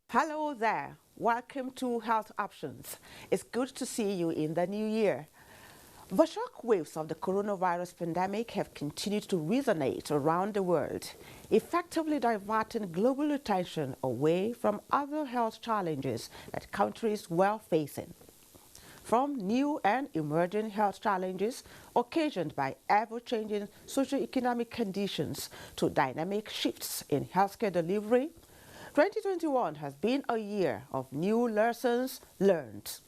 Hello there. Welcome to Health Options. It's good to see you in the new year. The shock waves of the coronavirus pandemic have continued to resonate around the world, effectively diverting global attention away from other health challenges that countries were facing. From new and emerging health challenges occasioned by ever-changing socio-economic conditions to dynamic shifts in healthcare delivery, 2021 has been a year of new lessons learned.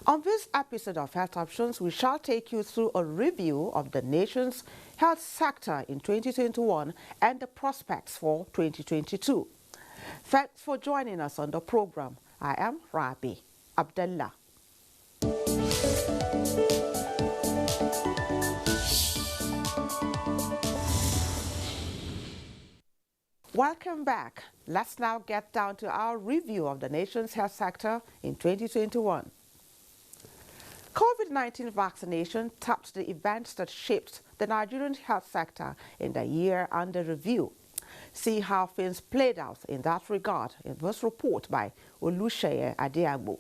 On this episode of Health Options, we shall take you through a review of the nation's health sector in 2021 and the prospects for 2022. Thanks for joining us on the program. I am Rabi Abdullah. Welcome back. Let's now get down to our review of the nation's health sector in 2021. COVID-19 vaccination topped the events that shaped the Nigerian health sector in the year under review. See how things played out in that regard in this report by Olusheye Adeagbo.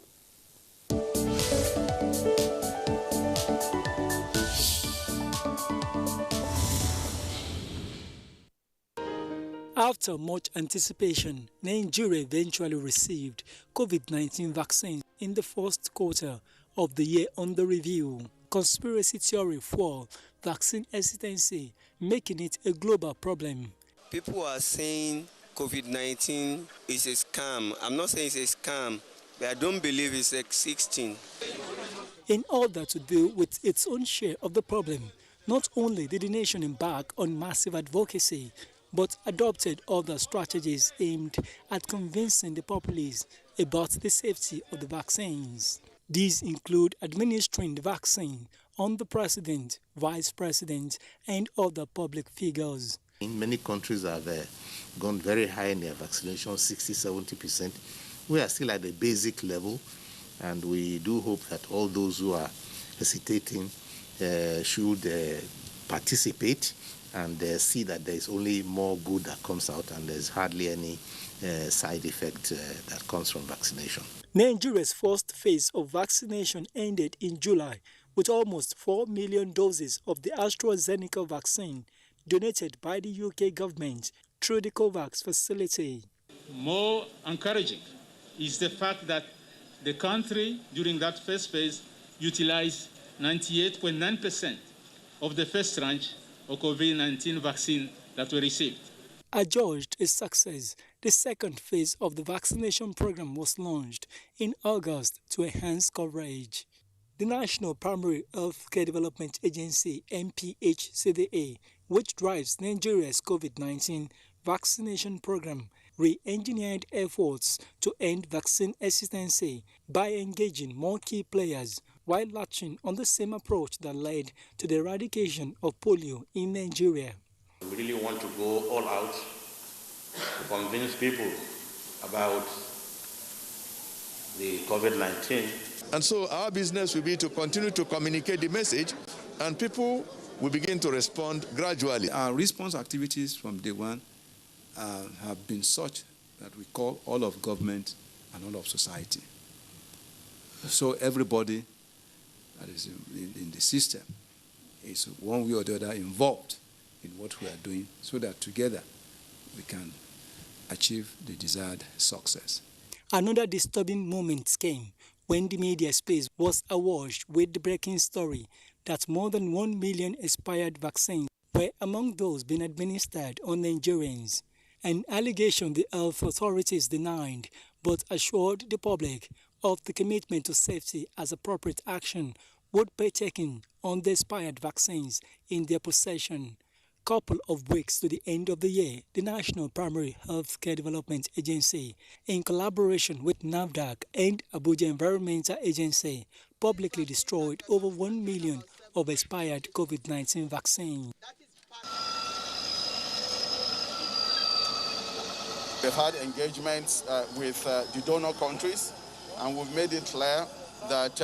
After much anticipation, Nigeria eventually received COVID-19 vaccines in the first quarter of the year under review. Conspiracy theory for vaccine hesitancy, making it a global problem. People are saying COVID-19 is a scam. I'm not saying it's a scam, but I don't believe it's existing. In order to deal with its own share of the problem, not only did the nation embark on massive advocacy, but adopted other strategies aimed at convincing the populace about the safety of the vaccines. These include administering the vaccine on the president, vice president, and other public figures. In many countries have gone very high in their vaccination, 60-70%. We are still at the basic level, and we do hope that all those who are hesitating should participate and see that there is only more good that comes out, and there's hardly any side effect that comes from vaccination. Nigeria's first phase of vaccination ended in July with almost 4 million doses of the AstraZeneca vaccine donated by the UK government through the COVAX facility. More encouraging is the fact that the country during that first phase utilized 98.9% of the first tranche of COVID-19 vaccine that were received. Adjudged a success, the second phase of the vaccination program was launched in August to enhance coverage. The National Primary Healthcare Development Agency, NPHCDA, which drives Nigeria's COVID-19 vaccination program, re-engineered efforts to end vaccine hesitancy by engaging more key players while latching on the same approach that led to the eradication of polio in Nigeria. We really want to go all out to convince people about the COVID-19. And so our business will be to continue to communicate the message, and people will begin to respond gradually. Our response activities from day one have been such that we call all of government and all of society. So everybody that is in the system is one way or the other involved in what we are doing, so that together we can achieve the desired success. Another disturbing moment came when the media space was awash with the breaking story that more than 1 million expired vaccines were among those being administered on Nigerians. An allegation the health authorities denied, but assured the public of the commitment to safety as appropriate action would be taken on the expired vaccines in their possession. Couple of weeks to the end of the year, the National Primary Healthcare Development Agency, in collaboration with NAFDAC and Abuja Environmental Agency, publicly destroyed over 1 million of expired COVID-19 vaccines. We've had engagements with the donor countries, and we've made it clear that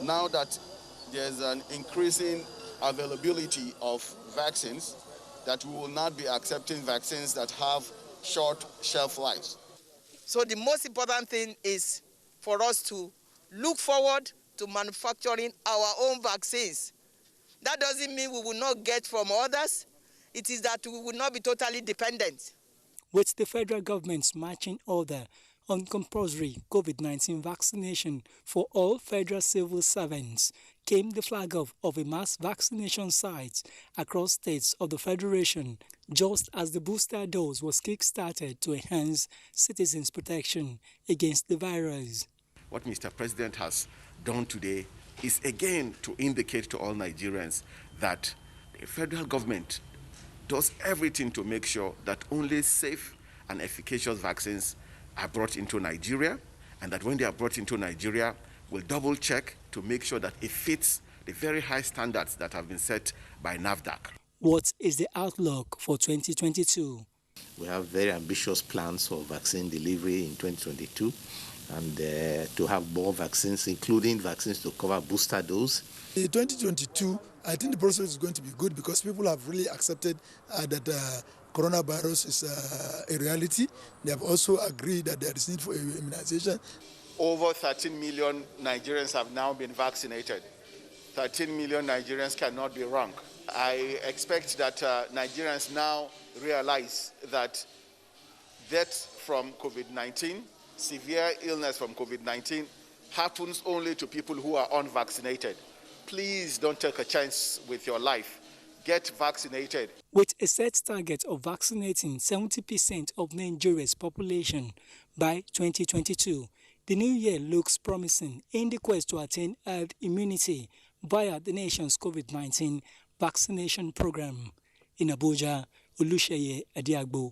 now that there's an increasing availability of vaccines, that we will not be accepting vaccines that have short shelf lives. So the most important thing is for us to look forward to manufacturing our own vaccines. That doesn't mean we will not get from others. It is that we will not be totally dependent. With the federal government's marching order on compulsory COVID-19 vaccination for all federal civil servants, came the flag off of a mass vaccination site across states of the Federation, just as the booster dose was kick-started to enhance citizens' protection against the virus. What Mr. President has done today is again to indicate to all Nigerians that the federal government does everything to make sure that only safe and efficacious vaccines are brought into Nigeria, and that when they are brought into Nigeria, we'll double check to make sure that it fits the very high standards that have been set by NAFDAC. What is the outlook for 2022? We have very ambitious plans for vaccine delivery in 2022 and to have more vaccines, including vaccines to cover booster dose. In 2022, I think the process is going to be good because people have really accepted that coronavirus is a reality. They have also agreed that there is need for immunization. Over 13 million Nigerians have now been vaccinated. 13 million Nigerians cannot be wrong. I expect that Nigerians now realize that death from COVID-19, severe illness from COVID-19, happens only to people who are unvaccinated. Please don't take a chance with your life. Get vaccinated. With a set target of vaccinating 70% of Nigeria's population by 2022, the new year looks promising in the quest to attain herd immunity via the nation's COVID-19 vaccination program. In Abuja, Olusheye Adiagbo.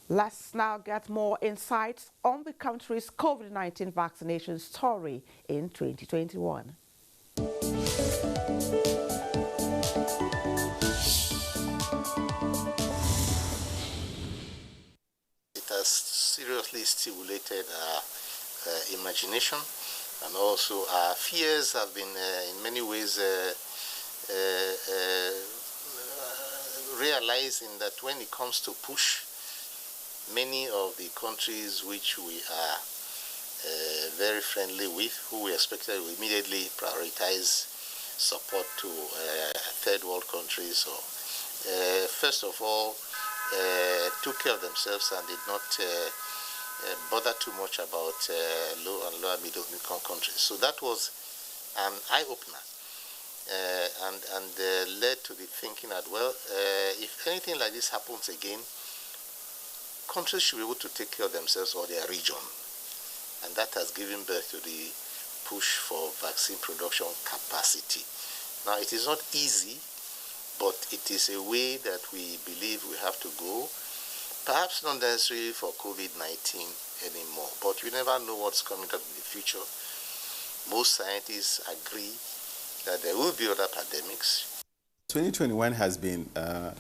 Let's now get more insights on the country's COVID-19 vaccination story in 2021. It has seriously stimulated our imagination, and also our fears have been in many ways realizing that when it comes to push, many of the countries which we are very friendly with, who we expected will immediately prioritize support to third world countries, or first of all took care of themselves and did not bother too much about low and lower middle income countries. So that was an eye-opener and led to the thinking that, well, if anything like this happens again, countries should be able to take care of themselves or their region. And that has given birth to the push for vaccine production capacity. Now, it is not easy, but it is a way that we believe we have to go. Perhaps not necessarily for COVID-19 anymore, but you never know what's coming up in the future. Most scientists agree that there will be other pandemics. 2021 has been a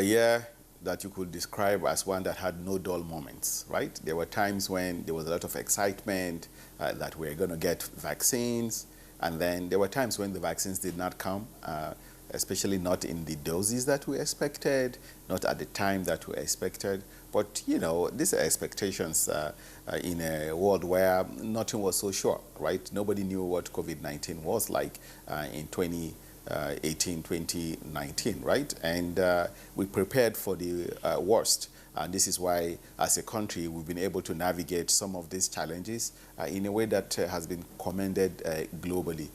year that you could describe as one that had no dull moments, right? There were times when there was a lot of excitement that we're going to get vaccines, and then there were times when the vaccines did not come, especially not in the doses that we expected, not at the time that we expected. But, you know, these are expectations in a world where nothing was so sure, right? Nobody knew what COVID-19 was like in 2018, 2019, right? And we prepared for the worst. And this is why, as a country, we've been able to navigate some of these challenges in a way that has been commended globally.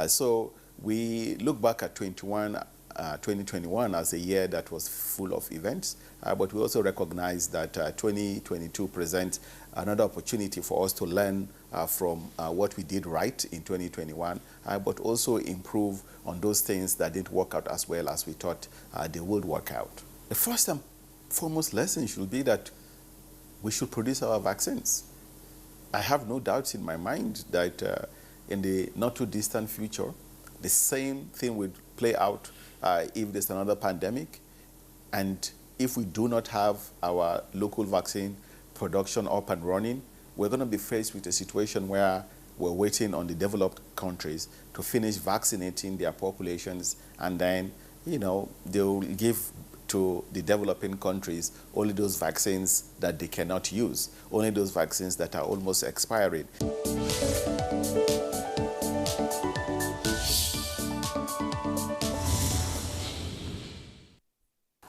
So we look back at 2021 as a year that was full of events, but we also recognize that 2022 presents another opportunity for us to learn from what we did right in 2021, but also improve on those things that didn't work out as well as we thought they would work out. The first and foremost lesson should be that we should produce our vaccines. I have no doubts in my mind that in the not too distant future, the same thing would play out if there's another pandemic. And if we do not have our local vaccine production up and running, we're going to be faced with a situation where were waiting on the developed countries to finish vaccinating their populations, and then, you know, they will give to the developing countries only those vaccines that they cannot use, only those vaccines that are almost expiring.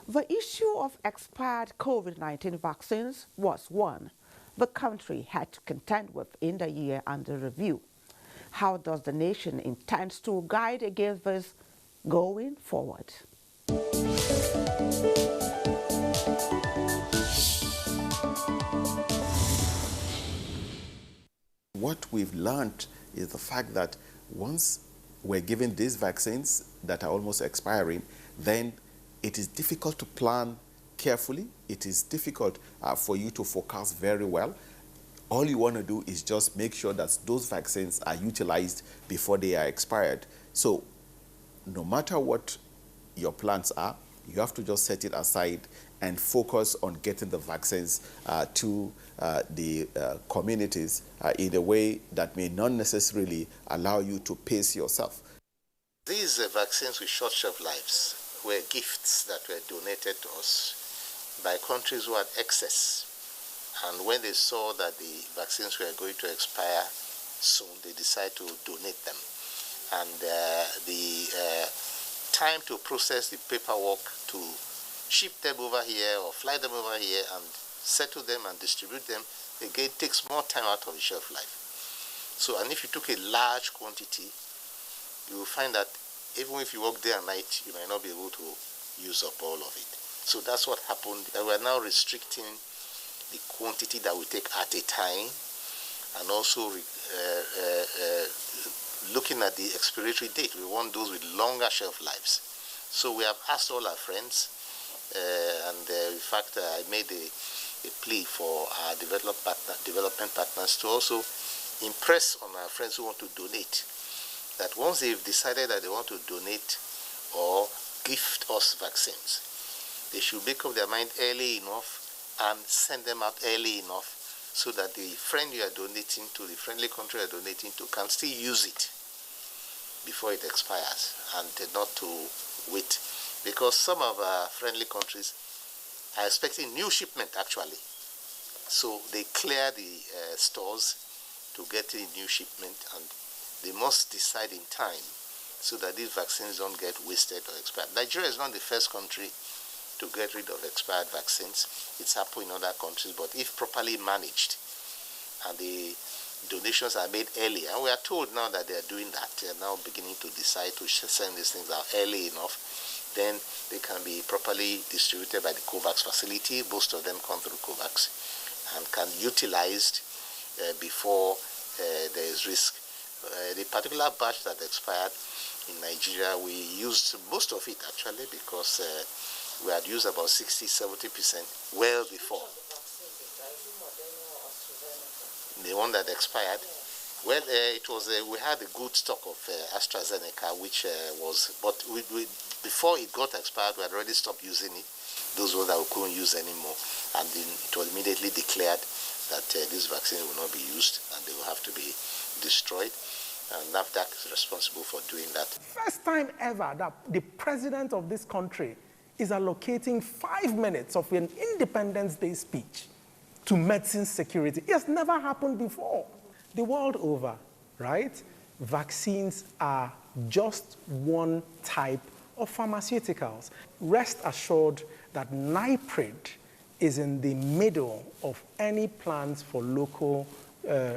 The issue of expired COVID-19 vaccines was one the country had to contend with in the year under review. How does the nation intend to guide against this going forward? What we've learned is the fact that once we're given these vaccines that are almost expiring, then it is difficult to plan carefully. It is difficult for you to forecast very well. All you want to do is just make sure that those vaccines are utilized before they are expired. So no matter what your plans are, you have to just set it aside and focus on getting the vaccines to the communities in a way that may not necessarily allow you to pace yourself. These vaccines with short shelf lives were gifts that were donated to us by countries who had excess. And when they saw that the vaccines were going to expire soon, they decided to donate them. And the time to process the paperwork to ship them over here or fly them over here and settle them and distribute them, again, takes more time out of the shelf life. So, and if you took a large quantity, you will find that even if you work day and night, you might not be able to use up all of it. So that's what happened. We are now restricting the quantity that we take at a time, and also looking at the expiratory date. We want those with longer shelf lives. So we have asked all our friends, in fact, I made a plea for our development partners to also impress on our friends who want to donate, that once they've decided that they want to donate or gift us vaccines, they should make up their mind early enough and send them out early enough so that the friend you are donating to, the friendly country you are donating to, can still use it before it expires, and not to wait. Because some of our friendly countries are expecting new shipment actually. So they clear the stores to get a new shipment, and they must decide in time so that these vaccines don't get wasted or expired. Nigeria is not the first country to get rid of expired vaccines. It's happened in other countries, but if properly managed and the donations are made early, and we are told now that they are doing that, they are now beginning to decide to send these things out early enough, then they can be properly distributed by the COVAX facility. Most of them come through COVAX and can be utilized before there is risk. The particular batch that expired in Nigeria, we used most of it actually, because we had used about 60–70% well before. The one that expired, well, it was we had a good stock of AstraZeneca, which was, but before it got expired, we had already stopped using it. Those ones that we couldn't use anymore, and then it was immediately declared that this vaccine will not be used and they will have to be destroyed. And NAFDAC is responsible for doing that. First time ever that the president of this country is allocating 5 minutes of an Independence Day speech to medicine security. It has never happened before. The world over, right? Vaccines are just one type of pharmaceuticals. Rest assured that NIPRID is in the middle of any plans for local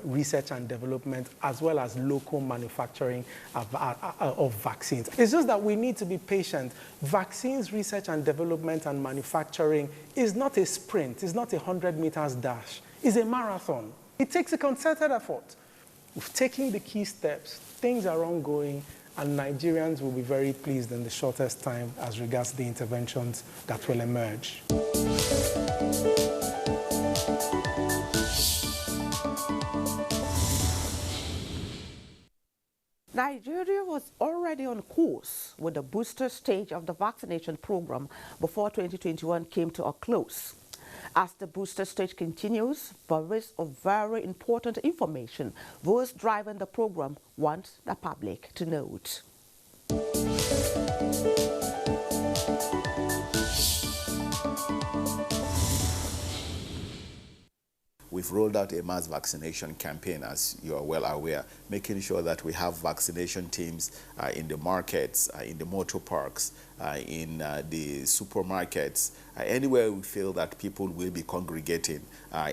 research and development, as well as local manufacturing of vaccines. It's just that we need to be patient. Vaccines research and development and manufacturing is not a sprint, it's not a 100 meters dash, it's a marathon. It takes a concerted effort. We've taken the key steps, things are ongoing, and Nigerians will be very pleased in the shortest time as regards the interventions that will emerge. Nigeria was already on course with the booster stage of the vaccination program before 2021 came to a close. As the booster stage continues, there is a very important information those driving the program want the public to note. We've rolled out a mass vaccination campaign, as you are well aware, making sure that we have vaccination teams in the markets, in the motor parks, in the supermarkets, anywhere we feel that people will be congregating,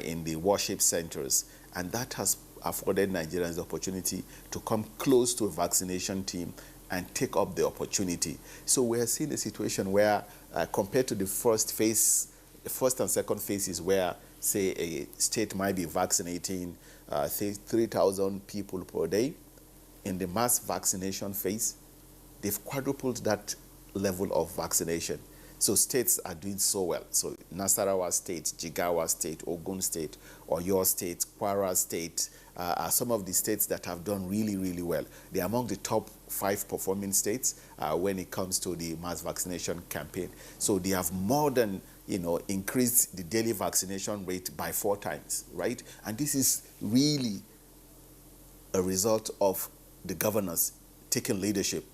in the worship centers. And that has afforded Nigerians the opportunity to come close to a vaccination team and take up the opportunity. So we are seeing a situation where, compared to the first and second phases, where say a state might be vaccinating, say 3,000 people per day, in the mass vaccination phase, they've quadrupled that level of vaccination. So states are doing so well. So Nasarawa State, Jigawa State, Ogun State, Oyo State, Kwara State are some of the states that have done really, really well. They're among the top 5 performing states when it comes to the mass vaccination campaign. So they have more than increased the daily vaccination rate by 4 times, right? And this is really a result of the governors taking leadership,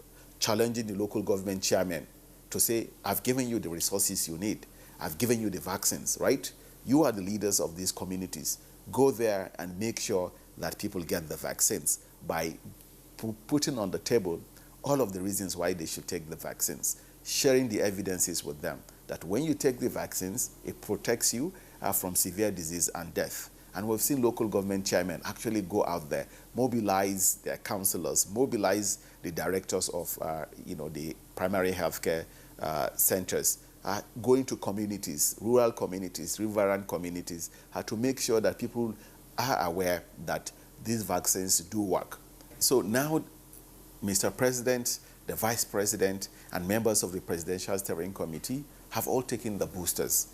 challenging the local government chairman to say, I've given you the resources you need. I've given you the vaccines, right? You are the leaders of these communities. Go there and make sure that people get the vaccines by putting on the table all of the reasons why they should take the vaccines, sharing the evidences with them, that when you take the vaccines, it protects you from severe disease and death. And we've seen local government chairmen actually go out there, mobilize their councillors, mobilize the directors of the primary healthcare centers, going to communities, rural communities, riverine communities, to make sure that people are aware that these vaccines do work. So now, Mr. President, the Vice President, and members of the Presidential Steering Committee have all taken the boosters.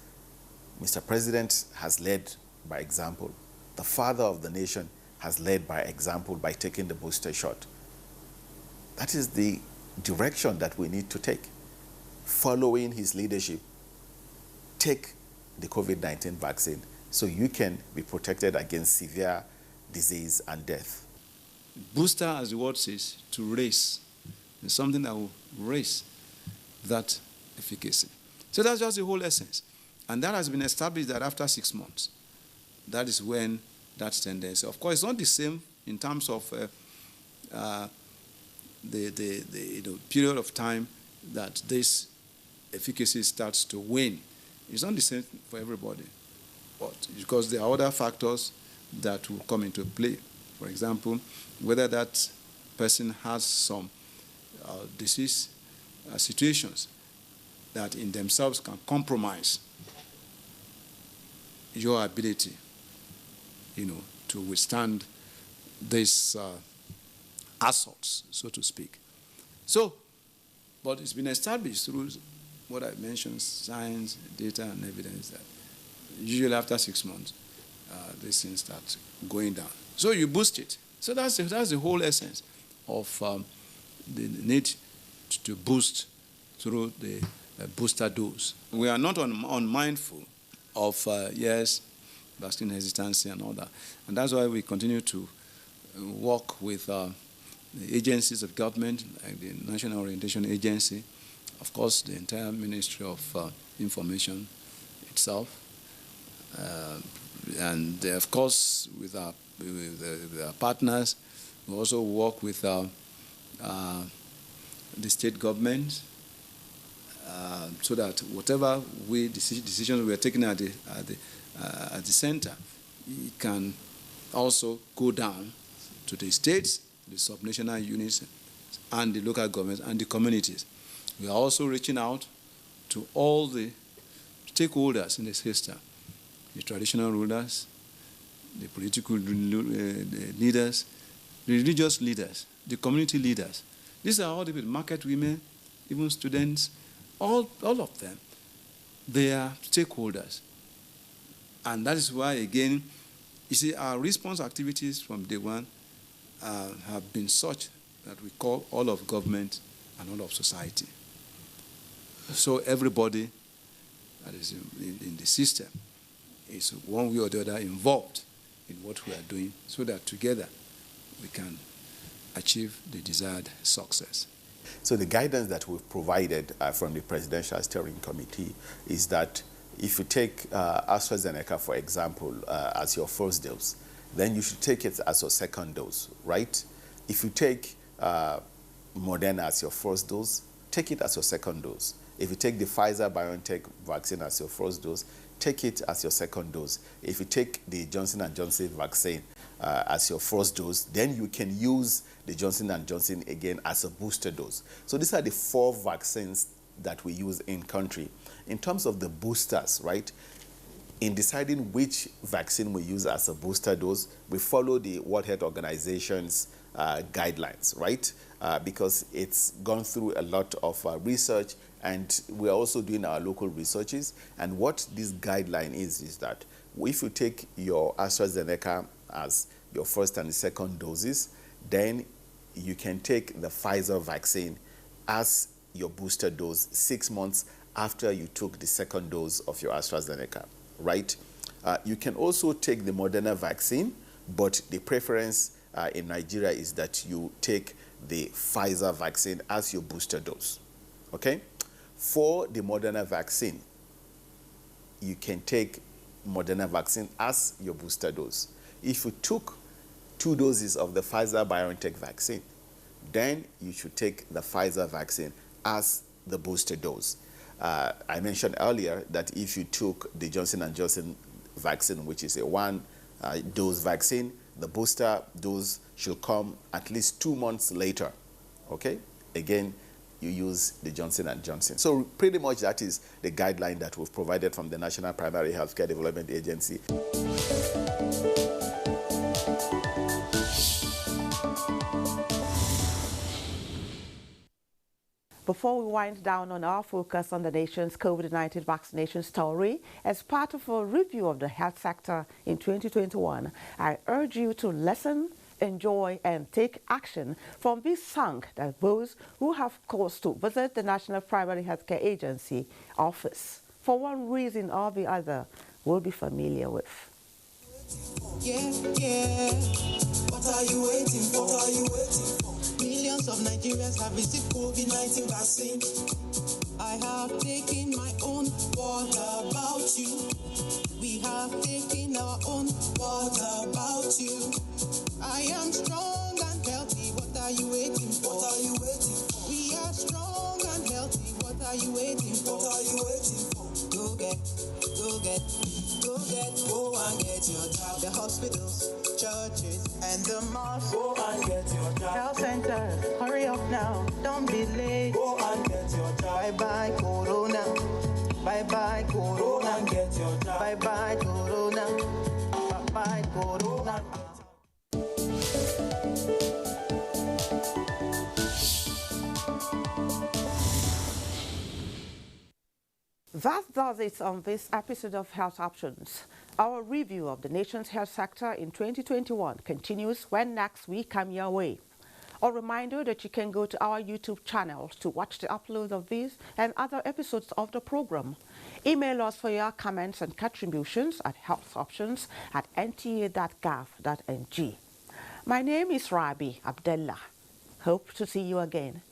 Mr. President has led by example. The father of the nation has led by example by taking the booster shot. That is the direction that we need to take. Following his leadership, take the COVID-19 vaccine so you can be protected against severe disease and death. Booster, as the word says, to raise. It's something that will raise that efficacy. So that's just the whole essence. And that has been established that after 6 months, that is when that tendency. Of course, it's not the same in terms of the period of time that this efficacy starts to wane. It's not the same for everybody, but because there are other factors that will come into play. For example, whether that person has some disease situations that in themselves can compromise your ability, to withstand these assaults, so to speak. So, but it's been established through what I mentioned, science, data, and evidence that usually after 6 months, these things start going down. So you boost it. So that's the whole essence of the need to boost through the booster dose. We are not unmindful of, yes, vaccine hesitancy and all that. And that's why we continue to work with the agencies of government, like the National Orientation Agency, of course, the entire Ministry of Information itself, and of course, with our partners, we also work with the state government, so that whatever decisions we are taking at the center, it can also go down to the states, the subnational units, and the local governments and the communities. We are also reaching out to all the stakeholders in the system, the traditional rulers, the political leaders, the religious leaders, the community leaders. These are all the market women, even students, all of them. They are stakeholders. And that is why, again, you see, our response activities from day one have been such that we call all of government and all of society. So everybody that is in the system is one way or the other involved in what we are doing so that together we can achieve the desired success. So the guidance that we've provided from the Presidential Steering Committee is that if you take AstraZeneca, for example, as your first dose, then you should take it as your second dose, right? If you take Moderna as your first dose, take it as your second dose. If you take the Pfizer-BioNTech vaccine as your first dose, take it as your second dose. If you take the Johnson & Johnson vaccine as your first dose, then you can use the Johnson & Johnson again as a booster dose. So these are the 4 vaccines that we use in country. In terms of the boosters, right, in deciding which vaccine we use as a booster dose, we follow the World Health Organization's guidelines, right? Because it's gone through a lot of research, and we're also doing our local researches. And what this guideline is that if you take your AstraZeneca as your first and second doses, then you can take the Pfizer vaccine as your booster dose 6 months after you took the second dose of your AstraZeneca, right? You can also take the Moderna vaccine, but the preference in Nigeria is that you take the Pfizer vaccine as your booster dose, okay? For the Moderna vaccine, you can take Moderna vaccine as your booster dose. If you took 2 doses of the Pfizer-BioNTech vaccine, then you should take the Pfizer vaccine as the booster dose. I mentioned earlier that if you took the Johnson & Johnson vaccine, which is a 1-dose vaccine, the booster dose should come at least 2 months later, okay? Again, you use the Johnson & Johnson. So pretty much that is the guideline that we've provided from the National Primary Healthcare Development Agency. Before we wind down on our focus on the nation's COVID-19 vaccination story, as part of a review of the health sector in 2021, I urge you to listen, enjoy, and take action from this song that those who have cause to visit the National Primary Healthcare Agency office, for one reason or the other, will be familiar with. Yeah, yeah. What are you waiting for? What are you waiting for? Millions of Nigerians have received COVID-19 vaccine. I have taken my own. What about you? We have taken our own. What about you? I am strong and healthy. What are you waiting for? What are you waiting for? We are strong and healthy. What are you waiting for? What are you waiting for? Go get, go get, go get, go and get your job. The hospitals, churches, and the mosques. Go and get your job. Health centers, hurry up now. Don't be late. Go and get your job. Bye-bye, Corona. Bye-bye, Corona. Go and get your job. Bye-bye, Corona. Bye-bye, Corona. That does it on this episode of Health Options. Our review of the nation's health sector in 2021 continues when next we come your way. A reminder that you can go to our YouTube channel to watch the upload of these and other episodes of the program. Email us for your comments and contributions at healthoptions@nta.gov.ng. My name is Rabi Abdullah. Hope to see you again.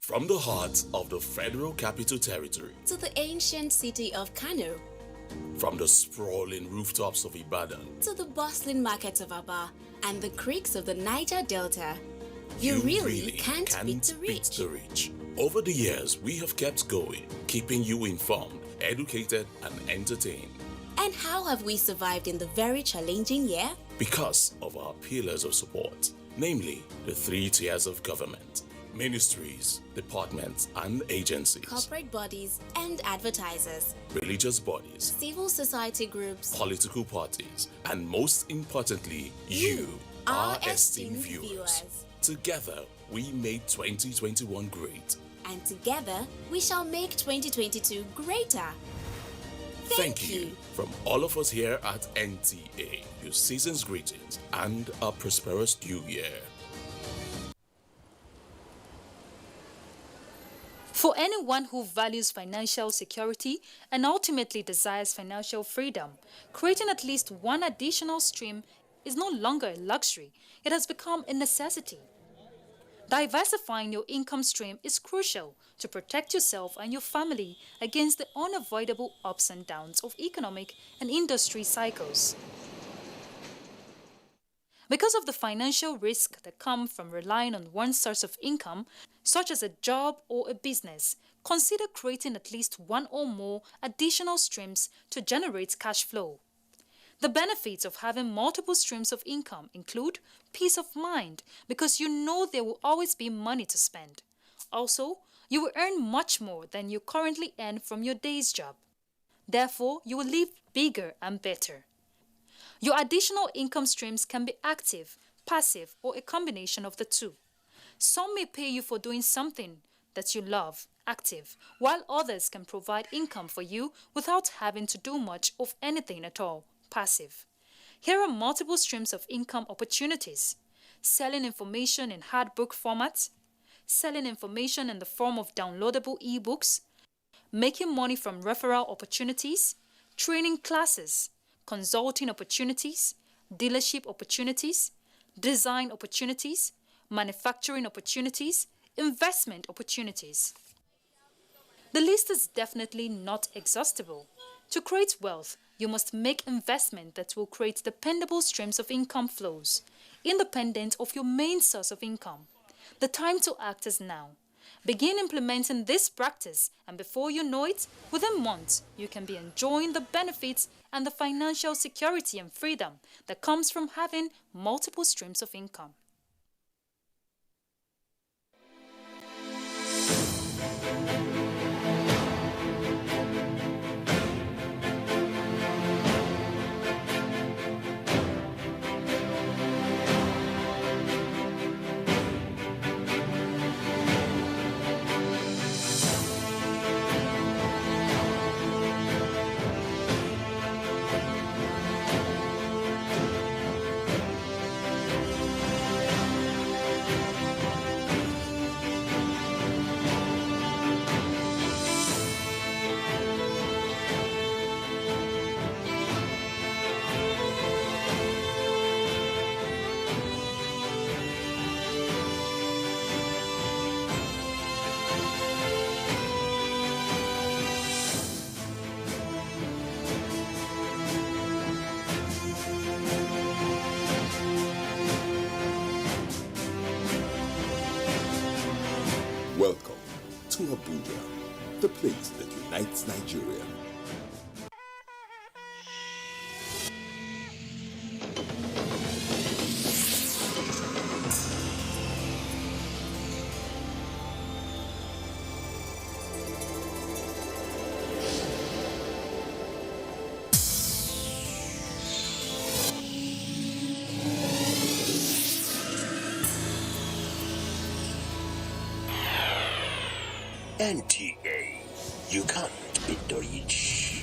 From the heart of the Federal Capital Territory to the ancient city of Kano, from the sprawling rooftops of Ibadan to the bustling markets of Aba and the creeks of the Niger Delta, you really can't beat the reach. Over the years, we have kept going, keeping you informed, educated, and entertained. And how have we survived in the very challenging year? because of our pillars of support, namely the 3 tiers of government, ministries, departments and agencies, corporate bodies and advertisers, religious bodies, civil society groups, political parties, and most importantly, you, our esteemed viewers. Together, we made 2021 great. And together, we shall make 2022 greater. Thank you from all of us here at NTA. Your season's greetings and a prosperous new year. For anyone who values financial security and ultimately desires financial freedom, creating at least one additional stream is no longer a luxury. It has become a necessity. Diversifying your income stream is crucial to protect yourself and your family against the unavoidable ups and downs of economic and industry cycles. Because of the financial risk that come from relying on one source of income, such as a job or a business, consider creating at least one or more additional streams to generate cash flow. The benefits of having multiple streams of income include peace of mind because you know there will always be money to spend. Also, you will earn much more than you currently earn from your day's job. Therefore, you will live bigger and better. Your additional income streams can be active, passive, or a combination of the two. Some may pay you for doing something that you love, active, while others can provide income for you without having to do much of anything at all, passive. Here are multiple streams of income opportunities: selling information in hard book format, selling information in the form of downloadable ebooks, making money from referral opportunities, training classes, consulting opportunities, dealership opportunities, design opportunities, manufacturing opportunities, investment opportunities. The list is definitely not exhaustible. To create wealth, you must make investment that will create dependable streams of income flows, independent of your main source of income. The time to act is now. Begin implementing this practice, and before you know it, within months, you can be enjoying the benefits and the financial security and freedom that comes from having multiple streams of income. Welcome to Abuja, the place that unites Nigeria. NTA, you can't beat the rich.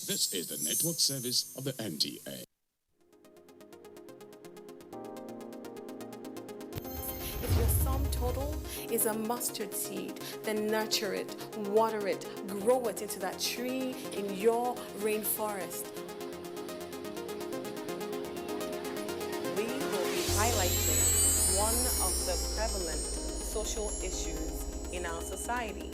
This is the network service of the NTA. If your sum total is a mustard seed, then nurture it, water it, grow it into that tree in your rainforest. We will be highlighting one of the prevalent social issues in our society.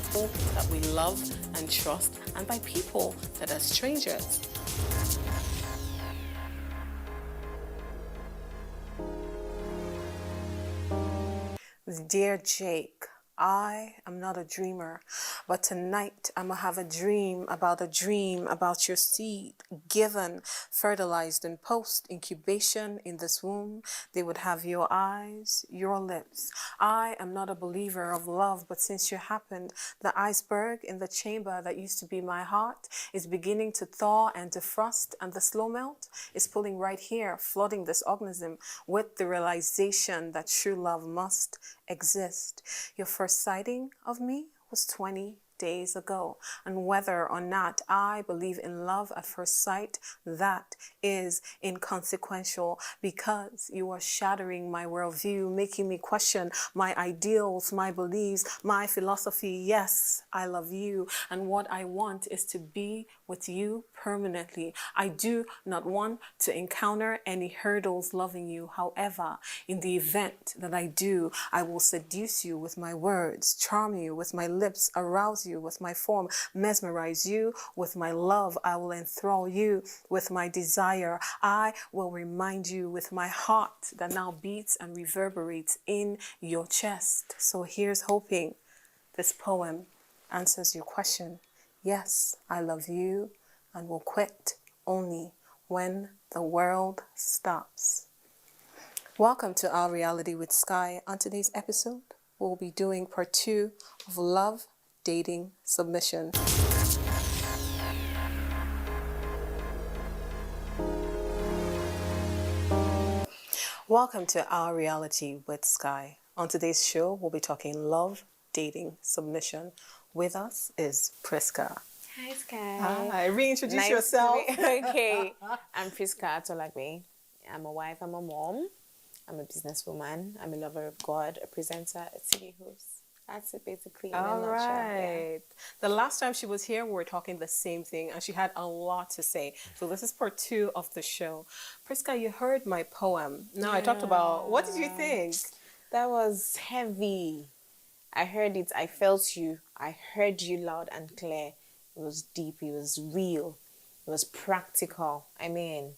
people that we love and trust, and by people that are strangers. Dear Jake, I am not a dreamer, but tonight I'm gonna have a dream about your seed, given, fertilized, and post-incubation in this womb. They would have your eyes, your lips. I am not a believer of love, but since you happened, the iceberg in the chamber that used to be my heart is beginning to thaw and defrost, and the slow melt is pulling right here, flooding this organism with the realization that true love must exist. Your first sighting of me was 20 days ago, and whether or not I believe in love at first sight, that is inconsequential, because you are shattering my worldview, making me question my ideals, my beliefs, my philosophy. Yes, I love you, and what I want is to be with you permanently. I do not want to encounter any hurdles loving you. However, in the event that I do, I will seduce you with my words, charm you with my lips, arouse you with my form, mesmerize you with my love. I will enthrall you with my desire. I will remind you with my heart that now beats and reverberates in your chest. So here's hoping this poem answers your question. Yes, I love you, and will quit only when the world stops. Welcome to Our Reality with Sky. On today's episode, we'll be doing part 2 of Love, Dating, Submission. Welcome to Our Reality with Sky. On today's show, we'll be talking love, dating, submission. With us is Priska. Hi, Sky. Hi, reintroduce yourself. Okay, I'm Priska Atolagbe. I'm a wife, I'm a mom, I'm a businesswoman, I'm a lover of God, a presenter, a TV host. That's it basically in a nutshell. Right. Yeah. The last time she was here, we were talking the same thing, and she had a lot to say. So this is part 2 of the show. Priska, you heard my poem. Now I talked about, what did you think? That was heavy. I heard it, I felt you. I heard you loud and clear. It was deep, it was real, it was practical. I mean,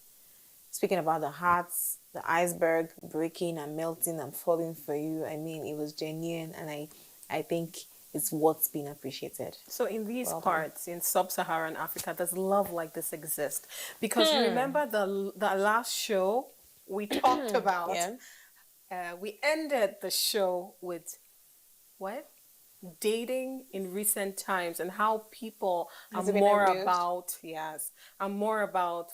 speaking about the hearts, the iceberg breaking and melting and falling for you, I mean, it was genuine, and I think it's what's been appreciated. So in these parts, in sub-Saharan Africa, does love like this exist? Because you remember the last show we talked about, we ended the show with what? Dating in recent times, and how people are more about, are more about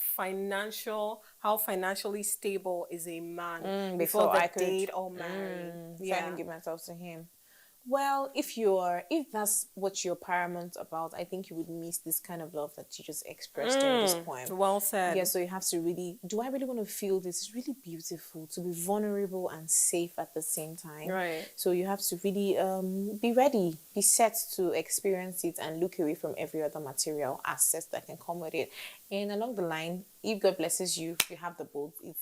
how financially stable is a man before they date or marry. So I didn't give myself to him. Well, if that's what you're paramount about, I think you would miss this kind of love that you just expressed in this poem. Well said. Yeah, so you have to really, do I really want to feel this? It's really beautiful to be vulnerable and safe at the same time. Right. So you have to really be ready, be set to experience it and look away from every other material assets that can come with it. And along the line, if God blesses you, you have the both. It's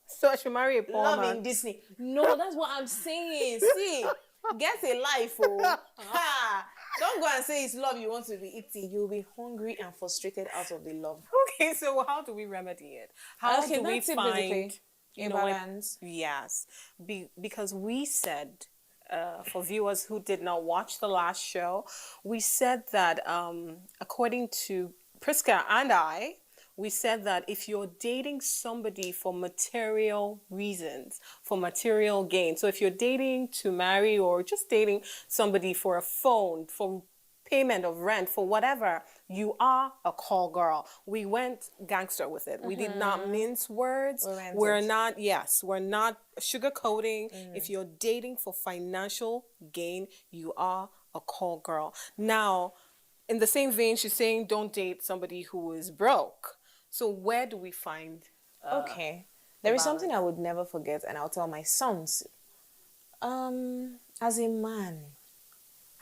so I should marry a poor man. Love in Disney. No, that's what I'm saying. See. Get a life, oh. Don't go and say it's love you want to be eating. You'll be hungry and frustrated out of the love. Okay, so how do we remedy it? How do we find a balance? Yes, because we said, for viewers who did not watch the last show, we said that according to Priska and I, we said that if you're dating somebody for material reasons, for material gain, so if you're dating to marry or just dating somebody for a phone, for payment of rent, for whatever, you are a call girl. We went gangster with it. We did not mince words. We're not sugarcoating. If you're dating for financial gain, you are a call girl. Now, in the same vein, she's saying don't date somebody who is broke. So where do we find there is something I would never forget, and I'll tell my sons. As a man,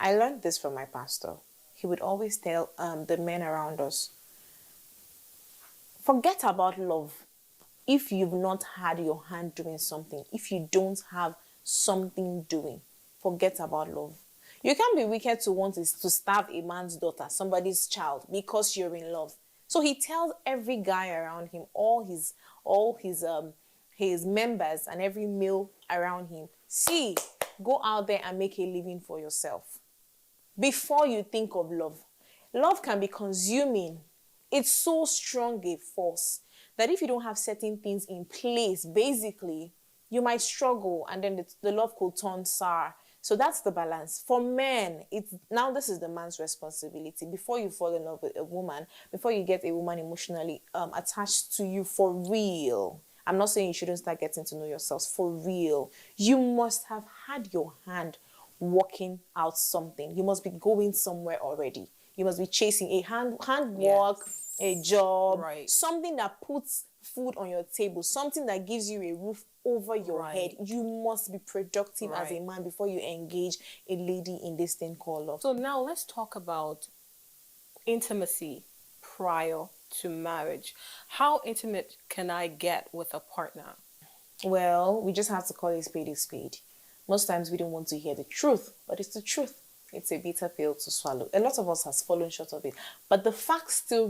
I learned this from my pastor. He would always tell the men around us, forget about love. If you've not had your hand doing something, if you don't have something doing, forget about love. You can't be wicked to want to stab a man's daughter, somebody's child, because you're in love. So he tells every guy around him, all his members and every male around him, see, go out there and make a living for yourself. Before you think of love. Love can be consuming. It's so strong a force that if you don't have certain things in place, basically, you might struggle and then the love could turn sour. So that's the balance. For men, this is the man's responsibility. Before you fall in love with a woman, before you get a woman emotionally attached to you for real, I'm not saying you shouldn't start getting to know yourselves for real. You must have had your hand working out something. You must be going somewhere already. You must be chasing a handwork, yes, a job, right, something that puts food on your table, something that gives you a roof over your head. You must be productive as a man before you engage a lady in this thing called love. So now let's talk about intimacy prior to marriage. How intimate can I get with a partner? Well, we just have to call a spade a spade. Most times we don't want to hear the truth, but it's the truth. It's a bitter pill to swallow. A lot of us has fallen short of it. But the fact still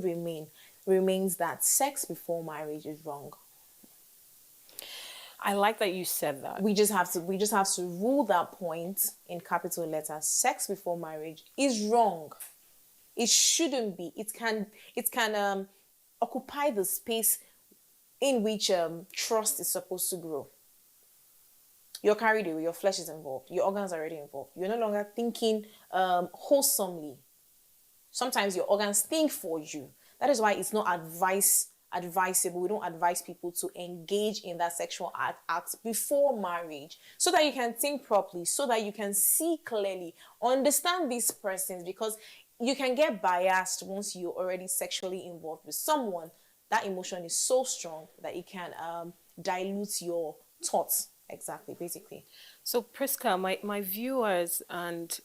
remains that sex before marriage is wrong. I like that you said that. We just have to rule that point in capital letters. Sex before marriage is wrong. It shouldn't be. It can occupy the space in which trust is supposed to grow. You're carried away, your flesh is involved, your organs are already involved. You're no longer thinking wholesomely. Sometimes your organs think for you. That is why it's not advisable. We don't advise people to engage in that sexual act before marriage, so that you can think properly, so that you can see clearly, understand these persons, because you can get biased once you're already sexually involved with someone. That emotion is so strong that it can dilute your thoughts. Exactly, basically. So Priska, my viewers, and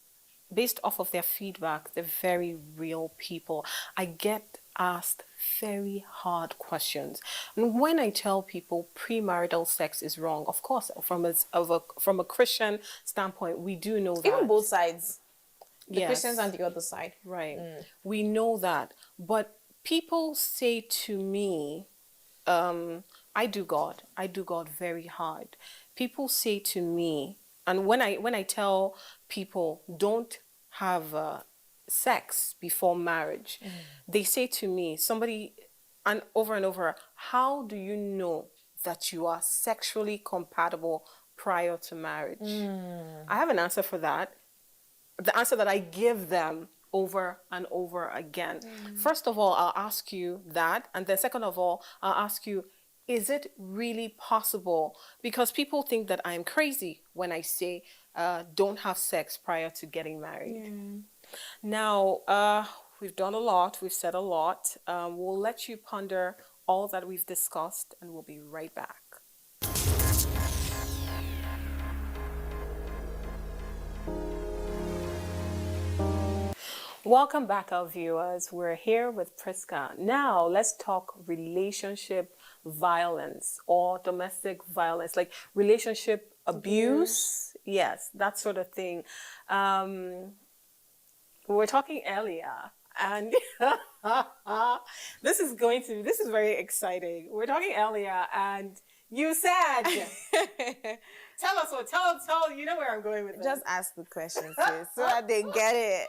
based off of their feedback, they're very real people. I get asked very hard questions. And when I tell people premarital sex is wrong, of course, from a Christian standpoint, we do know that. Even both sides. The Yes. Christians and the other side. Right. We know that. But people say to me, I do God very hard. People say to me, and when I tell people don't have sex before marriage, they say to me, and over, how do you know that you are sexually compatible prior to marriage? I have an answer for that. The answer that I give them over and over again. First of all, I'll ask you that. And then second of all, I'll ask you, is it really possible? Because people think that I'm crazy when I say don't have sex prior to getting married. Now, we've done a lot. We've said a lot. We'll let you ponder all that we've discussed, and we'll be right back. Welcome back, our viewers. We're here with Priska. Now, let's talk relationship violence or domestic violence, like relationship abuse. Yes, that sort of thing. We were talking earlier, and this is very exciting. We were talking earlier, and you said, tell, you know where I'm going with this. Just ask the question, sis, so that they get it.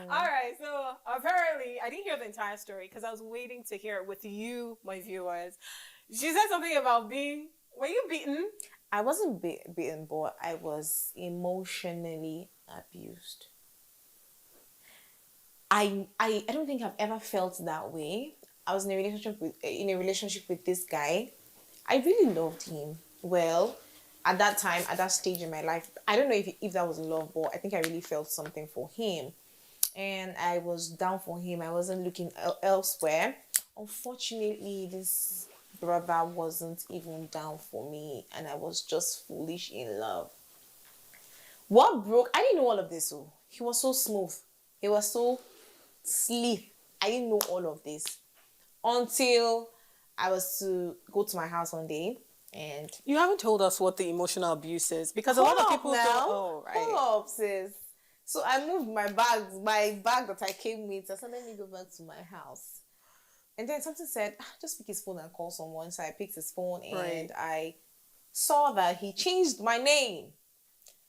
All right, so apparently, I didn't hear the entire story because I was waiting to hear it with you, my viewers. She said something about were you beaten? I wasn't beaten, but I was emotionally abused. I don't think I've ever felt that way. I was in a relationship with this guy. I really loved him. Well, at that time, at that stage in my life, I don't know if that was love, but I think I really felt something for him. And I was down for him. I wasn't looking elsewhere. Unfortunately, this brother wasn't even down for me, and I was just foolish in love. What broke? I didn't know all of this. So he was so smooth. He was so sleek. I didn't know all of this until I was to go to my house one day, and you haven't told us what the emotional abuse is, because a lot of people don't. Oh, right. Hold up, sis. So I moved my bag that I came with. I said, let me go back to my house. And then something said, just pick his phone and call someone. So I picked his phone and I saw that he changed my name.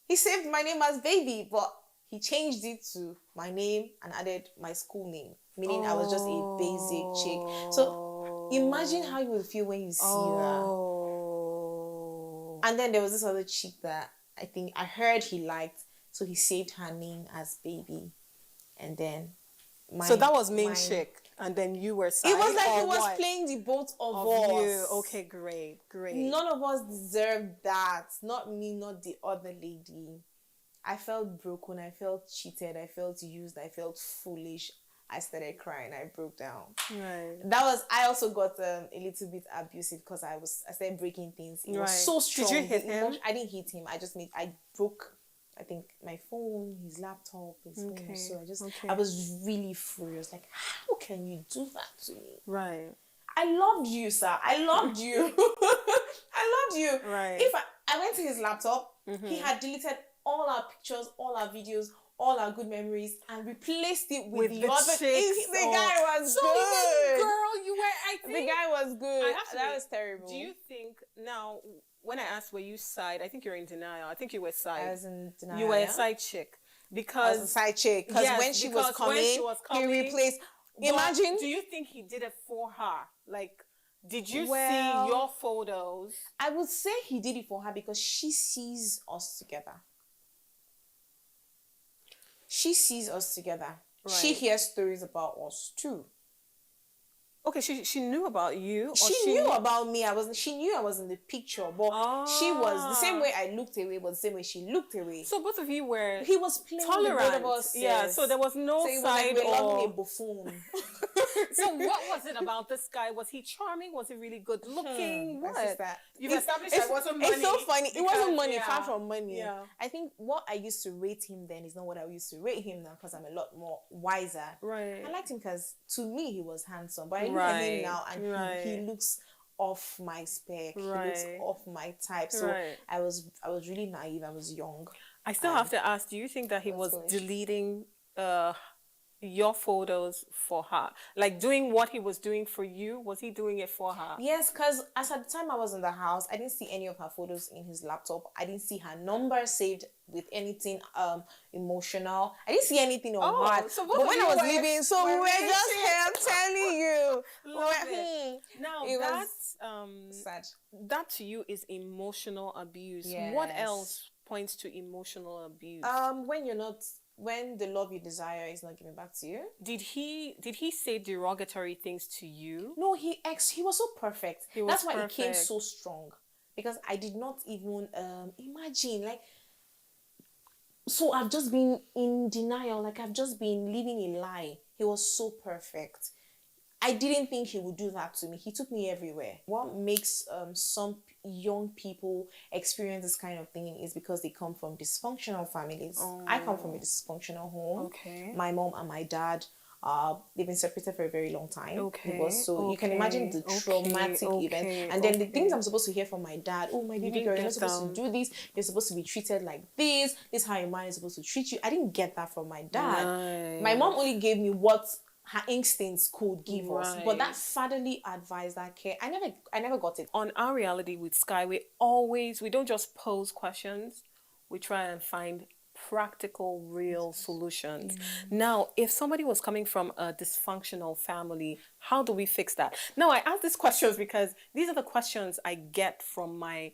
He saved my name as Baby, but he changed it to my name and added my school name, meaning I was just a basic chick. So imagine how you would feel when you see that. And then there was this other chick that I heard he liked, so he saved her name as Baby. And then so that was main chick, and then you were side. It was like he was playing the both of us. You. Okay, great. None of us deserved that. Not me, not the other lady. I felt broken. I felt cheated. I felt used. I felt foolish. I started crying. I broke down. Right. I also got a little bit abusive because I started breaking things. It was so strong. Did you hit him? I didn't hit him. I broke, I think, my phone, his laptop, his phone. So I was really furious. Like, how can you do that to me? Right. I loved you, sir. I loved you. I loved you. Right. If I went to his laptop, he had deleted all our pictures, all our videos, all our good memories, and replaced it with the other. The guy was good. Girl, you were. The guy was good. That was terrible. Do you think now? When I asked, were you side? I think you're in denial. I think you were side. I was in denial. You were a side chick because I was a side chick. Because when she was coming, he replaced. Imagine. Do you think he did it for her? Like, did you see your photos? I would say he did it for her because she sees us together. She sees us together. Right. She hears stories about us too. Okay, she knew about you. She knew about me. She knew I was in the picture, but she was the same way I looked away, but the same way she looked away. So both of you were. He was playing tolerant. With both of us. Yeah. Yes. So there was no side like or a buffoon. So what was it about this guy? Was he charming? Was he really good looking? What? You've established that wasn't money. It's so funny. It wasn't money. Far from money. Yeah. I think what I used to rate him then is not what I used to rate him now because I'm a lot more wiser. Right. I liked him because to me he was handsome, but I look at him now and he looks off my spec. He looks off my type. So I was really naive. I was young. I still have to ask, do you think that he was deleting your photos for her? Like doing what he was doing for you? Was he doing it for her? Yes, because as at the time I was in the house, I didn't see any of her photos in his laptop. I didn't see her number saved with anything emotional. I didn't see anything on her. So but when I was leaving, so we were just here, I'm telling you. Now that's sad. That to you is emotional abuse. Yes. What else points to emotional abuse? When the love you desire is not given back to you. Did he say derogatory things to you? No, he was so perfect. That's why it came so strong. Because I did not even imagine, like, so I've just been in denial, like I've just been living a lie. He was so perfect. I didn't think he would do that to me. He took me everywhere. What makes some young people experience this kind of thing is because they come from dysfunctional families. I come from a dysfunctional home. Okay. My mom and my dad, they've been separated for a very long time. You can imagine the traumatic event. And then the things I'm supposed to hear from my dad, oh, my baby girl, you're not supposed to do this. You're supposed to be treated like this. This is how your man is supposed to treat you. I didn't get that from my dad. Nice. My mom only gave me what her instincts could give us, but that fatherly advice, that care, I never got it. On Our Reality with Sky, we don't just pose questions, we try and find practical, real solutions. Now, if somebody was coming from a dysfunctional family, how do we fix that? Now, I ask these questions because these are the questions I get from my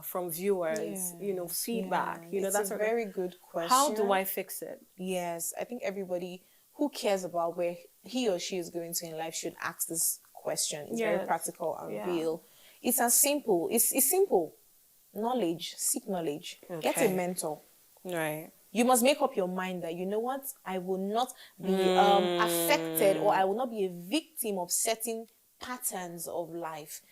from viewers, feedback. That's a very good question. How do I fix it? Yes, I think everybody who cares about where he or she is going to in life should ask this question. It's very practical and real. It's as simple. It's simple. Knowledge. Seek knowledge. Okay. Get a mentor. Right. You must make up your mind that, you know what, I will not be affected, or I will not be a victim of certain patterns of life.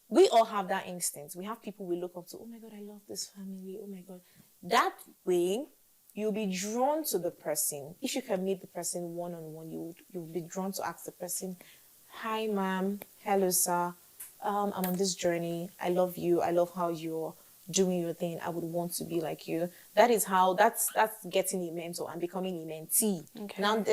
We all have that instinct. We have people we look up to. Oh my God, I love this family. Oh my God. That way, you'll be drawn to the person. If you can meet the person one-on-one, you'll be drawn to ask the person, hi, ma'am. Hello, sir. I'm on this journey. I love you. I love how you're doing your thing. I would want to be like you. That is how, that's getting a mentor and becoming a mentee. Okay. Now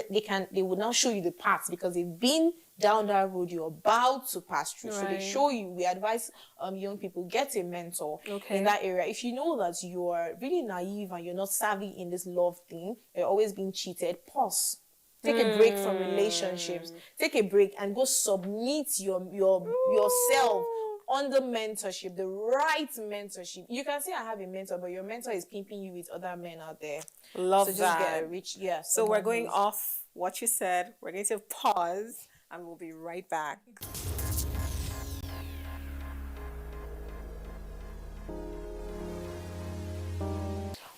they will now show you the paths because they've been down that road you're about to pass through. So they show you. We advise young people, get a mentor in that area. If you know that you're really naive and you're not savvy in this love thing, you're always being cheated, pause. Take a break from relationships. Take a break and go submit yourself under mentorship, the right mentorship. You can say I have a mentor, but your mentor is pimping you with other men out there. Love so that. Just get a rich, So we're going off what you said. We're going to pause and we'll be right back.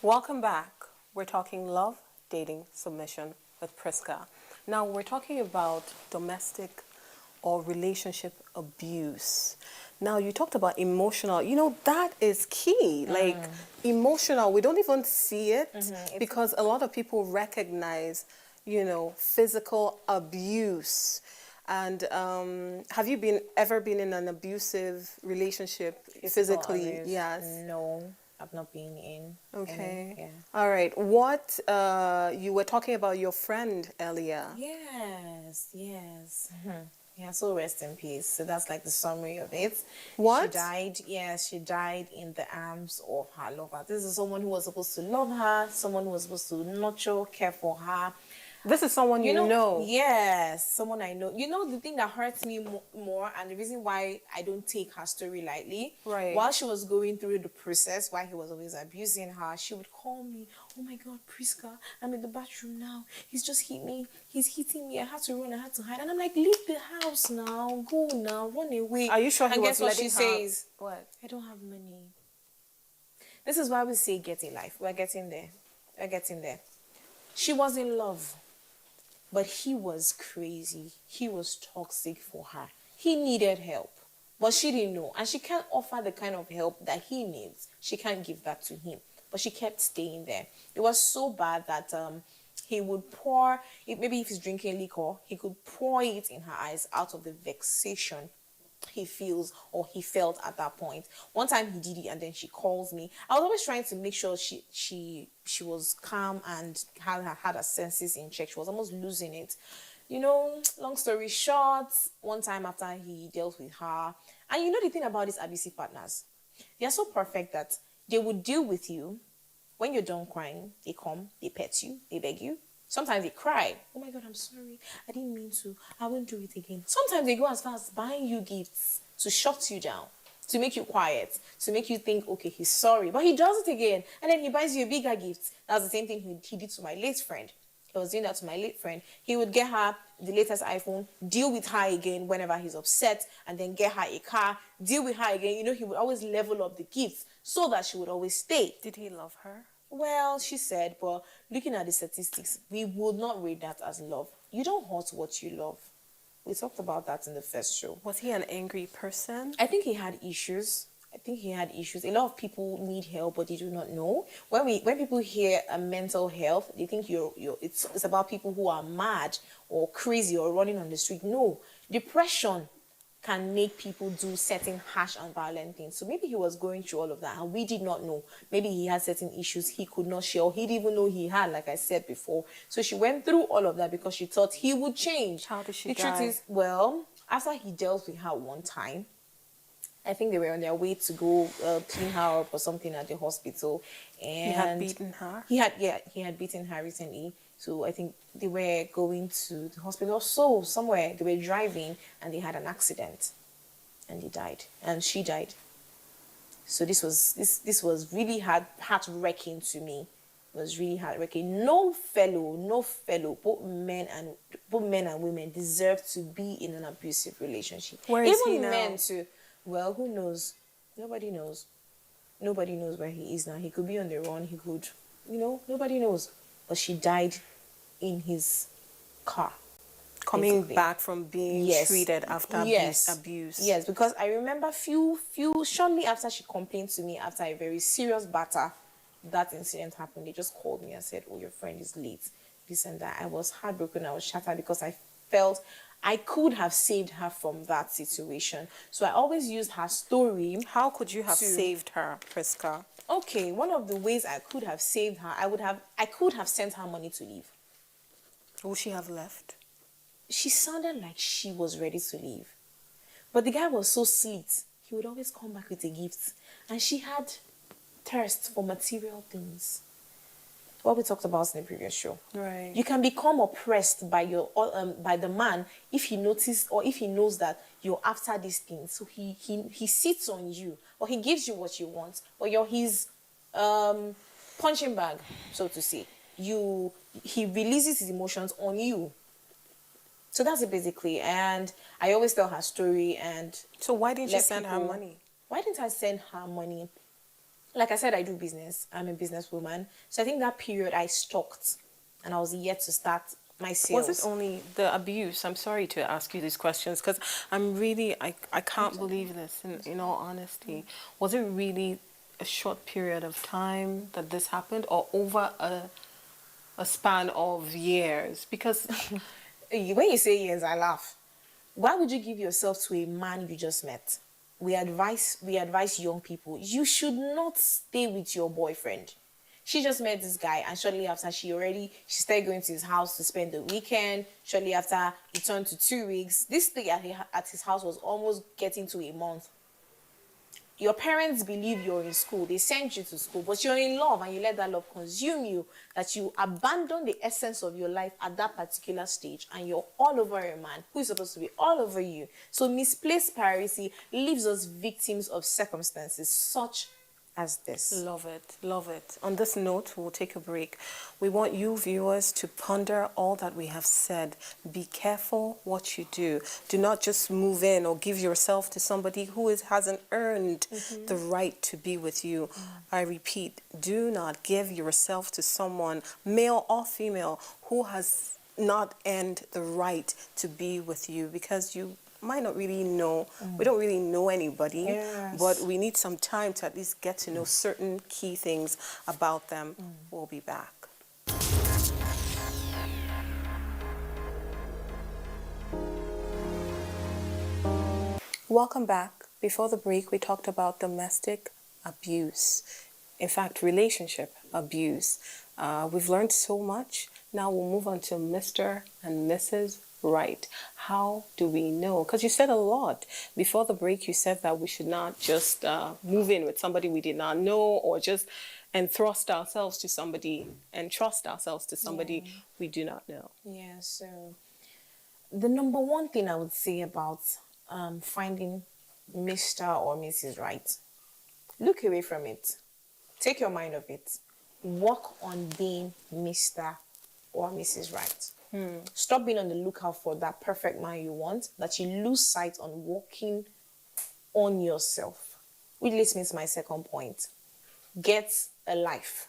Welcome back. We're talking love, dating, submission with Priska. Now we're talking about domestic or relationship abuse. Now you talked about emotional, that is key. Like emotional, we don't even see it because a lot of people recognize, physical abuse. And have you ever been in an abusive relationship physically? Abuse? Yes. No, I've not been in. Okay. Yeah. All right. What you were talking about your friend Elia? Yes. Yeah, so rest in peace. So that's like the summary of it. What? She died. Yes, she died in the arms of her lover. This is someone who was supposed to love her, someone who was supposed to nurture, care for her. This is someone you know. Yes, someone I know. The thing that hurts me more, and the reason why I don't take her story lightly, right? While she was going through the process, while he was always abusing her, she would call me, "Oh my God, Priska, I'm in the bathroom now. He's just hit me. He's hitting me. I had to run. I had to hide." And I'm like, "Leave the house now. Go now. Run away." Are you sure he and was guess what letting she says? What? I don't have money. This is why we say get a life. We're getting there. We're getting there. She was in love. But he was crazy. He was toxic for her. He needed help. But she didn't know. And she can't offer the kind of help that he needs. She can't give that to him. But she kept staying there. It was so bad that he would pour, maybe if he's drinking liquor, he could pour it in her eyes out of the vexation he feels or he felt at that point. One time he did it and then she calls me. I was always trying to make sure she was calm and had her senses in check. She was almost losing it. Long story short, one time after he dealt with her, and the thing about these abusive partners, they are so perfect that they would deal with you. When you're done crying, they come, they pet you, they beg you. Sometimes they cry. "Oh my God, I'm sorry. I didn't mean to. I won't do it again." Sometimes they go as far as buying you gifts to shut you down, to make you quiet, to make you think, okay, he's sorry. But he does it again. And then he buys you a bigger gift. That's the same thing he did to my late friend. He was doing that to my late friend. He would get her the latest iPhone, deal with her again whenever he's upset, and then get her a car, deal with her again. He would always level up the gifts so that she would always stay. Did he love her? Well, she said, but looking at the statistics, we would not rate that as love. You don't hurt what you love. We talked about that in the first show. Was he an angry person? I think he had issues. A lot of people need help, but they do not know. When people hear mental health, they think it's about people who are mad or crazy or running on the street. No, depression can make people do certain harsh and violent things. So maybe he was going through all of that and we did not know. Maybe he had certain issues he could not share or he didn't even know he had, like I said before. So she went through all of that because she thought he would change. How did she die? The truth is, well, after he dealt with her one time, I think they were on their way to go clean her up or something at the hospital. And he had beaten her? He had beaten her recently. So I think they were going to the hospital or somewhere. They were driving and they had an accident and he died. And she died. So this was really heart-wrecking to me. It was really heart-wrecking. No fellow, both men and women deserve to be in an abusive relationship. Where is he Even now? men too. Well, who knows? Nobody knows. Nobody knows where he is now. He could be on the run. He could, nobody knows. But she died in his car. Coming basically. Back from being treated after abuse. Yes, because I remember shortly after she complained to me after a very serious batter, that incident happened. They just called me and said, "Oh, your friend is late." This and that. I was heartbroken. I was shattered because I felt I could have saved her from that situation. So I always used her story. How could you have saved her, Priska? Okay, one of the ways I could have saved her, I could have sent her money to leave. Would she have left? She sounded like she was ready to leave. But the guy was so sweet. He would always come back with a gift. And she had thirst for material things. What we talked about in the previous show. Right. You can become oppressed by by the man if he notices or if he knows that you're after these things. So he sits on you, or he gives you what you want, or you're his punching bag, so to say. He releases his emotions on you. So that's it basically. And I always tell her story. And so why didn't you send her money? Why didn't I send her money? Like I said, I do business. I'm a businesswoman. So I think that period I stopped and I was yet to start my sales. Was it only the abuse? I'm sorry to ask you these questions because I'm really, I can't believe this in all honesty. Was it really a short period of time that this happened, or over a span of years? Because when you say years, I laugh. Why would you give yourself to a man you just met? We advise young people, you should not stay with your boyfriend. She just met this guy, and shortly after she started going to his house to spend the weekend. Shortly after, it turned to 2 weeks. This stay at his house was almost getting to a month. Your parents believe you're in school. They sent you to school, but you're in love and you let that love consume you, that you abandon the essence of your life at that particular stage and you're all over a man who is supposed to be all over you. So misplaced priority leaves us victims of circumstances such as this. Love it, love it. On this note, we'll take a break. We want you viewers to ponder all that we have said. Be careful what you do. Do not just move in or give yourself to somebody who hasn't earned the right to be with you. I repeat, do not give yourself to someone, male or female, who has not earned the right to be with you, because you might not really know. We don't really know anybody, but we need some time to at least get to know certain key things about them. We'll be back. Welcome back. Before the break, we talked about domestic abuse. In fact, relationship abuse. We've learned so much. Now we'll move on to Mr. and Mrs. Right. How do we know? Because you said a lot. Before the break, you said that we should not just move in with somebody we did not know, or just entrust ourselves to somebody and trust ourselves to somebody we do not know. Yeah, so the number one thing I would say about finding Mr. or Mrs. Right, look away from it. Take your mind off it. Work on being Mr. or Mrs. Right. Stop being on the lookout for that perfect man you want, that you lose sight on working on yourself. Which leads me to my second point. Get a life.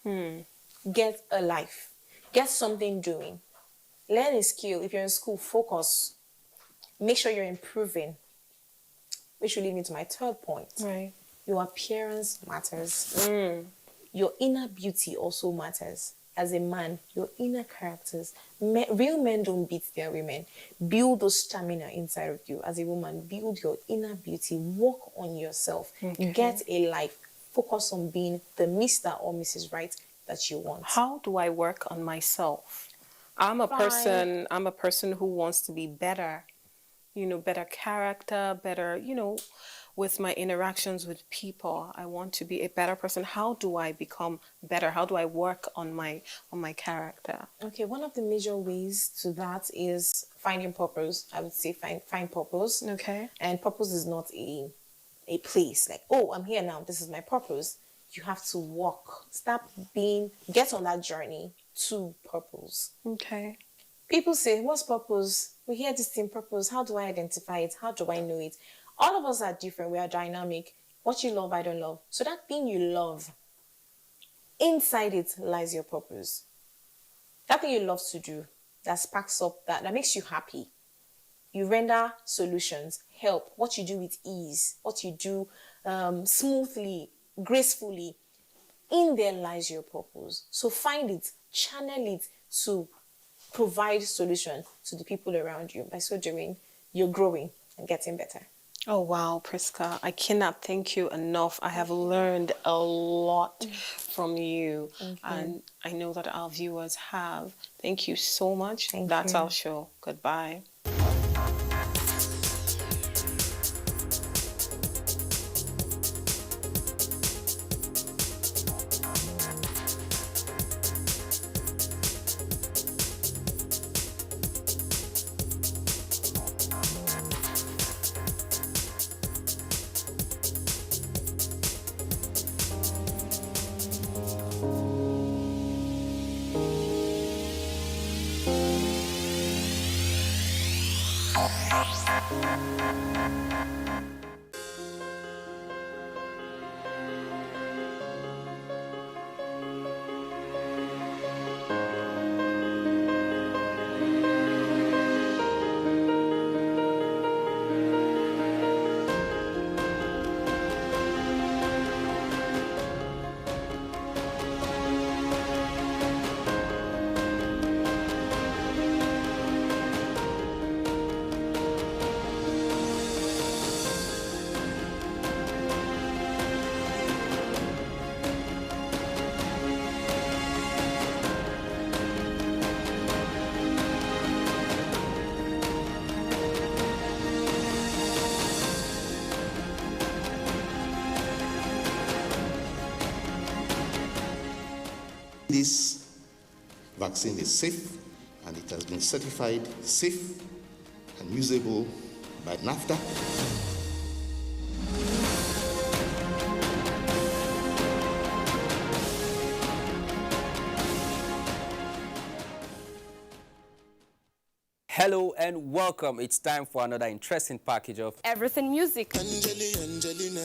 Get a life. Get something doing. Learn a skill. If you're in school, focus. Make sure you're improving. Which will lead me to my third point. Right. Your appearance matters. Your inner beauty also matters. As a man, your inner characters. Real men don't beat their women. Build those stamina inside of you. As a woman, build your inner beauty. Work on yourself. Get a life. Focus on being the Mr. or Mrs. Right that you want. How do I work on myself? I'm a person who wants to be better. Better character, better, with my interactions with people. I want to be a better person. How do I become better? How do I work on my character? Okay, one of the major ways to that is finding purpose. I would say find purpose. Okay. And purpose is not a place like, oh, I'm here now, this is my purpose. You have to walk. Get on that journey to purpose. Okay. People say, what's purpose? We hear this thing, purpose. How do I identify it? How do I know it? All of us are different. We are dynamic. What you love, I don't love. So that thing you love, inside it lies your purpose. That thing you love to do, that sparks up, that makes you happy. You render solutions, help, what you do with ease, what you do smoothly, gracefully. In there lies your purpose. So find it, channel it to provide solution to the people around you. By so doing, you're growing and getting better. Oh, wow, Priska. I cannot thank you enough. I have learned a lot from you. And I know that our viewers have. Thank you so much. That's our show. Goodbye. This vaccine is safe, and it has been certified safe and usable by NAFTA. Hello and welcome. It's time for another interesting package of Everything Music. Angelina,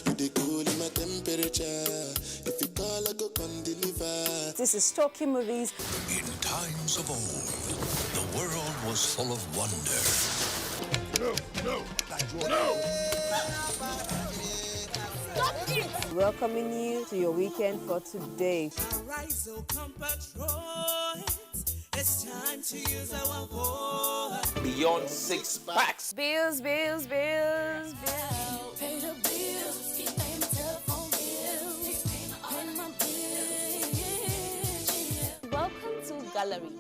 you dey cool in my temperature. If you call, I go come deliver. This is Talking Movies. In times of old, the world was full of wonder. No! Stop it! Welcoming you to your weekend for today. Arise, oh compatriots. It's time to use our voice. Beyond Six Packs. Bills. Pay the bills. Keep paying my telephone bills. Pay my bills. Welcome to Gallery.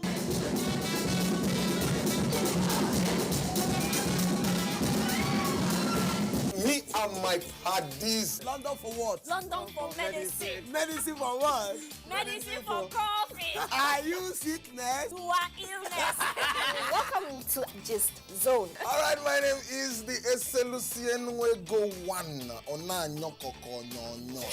Me and my parties. London for what? London for medicine. Medicine for what? Medicine for coffee. Are you sickness? To our illness. Welcome to Gist Zone. All right, my name is the Eselucien Wego One. Ona nyokoko nyonyo.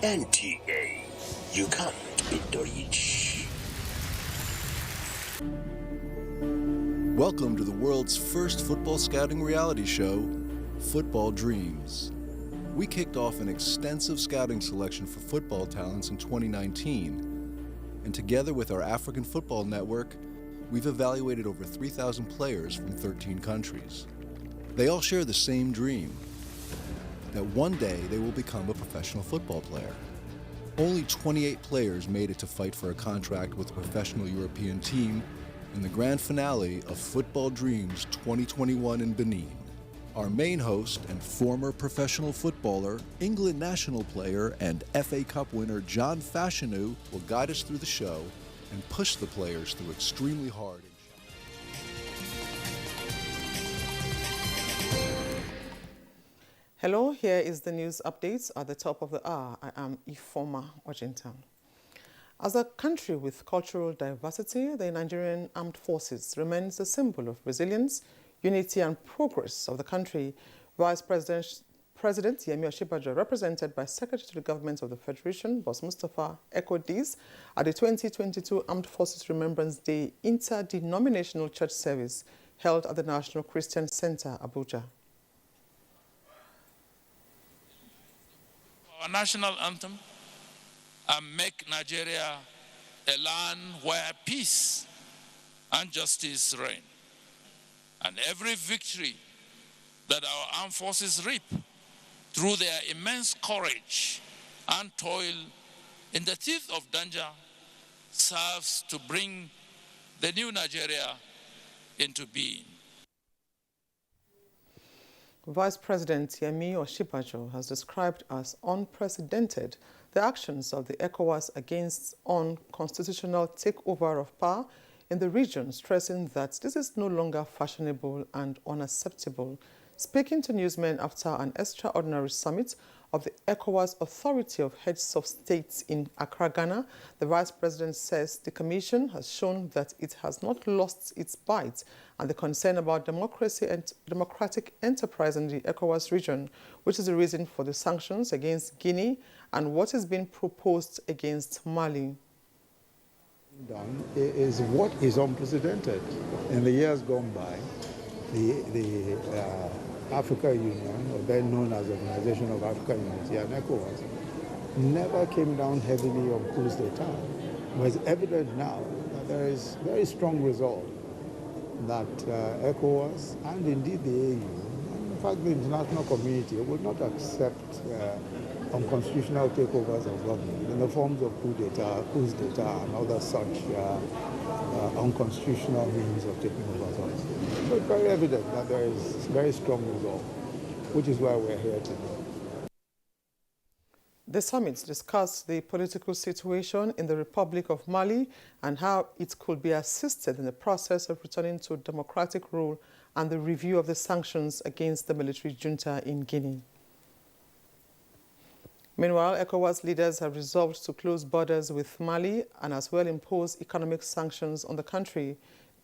NTA, you can't beat the rich. Welcome to the world's first football scouting reality show, Football Dreams. We kicked off an extensive scouting selection for football talents in 2019, and together with our African Football Network, we've evaluated over 3,000 players from 13 countries. They all share the same dream, that one day they will become a professional football player. Only 28 players made it to fight for a contract with a professional European team in the grand finale of Football Dreams 2021 in Benin. Our main host and former professional footballer, England national player, and FA Cup winner John Fashanu will guide us through the show and push the players through extremely hard. Hello, here is the news updates at the top of the hour. I am Ifoma Washington. As a country with cultural diversity, the Nigerian Armed Forces remains a symbol of resilience, unity and progress of the country. Vice President Yemi Osinbajo, represented by Secretary to the Government of the Federation, Boss Mustapha, echoed this at the 2022 Armed Forces Remembrance Day interdenominational church service held at the National Christian Center, Abuja. Our national anthem, and make Nigeria a land where peace and justice reign. And every victory that our armed forces reap through their immense courage and toil in the teeth of danger serves to bring the new Nigeria into being. Vice President Yemi Osinbajo has described as unprecedented the actions of the ECOWAS against unconstitutional takeover of power in the region, stressing that this is no longer fashionable and unacceptable. Speaking to newsmen after an extraordinary summit of the ECOWAS Authority of Heads of States in Accra, Ghana, the Vice President says the Commission has shown that it has not lost its bite and the concern about democracy and democratic enterprise in the ECOWAS region, which is the reason for the sanctions against Guinea and what is being proposed against Mali. Done is what is unprecedented. In the years gone by, the Africa Union, or then known as the Organization of African Unity and ECOWAS, never came down heavily on coups d'etat. But it's evident now that there is very strong resolve that ECOWAS and indeed the AU, and in fact the international community, would not accept unconstitutional takeovers of government in the forms of coups d'etat and other such unconstitutional means of taking over authority. So it's very evident that there is very strong resolve, which is why we're here today. The summit discussed the political situation in the Republic of Mali and how it could be assisted in the process of returning to democratic rule and the review of the sanctions against the military junta in Guinea. Meanwhile, ECOWAS leaders have resolved to close borders with Mali and as well impose economic sanctions on the country.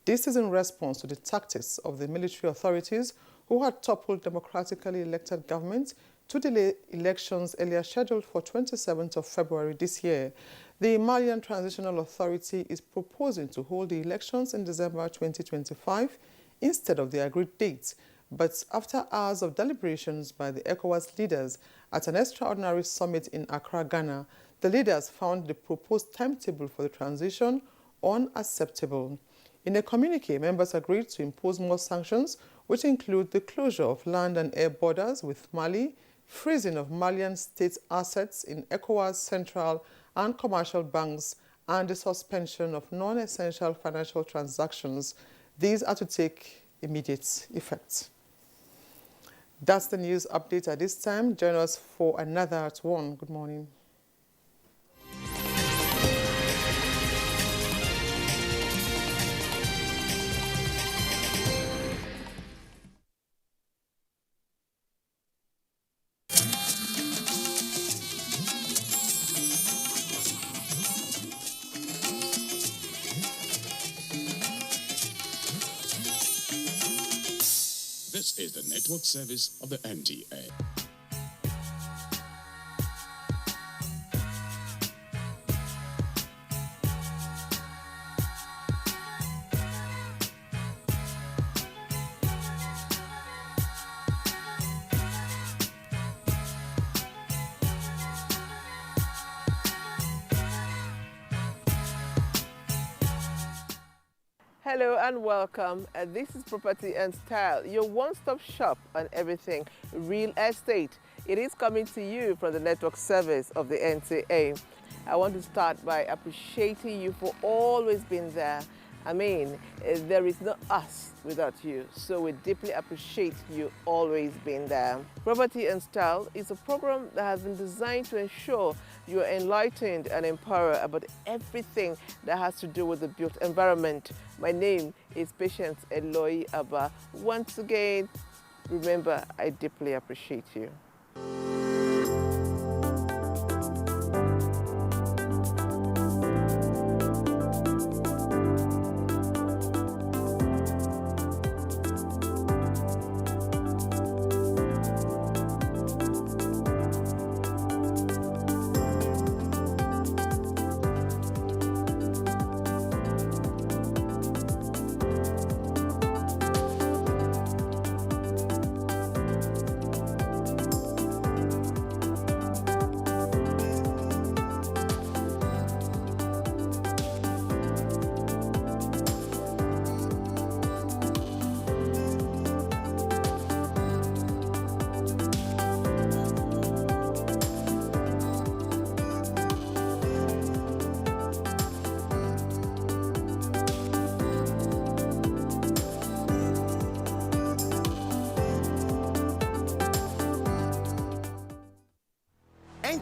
This is in response to the tactics of the military authorities who had toppled democratically elected government to delay elections earlier scheduled for 27th of February this year. The Malian Transitional Authority is proposing to hold the elections in December 2025 instead of the agreed date. But after hours of deliberations by the ECOWAS leaders at an extraordinary summit in Accra, Ghana, the leaders found the proposed timetable for the transition unacceptable. In a communique, members agreed to impose more sanctions, which include the closure of land and air borders with Mali, freezing of Malian state assets in ECOWAS central and commercial banks, and the suspension of non-essential financial transactions. These are to take immediate effect. That's the news update at this time. Join us for another at 1. Good morning. This is the network service of the NTA. Hello and welcome. This is Property and Style, your one-stop shop on everything real estate. It is coming to you from the network service of the NTA. I want to start by appreciating you for always being there. I mean, there is no us without you, so we deeply appreciate you always being there. Property and Style is a program that has been designed to ensure you are enlightened and empowered about everything that has to do with the built environment. My name is Patience Eloy Abba. Once again, remember, I deeply appreciate you.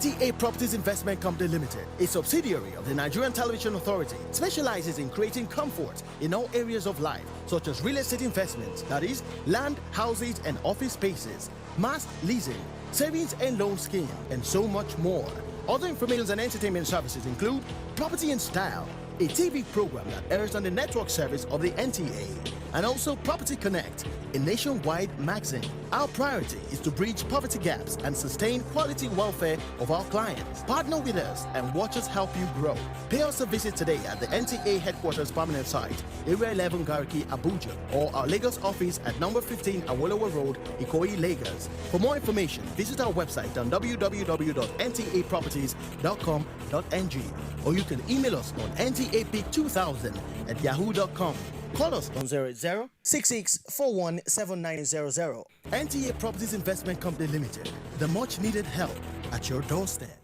NTA Properties Investment Company Limited, a subsidiary of the Nigerian Television Authority, specializes in creating comfort in all areas of life, such as real estate investments, that is, land, houses, and office spaces, mass leasing, savings and loan scheme, and so much more. Other information and entertainment services include Property and Style, a TV program that airs on the network service of the NTA, and also Property Connect, a nationwide magazine. Our priority is to bridge poverty gaps and sustain quality welfare of our clients. Partner with us and watch us help you grow. Pay us a visit today at the NTA headquarters permanent site, Area 11 Garki, Abuja, or our Lagos office at number 15 Awolowo Road, Ikoyi, Lagos. For more information, visit our website on www.ntaproperties.com.ng, or you can email us on ntap2000@yahoo.com. Call us on 080-6641-7900. NTA Properties Investment Company Limited, the much-needed help at your doorstep.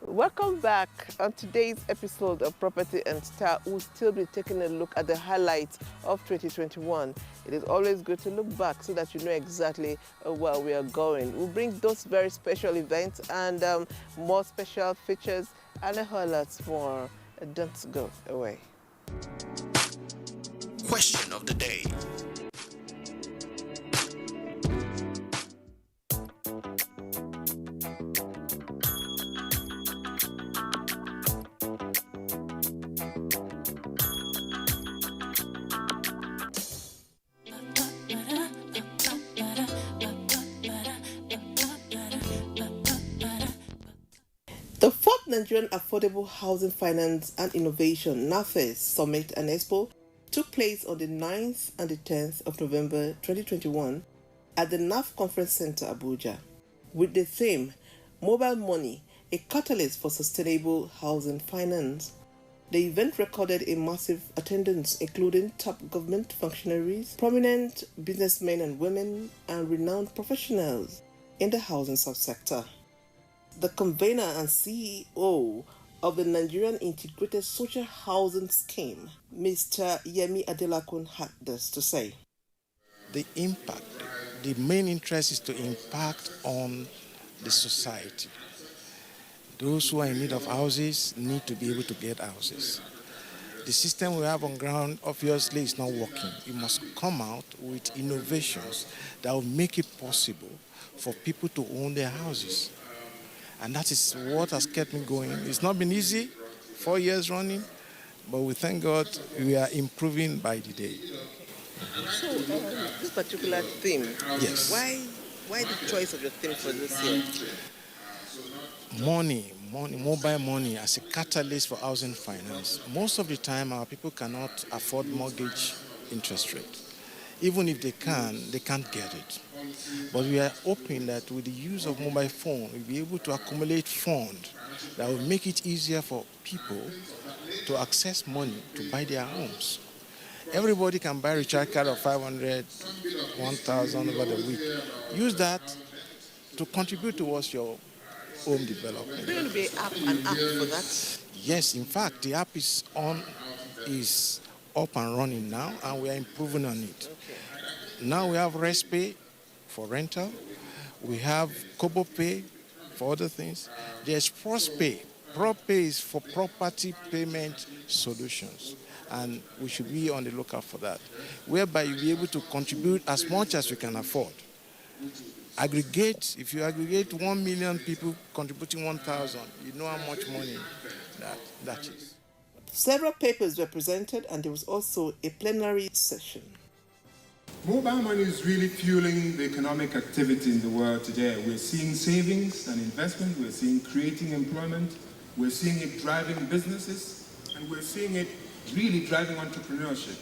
Welcome back. On today's episode of Property and Style, we'll still be taking a look at the highlights of 2021. It is always good to look back so that you know exactly where we are going. We'll bring those very special events and more special features and a whole lot more. Don't go away. Question of the day. The fourth Nigerian Affordable Housing Finance and Innovation NAFES Summit and Expo took place on the 9th and the 10th of November 2021 at the NAF Conference Center, Abuja, with the theme, Mobile Money, a Catalyst for Sustainable Housing Finance. The event recorded a massive attendance, including top government functionaries, prominent businessmen and women, and renowned professionals in the housing subsector. The convener and CEO of the Nigerian Integrated Social Housing Scheme, Mr. Yemi Adelakun, had this to say. The impact, the main interest is to impact on the society. Those who are in need of houses need to be able to get houses. The system we have on ground obviously is not working. We must come out with innovations that will make it possible for people to own their houses. And that is what has kept me going. It's not been easy, 4 years running, but we thank God we are improving by the day. So, this particular theme, yes. Why the choice of the theme for this year? Money, mobile money as a catalyst for housing finance. Most of the time, our people cannot afford mortgage interest rate. Even if they can, they can't get it. But we are hoping that with the use of mobile phone, we'll be able to accumulate funds that will make it easier for people to access money to buy their homes. Everybody can buy a recharge card of 500, 1,000 over the week. Use that to contribute towards your home development. Is there going to be an app for that? Yes, in fact, the app is up and running now, and we are improving on it. Okay. Now we have ResPay for rental. We have Kobo Pay for other things. There's ProsPay. ProPay is for property payment solutions, and we should be on the lookout for that, whereby you'll be able to contribute as much as you can afford. Aggregate, if you aggregate 1 million people contributing 1,000, you know how much money that is. Several papers were presented, and there was also a plenary session. Mobile money is really fueling the economic activity in the world today. We're seeing savings and investment, we're seeing creating employment, we're seeing it driving businesses, and we're seeing it really driving entrepreneurship.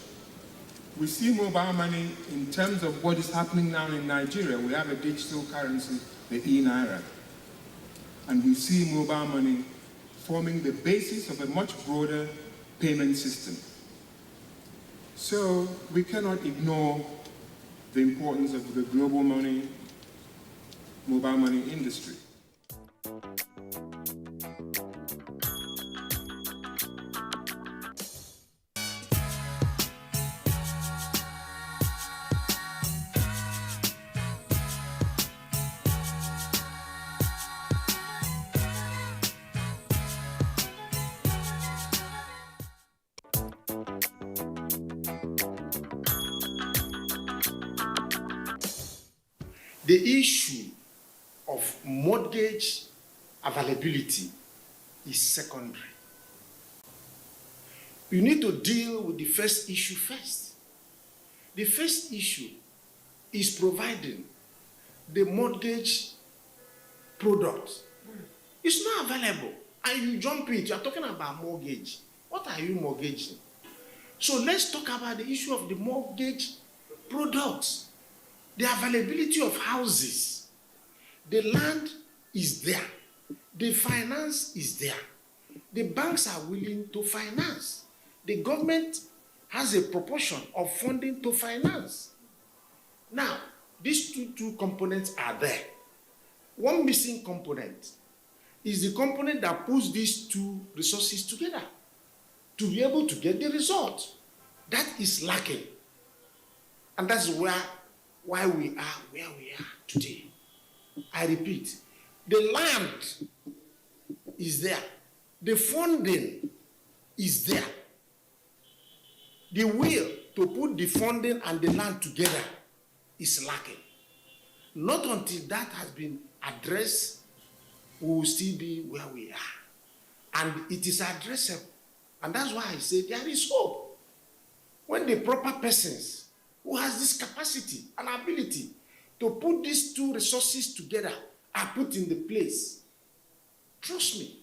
We see mobile money in terms of what is happening now in Nigeria. We have a digital currency, the e-Naira. And we see mobile money forming the basis of a much broader payment system. So we cannot ignore the importance of the global mobile money industry. the issue of mortgage availability is secondary. You need to deal with the first issue first. The first issue is providing the mortgage product. It's not available, and you jump it. You are talking about mortgage. What are you mortgaging? So let's talk about the issue of the mortgage products, the availability of houses. The land is there. The finance is there. The banks are willing to finance. The government has a proportion of funding to finance. Now, these two components are there. One missing component is the component that pulls these two resources together to be able to get the result. That is lacking. And that's why we are where we are today. I repeat, the land is there. The funding is there. The will to put the funding and the land together is lacking. Not until that has been addressed, we will still be where we are. And it is addressable. And that's why I say there is hope. When the proper persons who has this capacity and ability to put these two resources together are put in the place, trust me,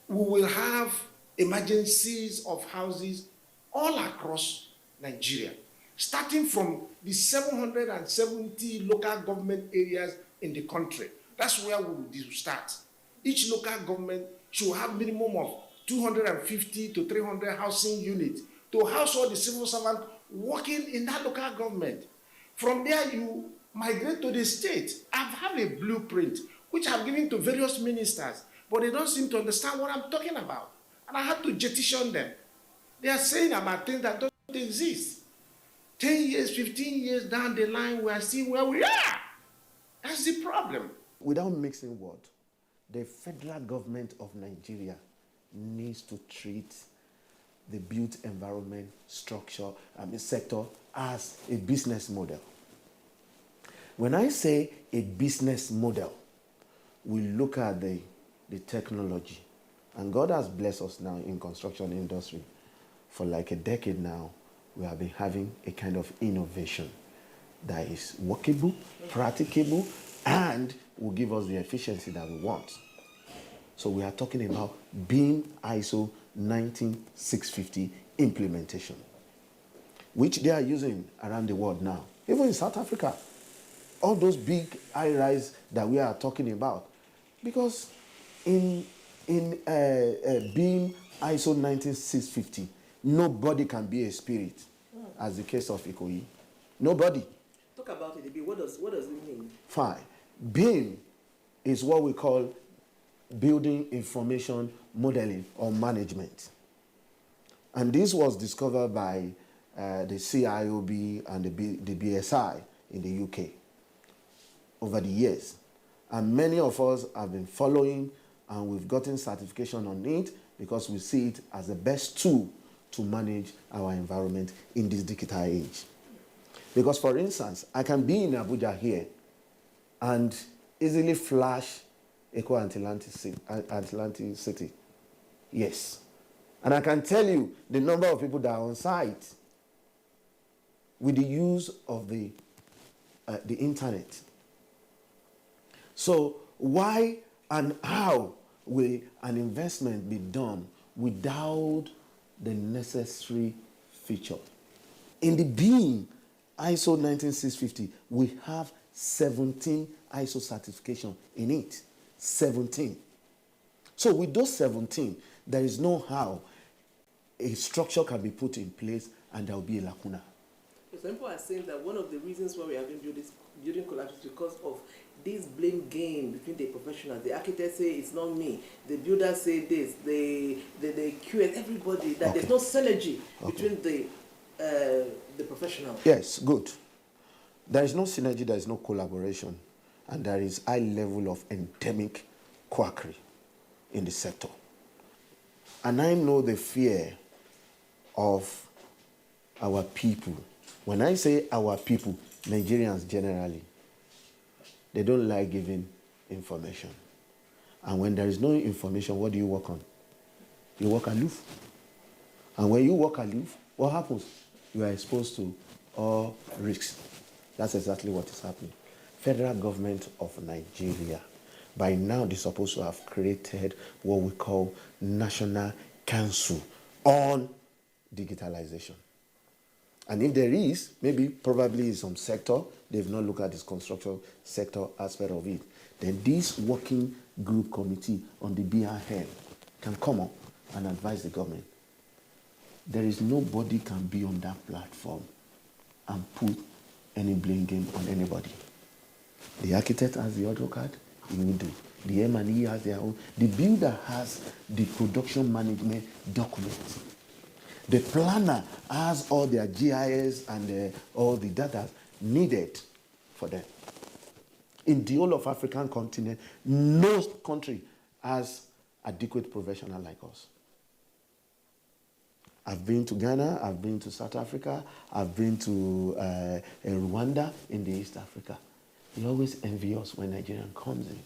we will have emergencies of houses all across Nigeria, starting from the 770 local government areas in the country. That's where we will start. Each local government should have minimum of 250 to 300 housing units to house all the civil servants working in that local government. From there, you migrate to the state. I have a blueprint, which I've given to various ministers, but they don't seem to understand what I'm talking about. And I have to jettison them. They are saying about things that don't exist. 10 years, 15 years down the line, we are seeing where we are. That's the problem. Without mixing words, the federal government of Nigeria needs to treat the built environment sector as a business model. When I say a business model, we look at the technology. And God has blessed us now in construction industry. For like a decade now, we have been having a kind of innovation that is workable, practicable, and will give us the efficiency that we want. So we are talking about BIM ISO 19650 implementation, which they are using around the world now. Even in South Africa, all those big high-rise that we are talking about. Because in BIM ISO 19650, nobody can be a spirit, as the case of Ikoyi. Nobody. Talk about it a bit. What does it mean? Fine. BIM is what we call Building Information Modeling or Management. And this was discovered by the CIOB and the BSI in the UK over the years. And many of us have been following, and we've gotten certification on it because we see it as the best tool to manage our environment in this digital age. Because, for instance, I can be in Abuja here and easily flash Atlantic City. Yes. And I can tell you the number of people that are on site with the use of the internet. So why and how will an investment be done without the necessary feature? In the BIM ISO 19650, we have 17 ISO certification in it. 17. So with those 17, there is no how a structure can be put in place and there will be a lacuna. Some people are saying that one of the reasons why we have been building collapse is because of this blame game between the professionals. The architects say it's not me. The builders say this. The QS, everybody, that there's no synergy between the professionals. Yes, good. There is no synergy, there is no collaboration, and there is high level of endemic quackery in the sector. And I know the fear of our people. When I say our people, Nigerians generally, they don't like giving information. And when there is no information, what do you work on? You work aloof. And when you work aloof, what happens? You are exposed to all risks. That's exactly what is happening. Federal government of Nigeria, by now they're supposed to have created what we call National Council on Digitalization. And if there is, maybe probably in some sector, they've not looked at this construction sector aspect of it, then this working group committee on the BRN can come up and advise the government. There is nobody can be on that platform and put any blame game on anybody. The architect has the AutoCAD, he will do. The M&E has their own. The builder has the production management documents. The planner has all their GIS and all the data needed for them. In the whole of African continent, no country has adequate professional like us. I've been to Ghana, I've been to South Africa, I've been to Rwanda in the East Africa. They always envy us when Nigerian comes in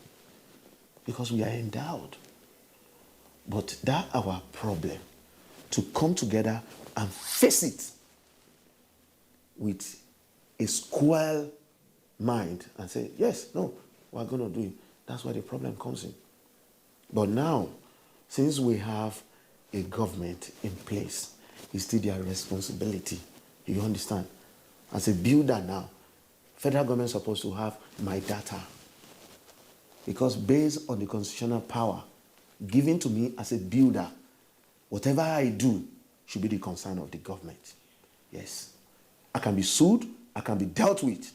because we are endowed. But that's our problem, to come together and face it with a square mind and say, yes, no, we're going to do it. That's where the problem comes in. But now, since we have a government in place, it's still their responsibility. You understand? As a builder now, federal government is supposed to have my data. Because based on the constitutional power given to me as a builder, whatever I do should be the concern of the government. Yes. I can be sued, I can be dealt with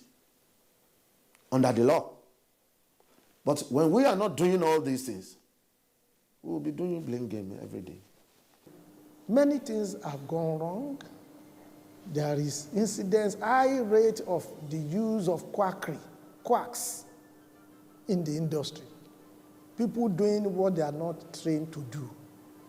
under the law. But when we are not doing all these things, we will be doing blame game every day. Many things have gone wrong. There is incidents, high rate of the use of quacks in the industry. People doing what they are not trained to do.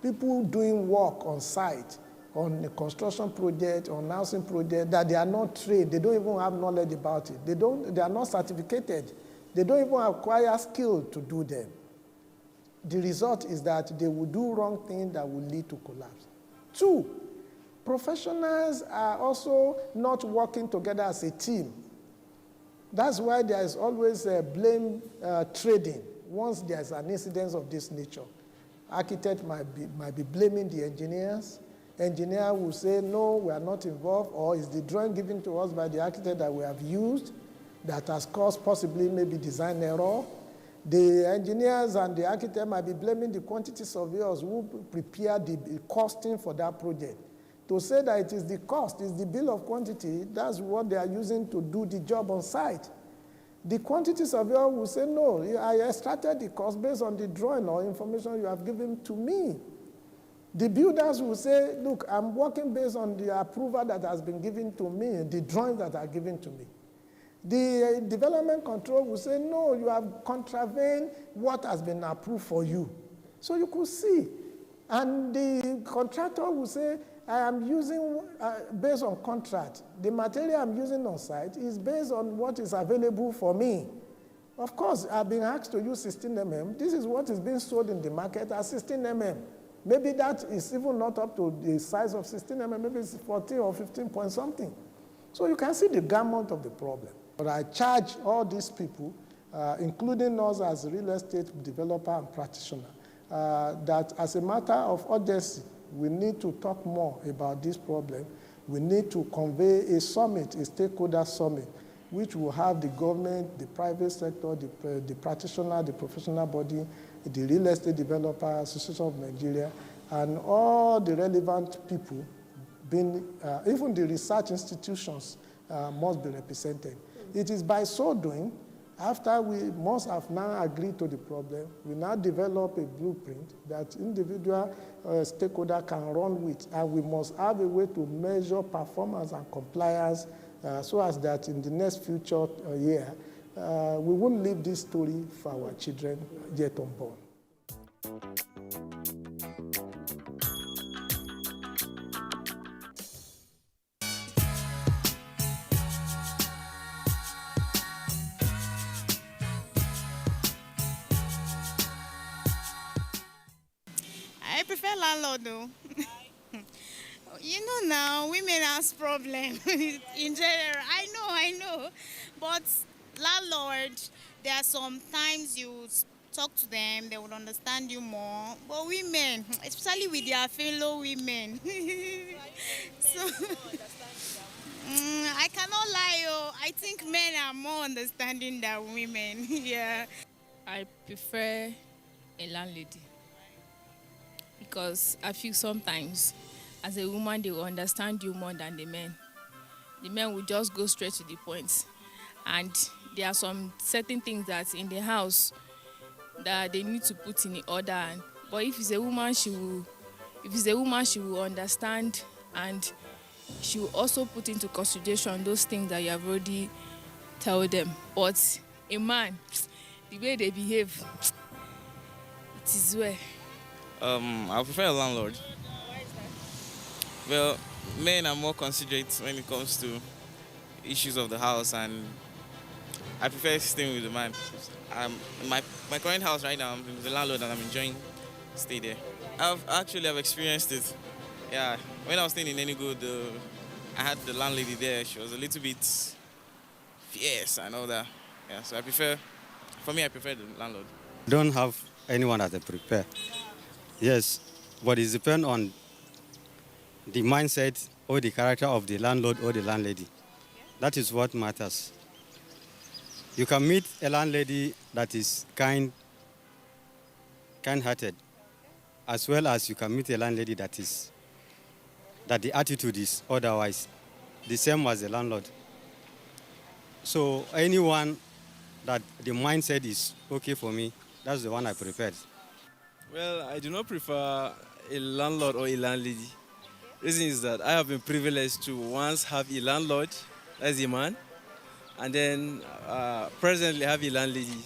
People doing work on site, on a construction project, on housing project that they are not trained. They don't even have knowledge about it. They are not certificated. They don't even acquire skill to do them. The result is that they will do wrong things that will lead to collapse. 2, professionals are also not working together as a team. That's why there is always blame trading once there is an incident of this nature. Architect might be blaming the engineers. Engineer will say, no, we are not involved, or is the drawing given to us by the architect that we have used that has caused possibly maybe design error. The engineers and the architect might be blaming the quantity surveyors who prepare the costing for that project. To say that it is the cost, is the bill of quantity, that's what they are using to do the job on site. The quantity surveyor will say, no, I extracted the cost based on the drawing or information you have given to me. The builders will say, look, I'm working based on the approval that has been given to me, the drawings that are given to me. The development control will say, no, you have contravened what has been approved for you. So you could see. And the contractor will say, I am using, based on contract, the material I'm using on site is based on what is available for me. Of course, I've been asked to use 16 mm. This is what is being sold in the market as 16 mm. Maybe that is even not up to the size of 16 mm, maybe it's 14 or 15 point something. So you can see the gamut of the problem. But I charge all these people, including us as a real estate developer and practitioner, that as a matter of urgency, we need to talk more about this problem. We need to convey a summit, a stakeholder summit, which will have the government, the private sector, the practitioner, the professional body, the real estate developer association of Nigeria, and all the relevant people, even the research institutions must be represented. It is by so doing, after we must have now agreed to the problem, we now develop a blueprint that individual stakeholder can run with, and we must have a way to measure performance and compliance so as that in the next future year, we won't leave this story for our children yet unborn. prefer landlord though. You know now, women has problem in general. I know. But landlord, there are some times you talk to them, they will understand you more. But women, especially with their fellow women. So, I cannot lie, I think men are more understanding than women. Yeah. I prefer a landlady because I feel sometimes as a woman they will understand you more than the men. The men will just go straight to the point, and there are some certain things that in the house that they need to put in order. But if it's a woman, she will understand, and she will also put into consideration those things that you have already told them. But a man, the way they behave, it is well. I prefer a landlord. Well, men are more considerate when it comes to issues of the house, and I prefer staying with the man. My current house right now, I'm the landlord and I'm enjoying stay there. I've experienced it. Yeah, when I was staying in Enugu, I had the landlady there. She was a little bit fierce and all that. Yeah, so I prefer the landlord. Don't have anyone that I prepare. Yes, but it depends on the mindset or the character of the landlord or the landlady. That is what matters. You can meet a landlady that is kind-hearted, as well as you can meet a landlady that the attitude is otherwise the same as the landlord. So anyone that the mindset is okay for me, that's the one I prefer. Well, I do not prefer a landlord or a landlady. Reason is that I have been privileged to once have a landlord as a man, and then presently have a landlady.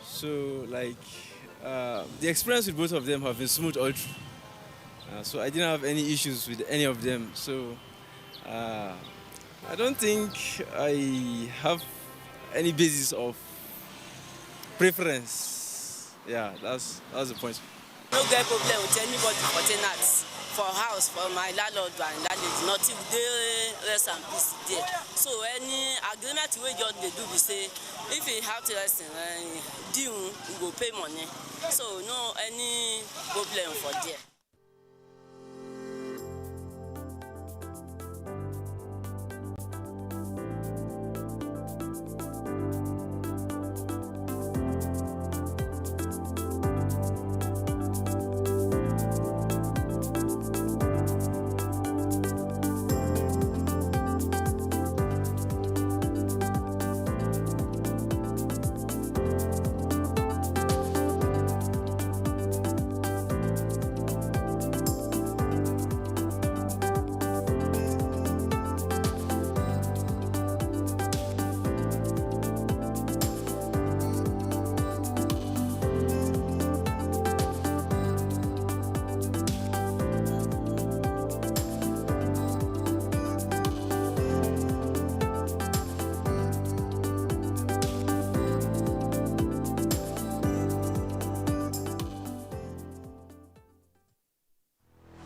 So the experience with both of them have been smooth all through. So I didn't have any issues with any of them. So I don't think I have any basis of preference. Yeah, that's the point. No get problem with anybody for tenants, for house, for my landlord and landlady. Nothing dey rest and peace there. So any agreement we just dey do be say if we have to rest due, we go pay money. So no any problem for there.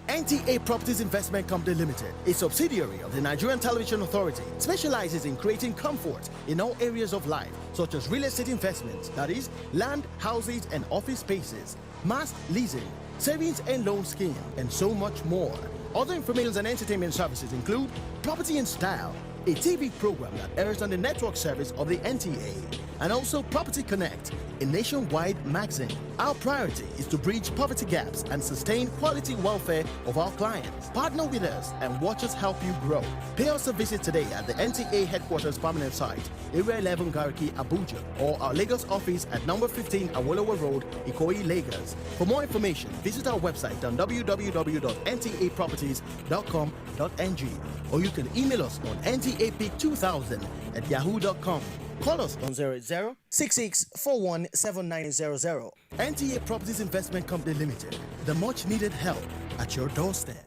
NTA Properties Investment Company Limited, a subsidiary of the Nigerian Television Authority, specializes in creating comfort in all areas of life, such as real estate investments, that is, land, houses, and office spaces, mass leasing, savings and loan scheme, and so much more. Other information and entertainment services include Property in Style, a TV program that airs on the network service of the NTA, and also Property Connect, a nationwide magazine. Our priority is to bridge poverty gaps and sustain quality welfare of our clients. Partner with us and watch us help you grow. Pay us a visit today at the NTA headquarters permanent site, Area 11 Garki, Abuja, or our Lagos office at number 15 Awolowo Road, Ikoyi, Lagos. For more information, visit our website on www.ntaproperties.com.ng, or you can email us on ntap2000@yahoo.com. Call us on 00-6641-7900. NTA Properties Investment Company Limited, the much needed help at your doorstep.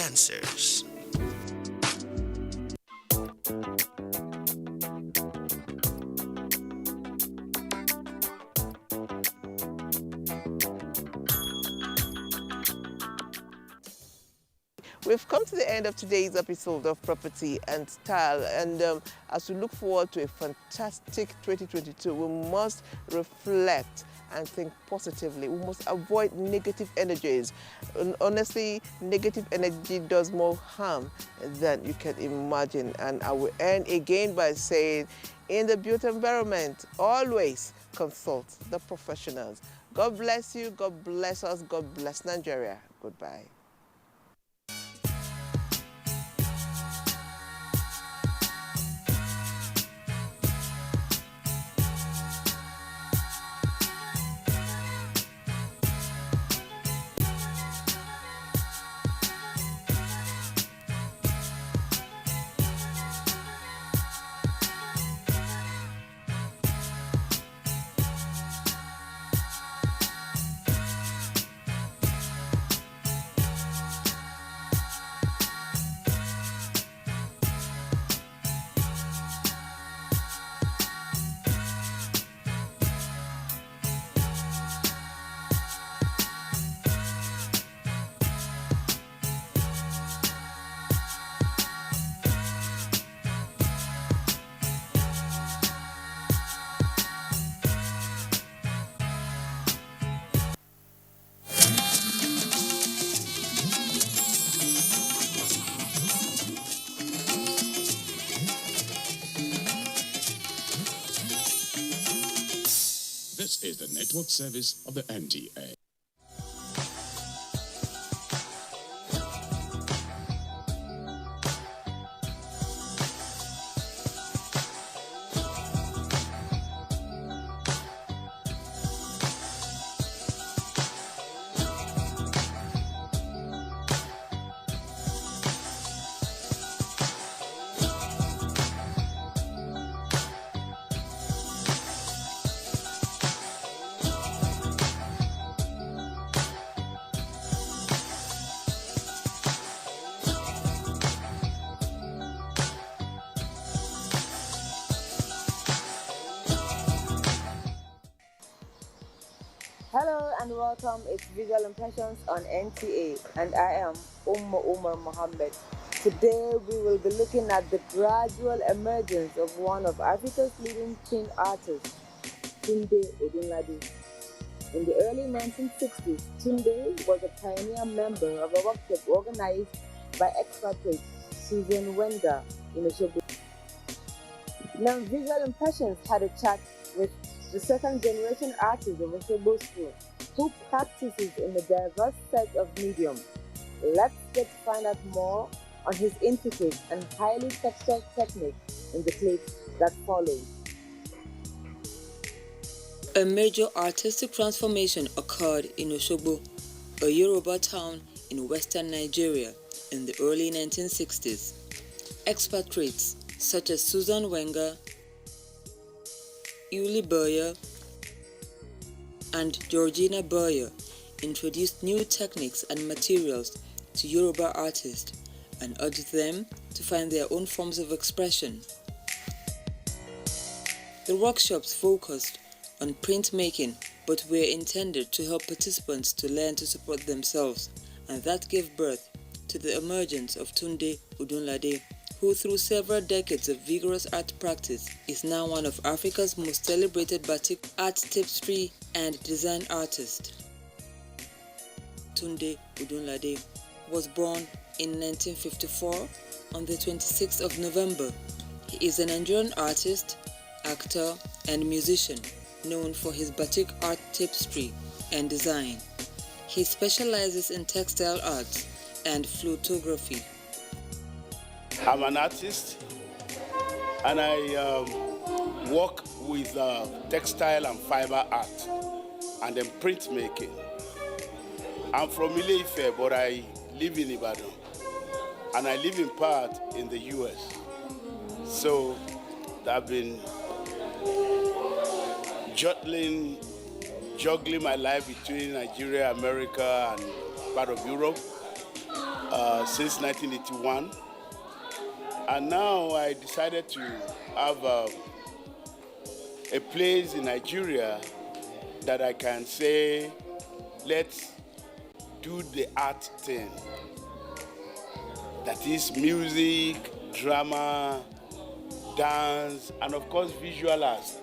answers. We've come to the end of today's episode of Property and Style, and as we look forward to a fantastic 2022, we must reflect and think positively. We must avoid negative energies. And honestly, negative energy does more harm than you can imagine. And I will end again by saying, in the built environment, always consult the professionals. God bless you, God bless us, God bless Nigeria. Goodbye. This is the network service of the NTA. Hello and welcome. It's Visual Impressions on NTA, and I am Umar Mohammed. Today we will be looking at the gradual emergence of one of Africa's leading teen artists, Tunde Odunlade. In the early 1960s, Tunde was a pioneer member of a workshop organized by expatriate Susan Wenger in Osogbo. Now, Visual Impressions had a chat with the second-generation artist of Osogbo School, who practices in a diverse set of mediums. Let's get to find out more on his intricate and highly textured technique in the clips that follow. A major artistic transformation occurred in Osogbo, a Yoruba town in western Nigeria, in the early 1960s. Expatriates such as Susan Wenger, Yuli Boyer, and Georgina Boyer introduced new techniques and materials to Yoruba artists and urged them to find their own forms of expression. The workshops focused on printmaking but were intended to help participants to learn to support themselves, and that gave birth to the emergence of Tunde Odunlade, who through several decades of vigorous art practice is now one of Africa's most celebrated batik art tapestry and design artists. Tunde Odunlade was born in 1954 on the 26th of November. He is a Nigerian artist, actor, and musician known for his batik art tapestry and design. He specializes in textile arts and photography. I'm an artist, and I work with textile and fiber art and then printmaking. I'm from Ile-Ife, but I live in Ibadan, and I live in part in the US. So I've been juggling my life between Nigeria, America, and part of Europe. since 1981. And now I decided to have a place in Nigeria that I can say, let's do the art thing. That is music, drama, dance, and of course visual arts.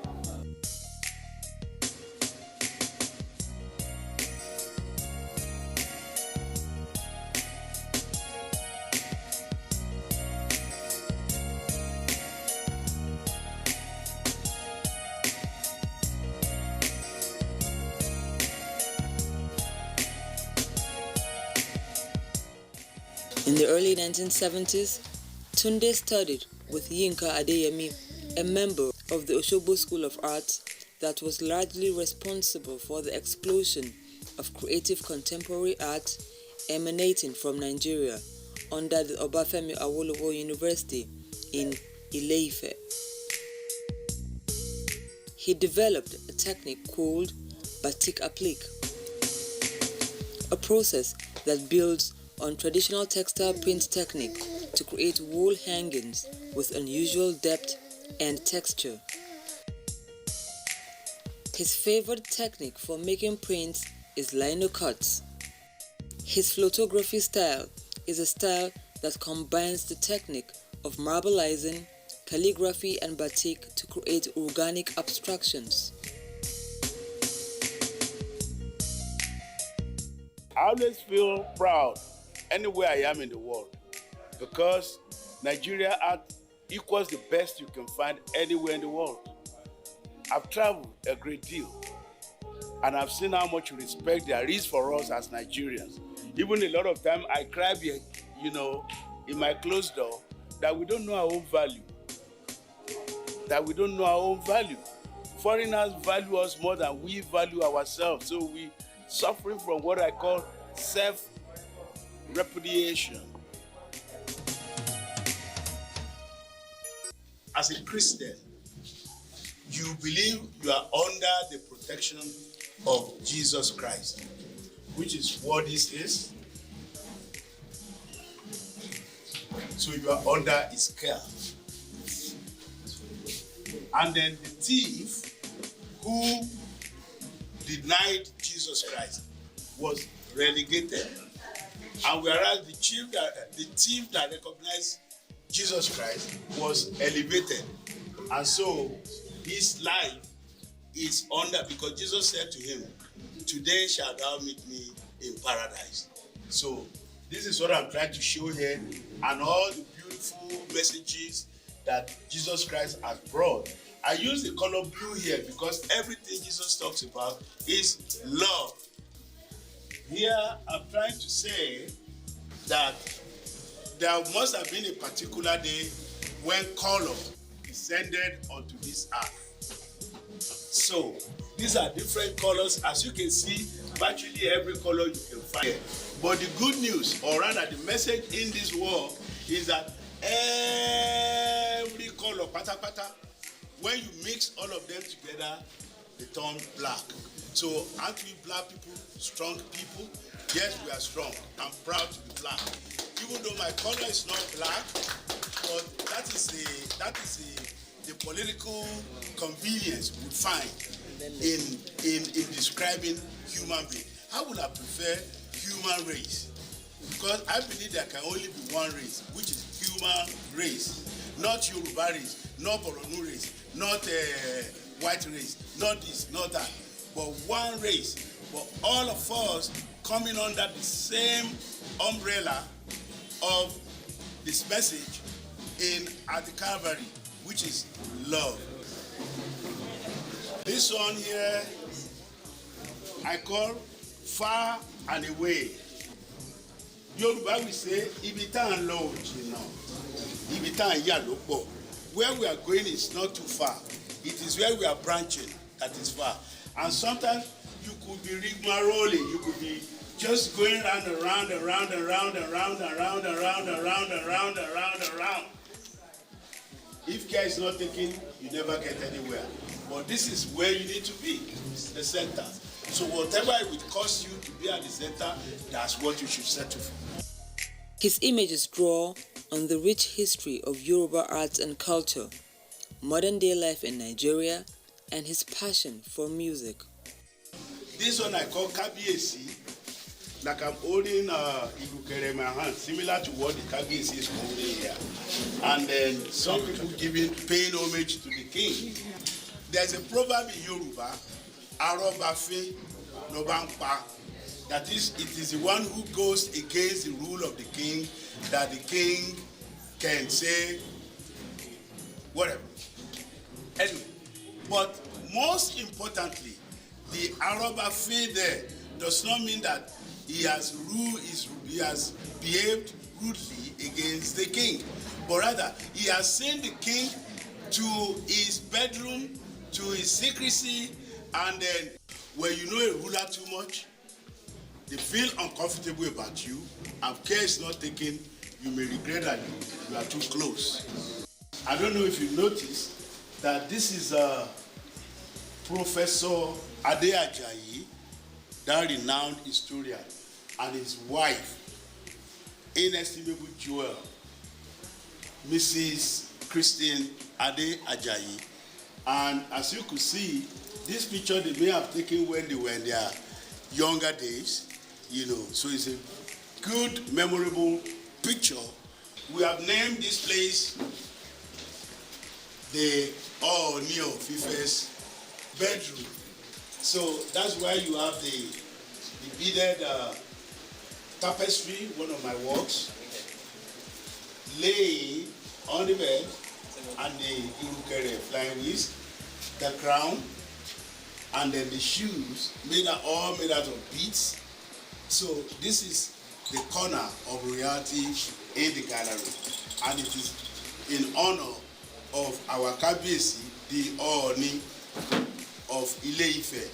In the early 1970s, Tunde studied with Yinka Adeyemi, a member of the Osogbo School of Arts that was largely responsible for the explosion of creative contemporary art emanating from Nigeria under the Obafemi Awolowo University in Ile-Ife. He developed a technique called batik applique, a process that builds on traditional textile print technique to create wool hangings with unusual depth and texture. His favorite technique for making prints is lino cuts. His photography style is a style that combines the technique of marbleizing, calligraphy and batik to create organic abstractions. I always feel proud anywhere I am in the world because Nigeria art equals the best you can find anywhere in the world. I've traveled a great deal and I've seen how much respect there is for us as Nigerians. Even a lot of time I cry here, in my closed door, that we don't know our own value. Foreigners value us more than we value ourselves. So we suffering from what I call self-repudiation. As a Christian, you believe you are under the protection of Jesus Christ, which is what this is. So you are under his care. And then the thief who denied Jesus Christ was relegated. And whereas the thief that recognized Jesus Christ was elevated. And so his life is under, because Jesus said to him, "Today shalt thou meet me in paradise." So this is what I'm trying to show here, and all the beautiful messages that Jesus Christ has brought. I use the color blue here because everything Jesus talks about is love. Here I'm trying to say that there must have been a particular day when color descended onto this earth. So these are different colors. As you can see, virtually every color you can find. But the good news, or rather the message in this world, is that every color, when you mix all of them together, they turn black. So aren't we black people strong people? Yes, we are strong. I'm proud to be black. Even though my color is not black, but that is the political convenience we find in describing human being. How would I prefer human race? Because I believe there can only be one race, which is human race, not Yoruba race, not Boronu race, not white race, not this, not that, but one race. But all of us coming under the same umbrella of this message at the Calvary, which is love. This one here, I call far and away. Yoruba will say, "Ibi tá ń lọ ò jìnnà, ibi tá ń yà ló pọ̀." Where we are going is not too far. It is where we are branching that is far. And sometimes you could be rigmaroling, you could be just going round and round and round and round and round and round and round and round and round and round and round. If care is not taken, you never get anywhere. But this is where you need to be, the center. So whatever it would cost you to be at the center, that's what you should settle for. His images draw on the rich history of Yoruba arts and culture, modern-day life in Nigeria, and his passion for music. This one I call Kabiesi, like I'm holding Ibukere in my hand, similar to what the Kabiesi is holding here. And then some people paying homage to the king. There's a proverb in Yoruba, Arobafe Nobampa, that is, it is the one who goes against the rule of the king, that the king can say whatever. Anyway, but most importantly, the Arobafe there does not mean that he has behaved rudely against the king, but rather he has sent the king to his bedroom, to his secrecy, and then when you know a ruler too much, they feel uncomfortable about you, and care is not taken, you may regret that you are too close. I don't know if you noticed that this is Professor Ade Ajayi, that renowned historian, and his wife, inestimable jewel, Mrs. Christine Ade Ajayi. And as you could see, this picture they may have taken when they were in their younger days, you know, so it's a good, memorable picture. We have named this place the Ooni of Ife's bedroom. So that's why you have the beaded tapestry, one of my works, laying on the bed, and the Irukere flying whisk, the crown, and then the shoes all made out of beads. So this is the corner of royalty in the gallery, and it is in honor of our Kabiyesi, the Ooni of Ile-Ife,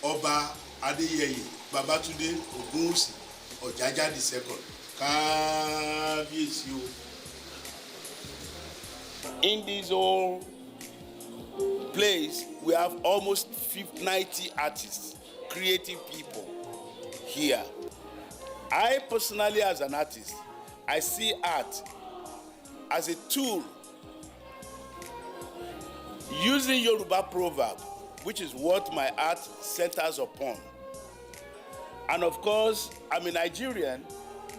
Oba Adeyeye Babatunde Ogunwusi Ojaja II. Kabiyesi o. In this whole place, we have almost 90 artists, creative people here. I personally, as an artist, I see art as a tool using Yoruba proverb, which is what my art centers upon. And of course, I'm a Nigerian.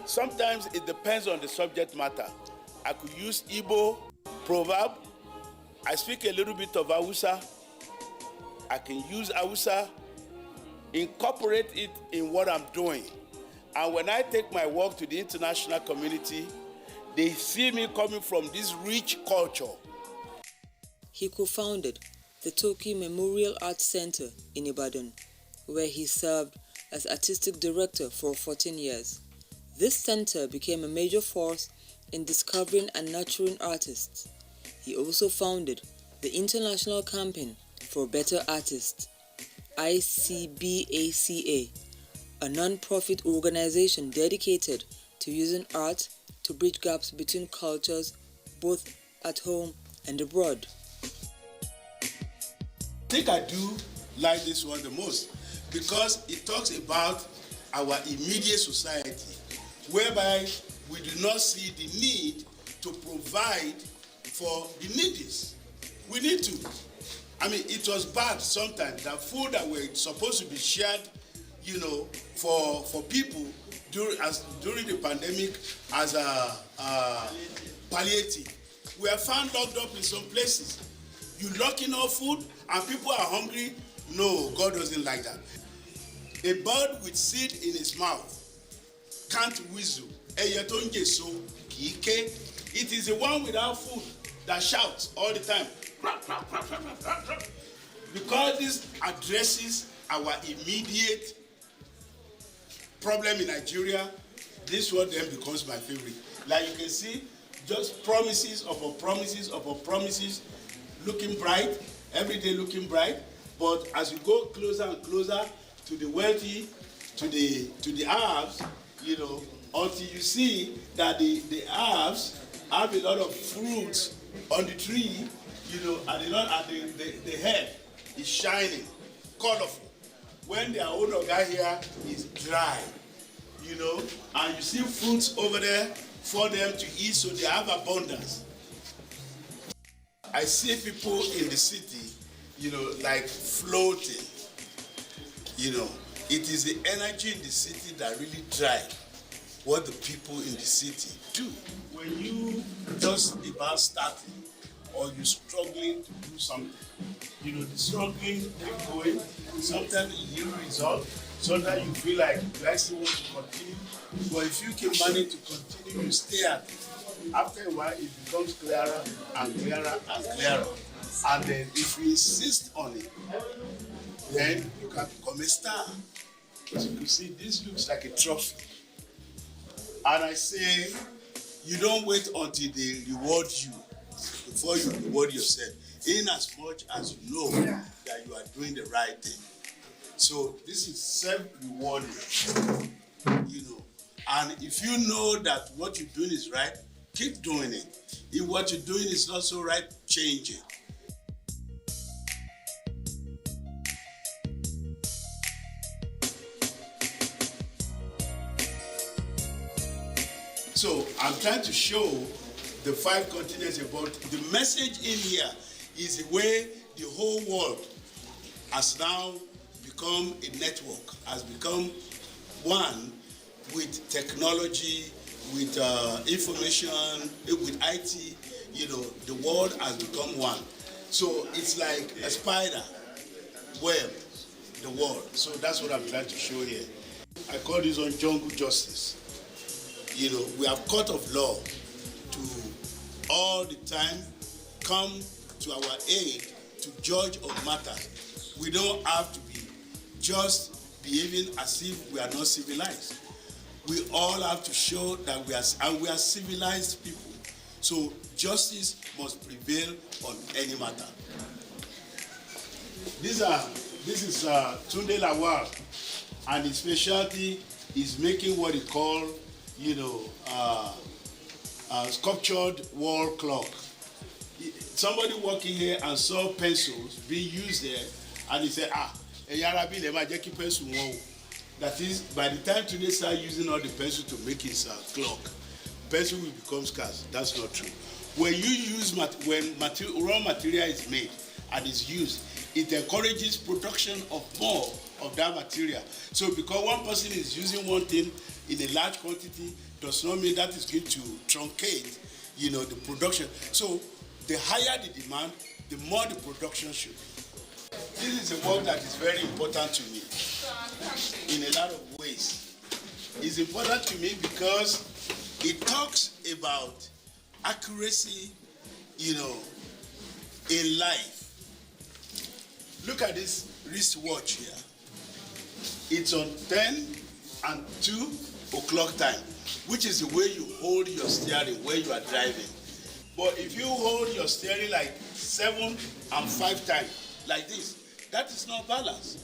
Sometimes it depends on the subject matter. I could use Igbo proverb. I speak a little bit of Hausa. I can use Hausa, incorporate it in what I'm doing. And when I take my work to the international community, they see me coming from this rich culture. He co-founded the Toki Memorial Arts Center in Ibadan, where he served as artistic director for 14 years. This center became a major force in discovering and nurturing artists. He also founded the International Campaign for Better Artists, ICBACA, a non-profit organization dedicated to using art to bridge gaps between cultures, both at home and abroad. I think I do like this one the most because it talks about our immediate society, whereby we do not see the need to provide for the needy. We need to. I mean, it was bad sometimes that food that were supposed to be shared, you know, for people during the pandemic as a palliative. We are found locked up in some places. You lock in our food and people are hungry. No, God doesn't like that. A bird with seed in his mouth can't whistle. It is the one without food that shouts all the time. Because this addresses our immediate problem in Nigeria, this one then becomes my favorite. Like you can see, just promises upon promises upon promises, looking bright, every day looking bright. But as you go closer and closer to the wealthy, to the Arabs, you know, until you see that the Arabs have a lot of fruits on the tree, you know, and the head is shining, colorful. When their own guy here is dry, you know, and you see fruits over there for them to eat so they have abundance. I see people in the city, like floating. It is the energy in the city that really drives what the people in the city do. When you just about starting or you're struggling to do something, the struggling keep going. Sometimes you yield result. Sometimes you feel like you still want to continue. But if you can manage to continue, you stay at it. After a while, it becomes clearer and clearer and clearer. And then if you insist on it, then you can become a star. As you can see, this looks like a trophy. And I say, you don't wait until they reward you before you reward yourself, in as much as you know that you are doing the right thing. So this is self-rewarding, And if you know that what you're doing is right, keep doing it. If what you're doing is not so right, change it. So I'm trying to show the 5 continents about the message in here is the way the whole world has now become a network, has become one with technology, with information, with IT. The world has become one. So it's like a spider web, the world. So that's what I'm trying to show here. I call this one jungle justice. We have court of law to all the time come to our aid to judge on matters. We don't have to be just behaving as if we are not civilized. We all have to show that we are civilized people. So justice must prevail on any matter. This is Tunde Lawal, and his specialty is making what he call sculptured wall clock. Somebody walking here and saw pencils being used there, and he said, pencil. That is, by the time today start using all the pencil to make his clock, pencil will become scarce. That's not true. When you use raw material is made and is used, it encourages production of more of that material. So because one person is using one thing in a large quantity does not mean that is going to truncate, the production. So the higher the demand, the more the production should be. This is a work that is very important to me in a lot of ways. It's important to me because it talks about accuracy, in life. Look at this wristwatch here. It's on 10 and 2 o'clock time, which is the way you hold your steering when you are driving. But if you hold your steering like 7 and 5 times, like this, that is not balanced.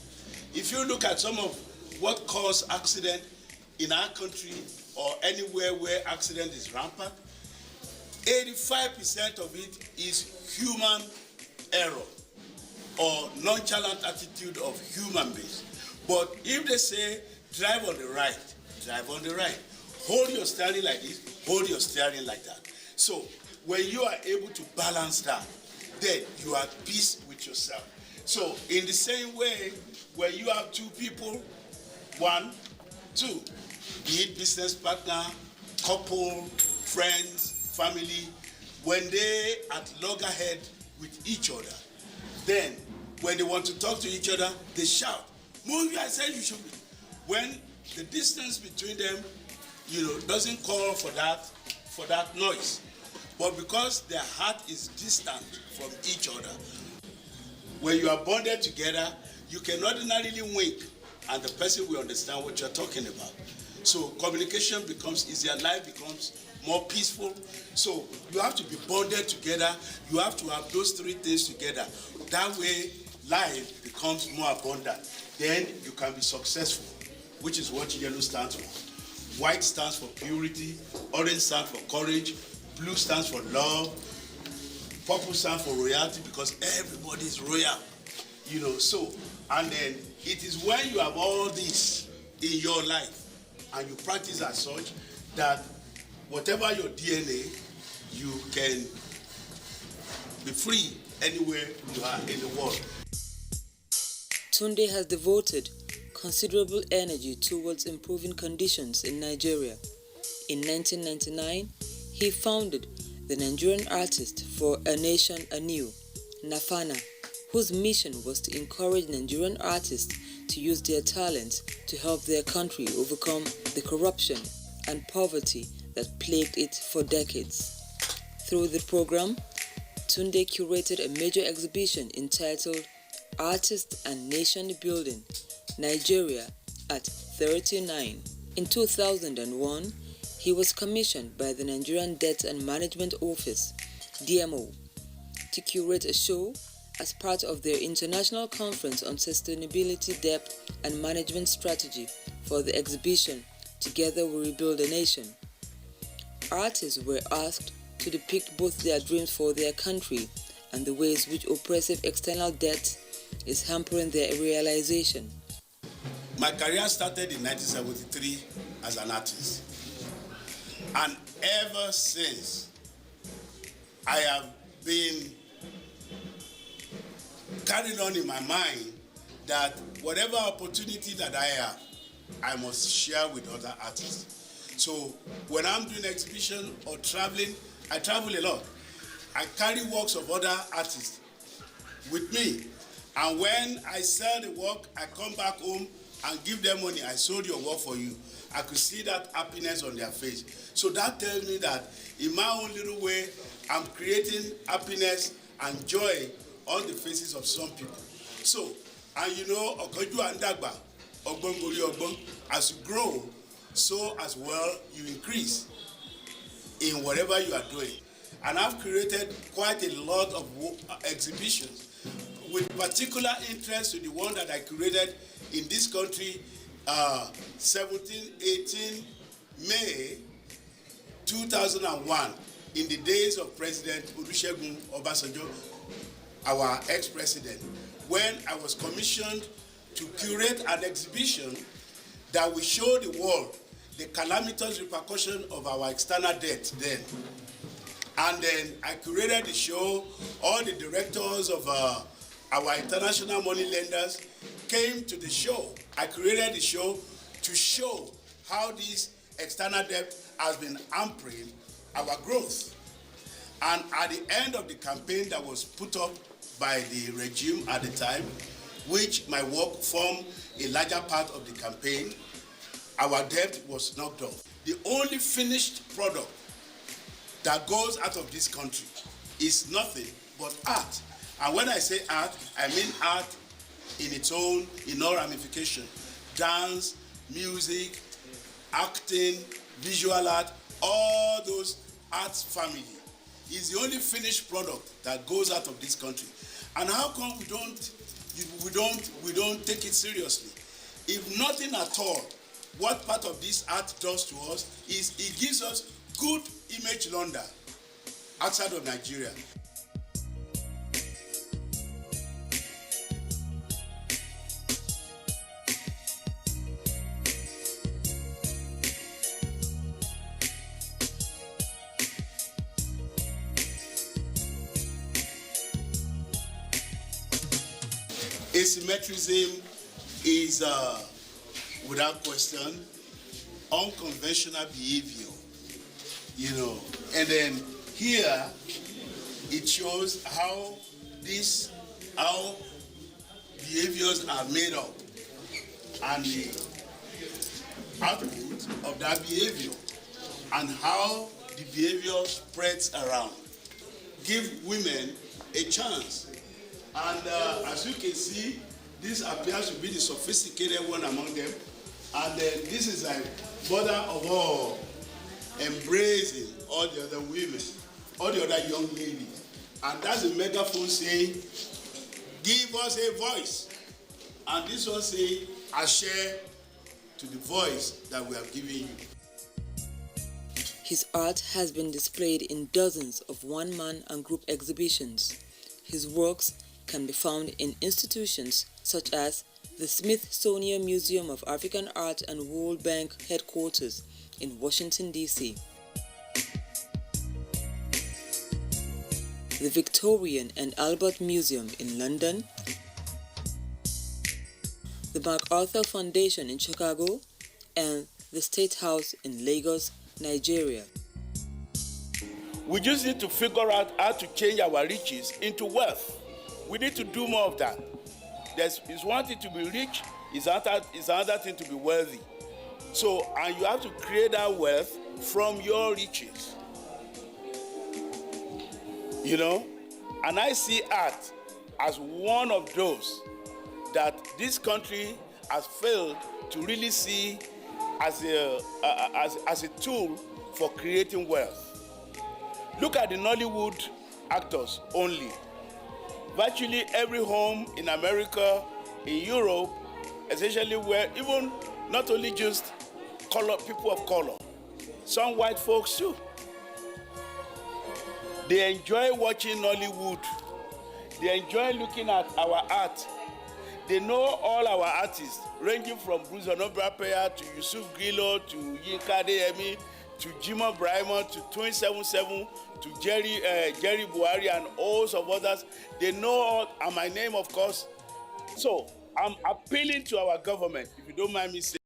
If you look at some of what cause accident in our country or anywhere where accident is rampant, 85% of it is human error or nonchalant attitude of human beings. But if they say drive on the right, drive on the right. Hold your steering like this, hold your steering like that. So when you are able to balance that, then you are at peace with yourself. So in the same way, when you have 2 people, 1, 2, be it business partner, couple, friends, family, when they at loggerhead with each other, then when they want to talk to each other, they shout, move, I said you should be. When the distance between them, doesn't call for that noise. But because their heart is distant from each other, when you are bonded together, you can ordinarily wink and the person will understand what you're talking about. So communication becomes easier, life becomes more peaceful. So you have to be bonded together. You have to have those 3 things together. That way, life becomes more abundant. Then you can be successful, which is what yellow stands for. White stands for purity, orange stands for courage, blue stands for love, purple stands for royalty because everybody is royal, So, and then it is when you have all this in your life and you practice as such that whatever your DNA, you can be free anywhere you are in the world. Tunde has devoted considerable energy towards improving conditions in Nigeria. In 1999, he founded the Nigerian Artist for a Nation Anew, NAFANA, whose mission was to encourage Nigerian artists to use their talents to help their country overcome the corruption and poverty that plagued it for decades. Through the program, Tunde curated a major exhibition entitled Artists and Nation Building, Nigeria at 39. In 2001, he was commissioned by the Nigerian Debt and Management Office, DMO, to curate a show as part of their International Conference on Sustainability, Debt and Management Strategy for the exhibition Together We Rebuild a Nation. Artists were asked to depict both their dreams for their country and the ways which oppressive external debt is hampering their realization. My career started in 1973 as an artist. And ever since, I have been carried on in my mind that whatever opportunity that I have, I must share with other artists. So when I'm doing exhibition or traveling, I travel a lot. I carry works of other artists with me. And when I sell the work, I come back home and give them money. I sold your work for you. I could see that happiness on their face. So that tells me that in my own little way, I'm creating happiness and joy on the faces of some people. So, and you know, Okoju and Dagba, Ogbon Gori Ogbon, as you grow, so as well you increase in whatever you are doing. And I've created quite a lot of exhibitions with particular interest to the one that I created in this country 18 May 2001, in the days of President Olusegun Obasanjo, our ex-president, when I was commissioned to curate an exhibition that will show the world the calamitous repercussion of our external debt then. And then I curated the show. All the directors of our international money lenders came to the show. I created the show to show how this external debt has been hampering our growth. And at the end of the campaign that was put up by the regime at the time, which my work formed a larger part of the campaign, our debt was knocked off. The only finished product that goes out of this country is nothing but art. And when I say art, I mean art in all ramification. Dance, music, acting, visual art, all those arts family is the only finished product that goes out of this country. And how come we don't take it seriously? If nothing at all, what part of this art does to us is it gives us good image launder outside of Nigeria. Asymmetrism is, without question, unconventional behavior, you know. And then here, it shows how behaviors are made up and the output of that behavior and how the behavior spreads around. Give women a chance. And as you can see, this appears to be the sophisticated one among them. And then this is like mother of all, embracing all the other women, all the other young ladies. And that's a megaphone saying, give us a voice. And this one saying, I share to the voice that we have given you. His art has been displayed in dozens of one-man and group exhibitions. His works can be found in institutions such as the Smithsonian Museum of African Art and World Bank headquarters in Washington, D.C. the Victorian and Albert Museum in London, the MacArthur Foundation in Chicago, and the State House in Lagos, Nigeria. We just need to figure out how to change our riches into wealth. We need to do more of that. It's one thing to be rich, it's another thing to be wealthy. So, and you have to create that wealth from your riches. You know? And I see art as one of those that this country has failed to really see as a tool for creating wealth. Look at the Nollywood actors only. Virtually every home in America, in Europe, essentially where even not only just people of color, some white folks too. They enjoy watching Nollywood. They enjoy looking at our art. They know all our artists, ranging from Bruce Onobrapea to Yusuf Grillo to Yinka Adeyemi to Jimoh Brahima to 277 to Jerry Buhari and all of others. They know all, and my name, of course. So I'm appealing to our government, if you don't mind me saying,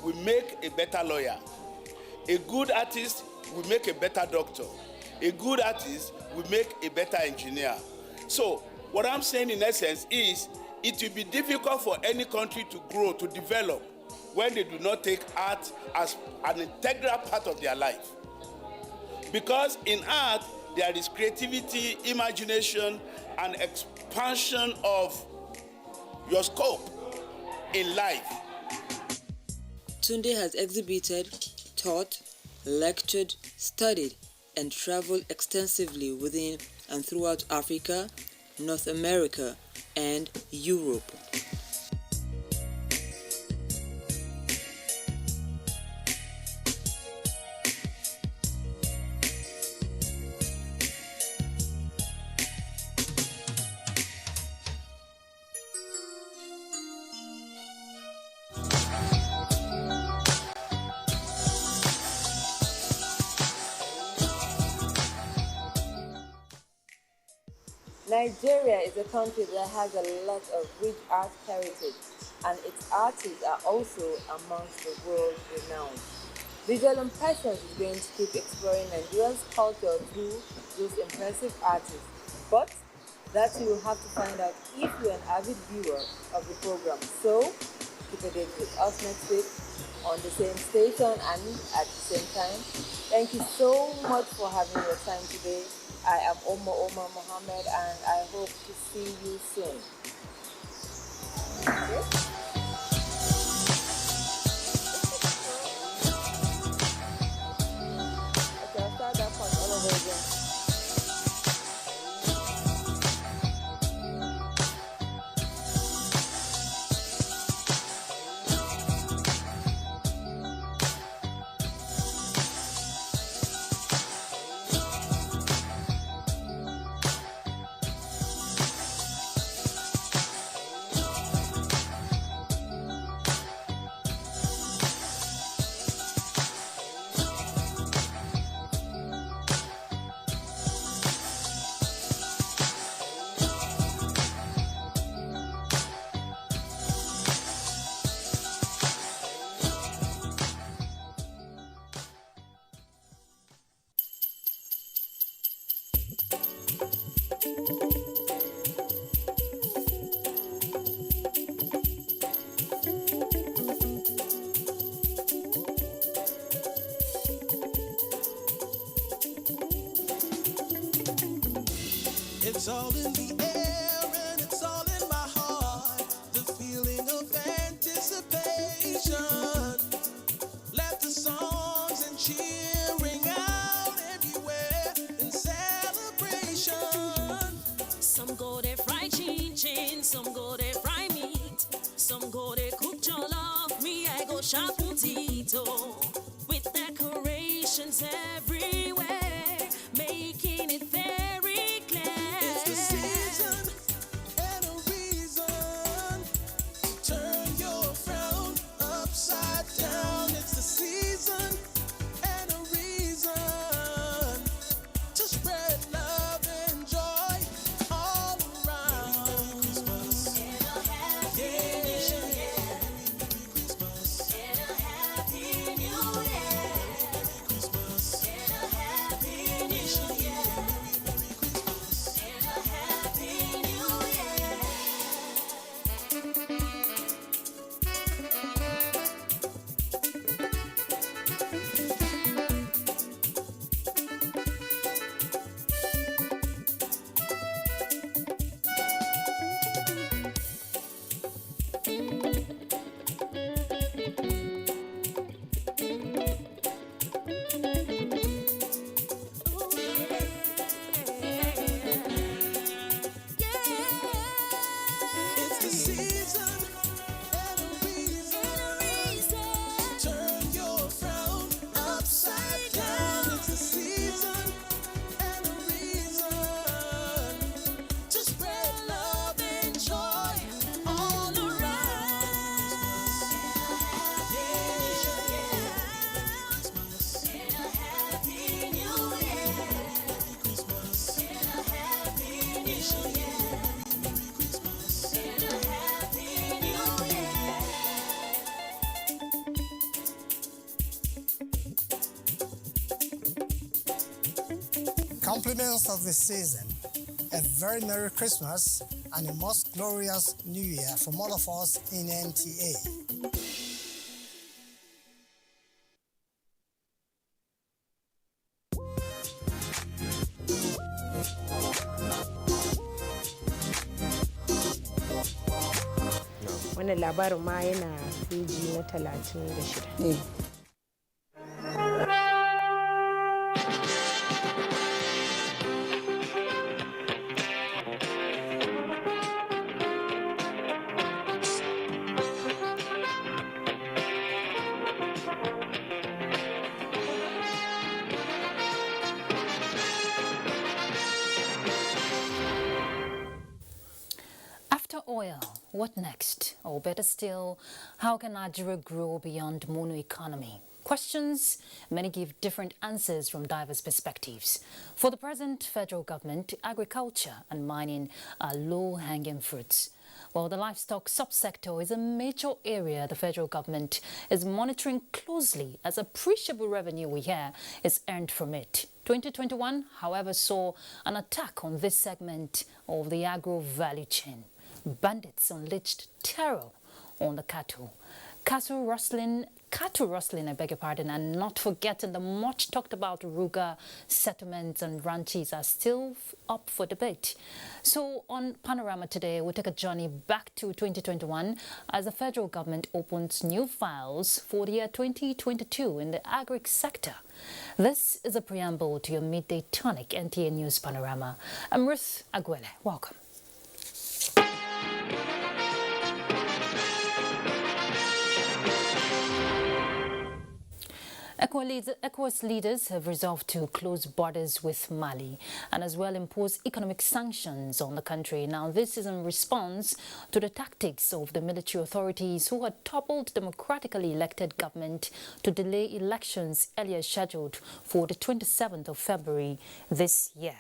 we make a better lawyer. A good artist will make a better doctor. A good artist will make a better engineer. So what I'm saying in essence is it will be difficult for any country to grow, to develop, when they do not take art as an integral part of their life. Because in art, there is creativity, imagination, and expansion of your scope in life. Tunde has exhibited, taught, lectured, studied, and traveled extensively within and throughout Africa, North America, and Europe. Nigeria is a country that has a lot of rich art heritage, and its artists are also amongst the world renowned. Visual Impressions is going to keep exploring Nigeria's culture through those impressive artists, but that you will have to find out if you're an avid viewer of the program. So, keep a date with us next week on the same station and at the same time. Thank you so much for having your time today. I am Omar Mohammed, and I hope to see you soon. Okay. I'll start that part all over again. It's all in the air and it's all in my heart. The feeling of anticipation. Let the songs and cheering out everywhere in celebration. Some go there fry chin, some go there fry meat, some go there cook jollof. Me, I go shop potato with decorations everywhere, making it very clear. It's the season and a reason to turn compliments of the season, a very Merry Christmas and a most glorious New Year from all of us in NTA. Wannan labarin ma yana peji na 36. Oil, what next? Or better still, how can Nigeria grow beyond mono economy? Questions, many give different answers from diverse perspectives. For the present federal government, agriculture and mining are low-hanging fruits. While the livestock subsector is a major area the federal government is monitoring closely as appreciable revenue we hear is earned from it. 2021, however, saw an attack on this segment of the agro value chain. Bandits unleashed terror on the cattle. Cattle rustling, I beg your pardon, and not forgetting the much talked about Ruga settlements and ranches are still up for debate. So on Panorama today, we'll take a journey back to 2021 as the federal government opens new files for the year 2022 in the Agric sector. This is a preamble to your midday tonic NTA News Panorama. I'm Ruth Aguele. Welcome. ECOWAS leaders have resolved to close borders with Mali and as well impose economic sanctions on the country. Now, this is in response to the tactics of the military authorities who had toppled democratically elected government to delay elections earlier scheduled for the 27th of February this year.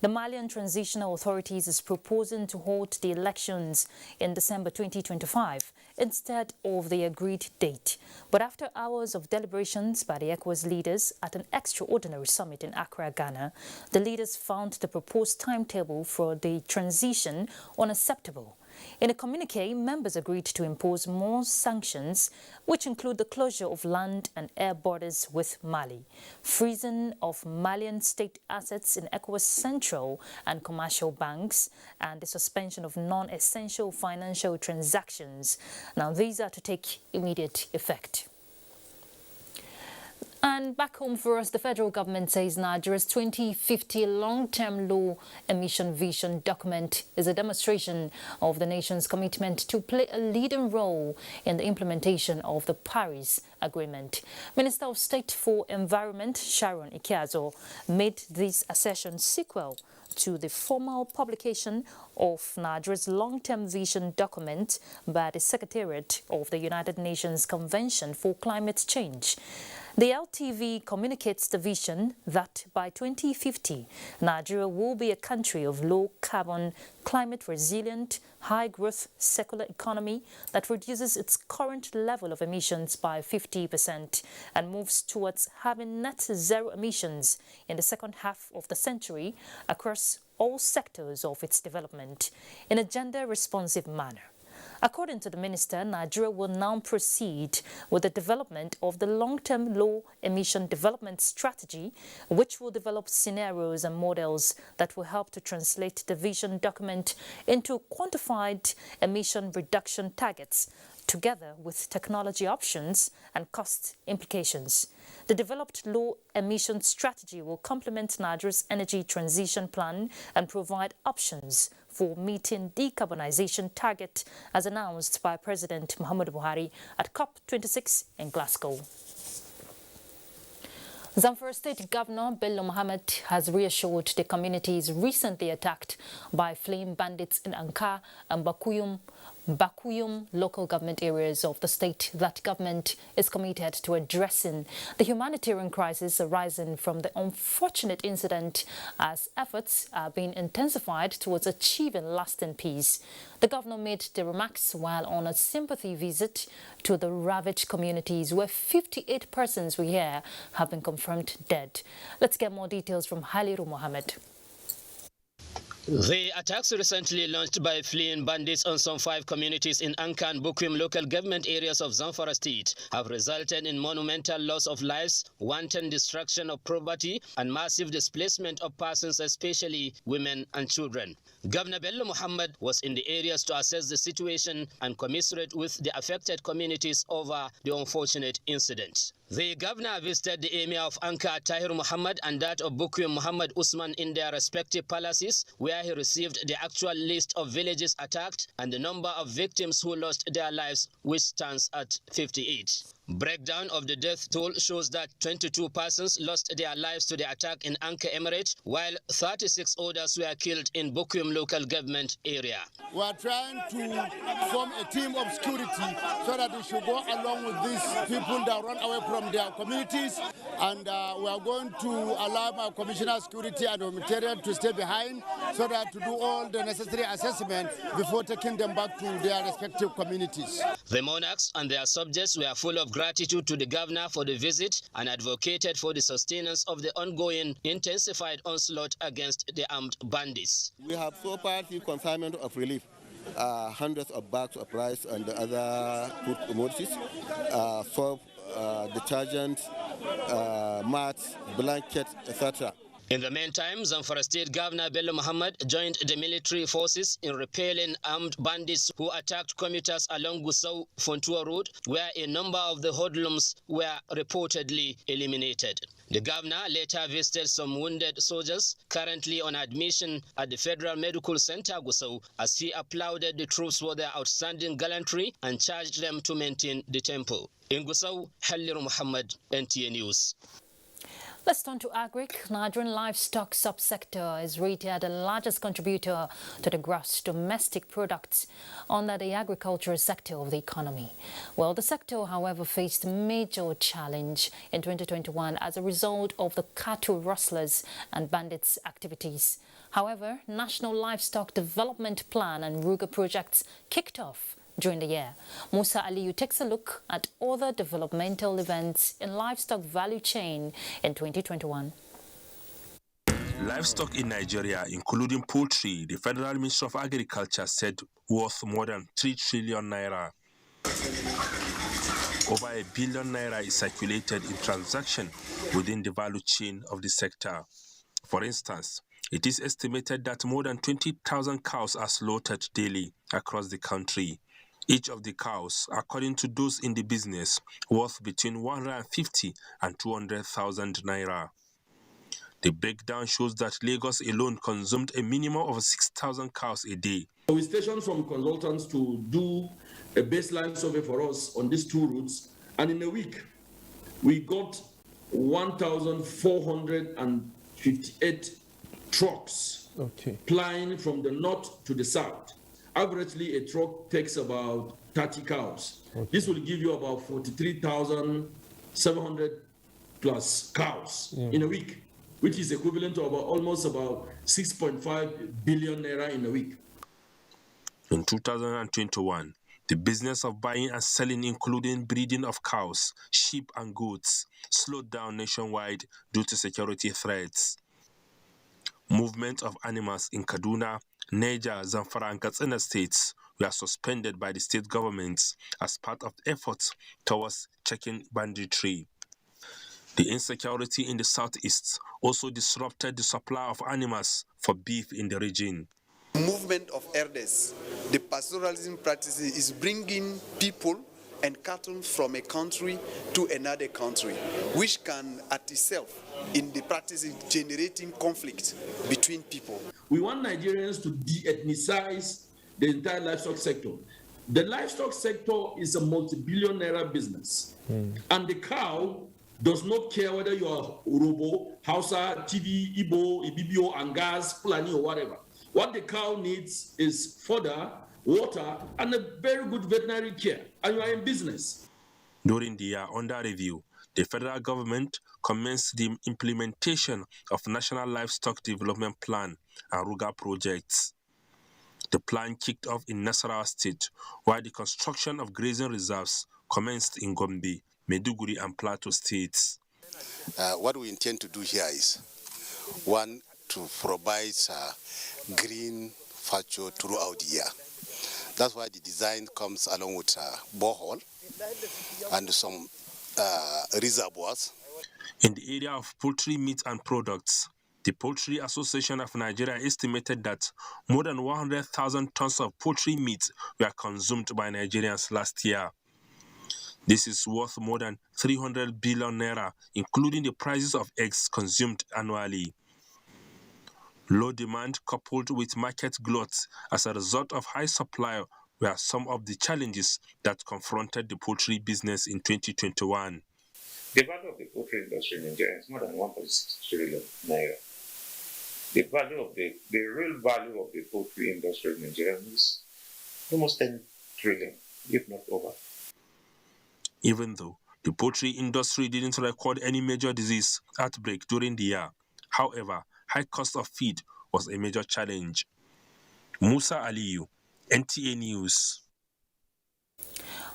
The Malian Transitional Authorities is proposing to hold the elections in December 2025 instead of the agreed date. But after hours of deliberations by the ECOWAS leaders at an extraordinary summit in Accra, Ghana, the leaders found the proposed timetable for the transition unacceptable. In a communique, members agreed to impose more sanctions, which include the closure of land and air borders with Mali, freezing of Malian state assets in ECOWAS central and commercial banks, and the suspension of non-essential financial transactions. Now, these are to take immediate effect. And back home for us, the federal government says Nigeria's 2050 long-term low-emission vision document is a demonstration of the nation's commitment to play a leading role in the implementation of the Paris Agreement. Minister of State for Environment, Sharon Ikeazo, made this assertion sequel to the formal publication of Nigeria's long-term vision document by the Secretariat of the United Nations Convention for Climate Change. The LTV communicates the vision that by 2050, Nigeria will be a country of low-carbon, climate-resilient, high-growth circular economy that reduces its current level of emissions by 50% and moves towards having net zero emissions in the second half of the century across all sectors of its development in a gender-responsive manner. According to the minister, Nigeria will now proceed with the development of the long-term low-emission development strategy, which will develop scenarios and models that will help to translate the vision document into quantified emission reduction targets, together with technology options and cost implications. The developed low-emission strategy will complement Nigeria's energy transition plan and provide options for meeting decarbonization target as announced by President Muhammadu Buhari at COP26 in Glasgow. Zamfara State Governor Bello Mohammed has reassured the communities recently attacked by flame bandits in Ankara and Bakuyum Bakuyum local government areas of the state that government is committed to addressing the humanitarian crisis arising from the unfortunate incident as efforts are being intensified towards achieving lasting peace. The governor made the remarks while on a sympathy visit to the ravaged communities where 58 persons we hear have been confirmed dead. Let's get more details from Haliru Mohammed. The attacks recently launched by fleeing bandits on some 5 communities in Anka and Bukwim local government areas of Zamfara state have resulted in monumental loss of lives, wanton destruction of property, and massive displacement of persons, especially women and children. Governor Bello Muhammad was in the areas to assess the situation and commiserate with the affected communities over the unfortunate incident. The governor visited the emir of Anka, Tahir Muhammad, and that of Bukwim, Muhammad Usman, in their respective palaces, where he received the actual list of villages attacked and the number of victims who lost their lives, which stands at 58. Breakdown of the death toll shows that 22 persons lost their lives to the attack in Anka Emirate, while 36 others were killed in Bukwim local government area. We are trying to form a team of security so that we should go along with these people that run away from their communities, and we are going to allow my Commissioner of Security and Humanitarian to stay behind so that to do all the necessary assessment before taking them back to their respective communities. The monarchs and their subjects were full of gratitude to the governor for the visit and advocated for the sustenance of the ongoing intensified onslaught against the armed bandits. We have so far the consignment of relief, hundreds of bags of rice and other food commodities, soap, detergent, mats, blankets, etc. In the meantime, Zamfara State Governor Bello Muhammad joined the military forces in repelling armed bandits who attacked commuters along Gusau-Fontua Road, where a number of the hoodlums were reportedly eliminated. The governor later visited some wounded soldiers currently on admission at the Federal Medical Center Gusau, as he applauded the troops for their outstanding gallantry and charged them to maintain the tempo. In Gusau, Haliru Muhammad, NTA News. Let's turn to Agric. Nigerian livestock subsector is rated the largest contributor to the gross domestic products under the agricultural sector of the economy. Well, the sector, however, faced major challenge in 2021 as a result of the cattle rustlers and bandits' activities. However, National Livestock Development Plan and Ruga projects kicked off during the year. Musa Aliyu takes a look at other developmental events in livestock value chain in 2021. Livestock in Nigeria, including poultry, the Federal Ministry of Agriculture said worth more than 3 trillion naira. Over 1 billion naira is circulated in transaction within the value chain of the sector. For instance, it is estimated that more than 20,000 cows are slaughtered daily across the country. Each of the cows, according to those in the business, worth between 150 and 200,000 naira. The breakdown shows that Lagos alone consumed a minimum of 6,000 cows a day. We stationed some consultants to do a baseline survey for us on these 2 routes, and in a week, we got 1,458 trucks plying from the north to the south. Averagely, a truck takes about 30 cows. This will give you about 43,700 plus cows in a week, which is equivalent to almost about 6.5 billion naira in a week. In 2021, the business of buying and selling, including breeding of cows, sheep and goats, slowed down nationwide due to security threats. Movement of animals in Kaduna, Niger, Zamfara and Katsina states were suspended by the state governments as part of efforts towards checking banditry. The insecurity in the southeast also disrupted the supply of animals for beef in the region. Movement of herders, the pastoralism practices is bringing people and cattle from a country to another country, which can at itself in the practice generating conflict between people. We want Nigerians to de-ethnicize the entire livestock sector. The livestock sector is a multi-billion naira business, and the cow does not care whether you are Urobo, Hausa, TV, Igbo, Ibibio, Angas, Fulani, or whatever. What the cow needs is fodder water, and a very good veterinary care, and you are in business. During the year under review, the federal government commenced the implementation of National Livestock Development Plan and Ruga projects. The plan kicked off in Nasarawa State, while the construction of grazing reserves commenced in Gombe, Maiduguri, and Plateau states. What we intend to do here is, one, to provide green pasture throughout the year. That's why the design comes along with borehole and some reservoirs. In the area of poultry meat and products, the Poultry Association of Nigeria estimated that more than 100,000 tons of poultry meat were consumed by Nigerians last year. This is worth more than 300 billion naira, including the prices of eggs consumed annually. Low demand coupled with market glut as a result of high supply were some of the challenges that confronted the poultry business in 2021. The value of the poultry industry in Nigeria is more than 1.6 trillion naira. The real value of the poultry industry in Nigeria is almost 10 trillion, if not over. Even though the poultry industry didn't record any major disease outbreak during the year, however, high cost of feed was a major challenge. Musa Aliyu, NTA News.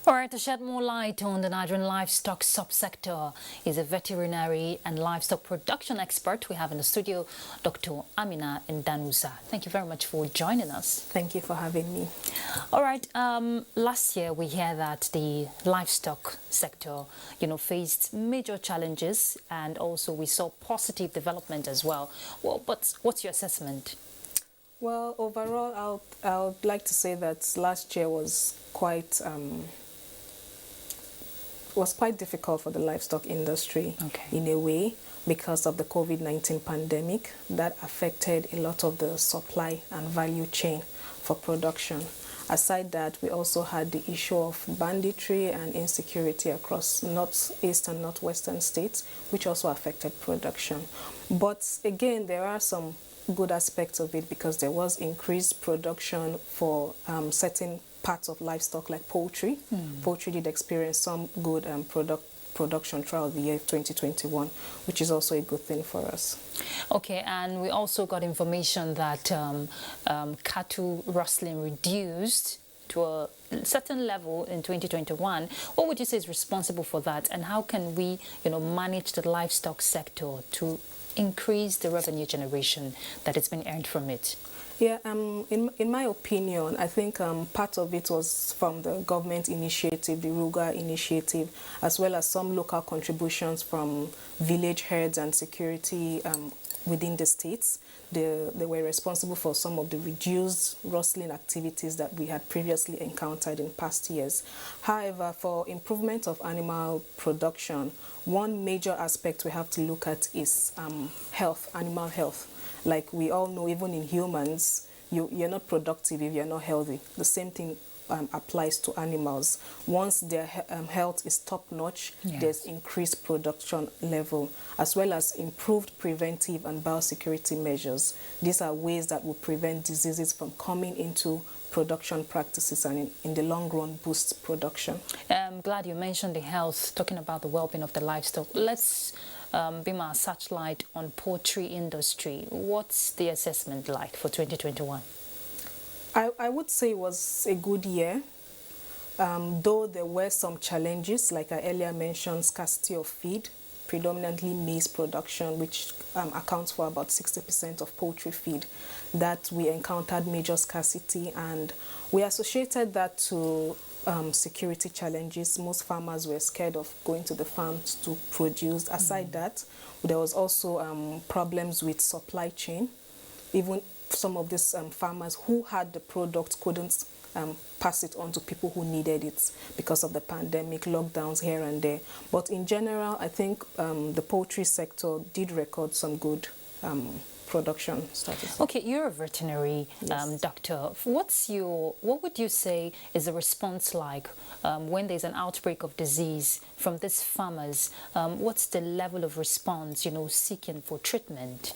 All right, to shed more light on the Nigerian livestock subsector is a veterinary and livestock production expert we have in the studio, Dr. Amina Ndanusa. Thank you very much for joining us. Thank you for having me. All right, last year we heard that the livestock sector, faced major challenges, and also we saw positive development as well. Well, but what's your assessment? Well, overall, I would like to say that last year was quite difficult for the livestock industry in a way because of the COVID-19 pandemic that affected a lot of the supply and value chain for production. Aside that, we also had the issue of banditry and insecurity across northeast and northwestern states, which also affected production. But again, there are some good aspects of it because there was increased production for certain parts of livestock like poultry. Poultry did experience some good production throughout the year 2021, which is also a good thing for us. Okay, and we also got information that cattle rustling reduced to a certain level in 2021. What would you say is responsible for that, and how can we, manage the livestock sector to increase the revenue generation that has been earned from it? Yeah, in my opinion, I think part of it was from the government initiative, the Ruga initiative, as well as some local contributions from village heads and security within the states. They were responsible for some of the reduced rustling activities that we had previously encountered in past years. However, for improvement of animal production, one major aspect we have to look at is health, animal health. Like we all know, even in humans, you're not productive if you're not healthy. The same thing applies to animals. Once their health is top-notch, there's increased production level, as well as improved preventive and biosecurity measures. These are ways that will prevent diseases from coming into production practices and in the long run boost production. I'm glad you mentioned the health, talking about the well-being of the livestock. Let's beam our searchlight on poultry industry. What's the assessment like for 2021? I would say it was a good year, though there were some challenges, like I earlier mentioned, scarcity of feed, predominantly maize production, which accounts for about 60% of poultry feed, that we encountered major scarcity, and we associated that to security challenges. Most farmers were scared of going to the farms to produce. Aside that, there was also problems with supply chain. Even some of these farmers who had the product couldn't pass it on to people who needed it because of the pandemic, lockdowns here and there. But in general, I think the poultry sector did record some good production statistics. Okay, you're a veterinary doctor. What would you say is the response like when there's an outbreak of disease from these farmers? What's the level of response, seeking for treatment?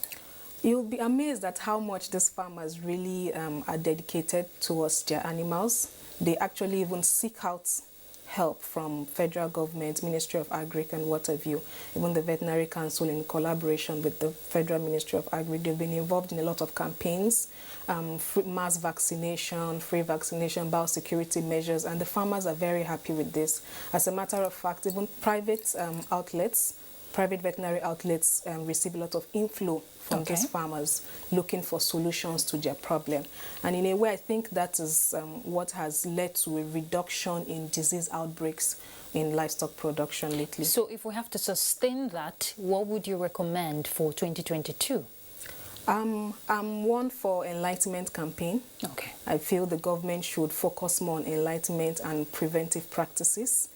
You'll be amazed at how much these farmers really are dedicated towards their animals. They actually even seek out help from federal government, Ministry of Agric and what have you. Even the Veterinary Council, in collaboration with the Federal Ministry of Agric, they've been involved in a lot of campaigns, mass vaccination, free vaccination, biosecurity measures, and the farmers are very happy with this. As a matter of fact, even private veterinary outlets receive a lot of inflow from these farmers looking for solutions to their problem. And in a way, I think that is what has led to a reduction in disease outbreaks in livestock production lately. So if we have to sustain that, what would you recommend for 2022? I'm one for enlightenment campaign. Okay. I feel the government should focus more on enlightenment and preventive practices.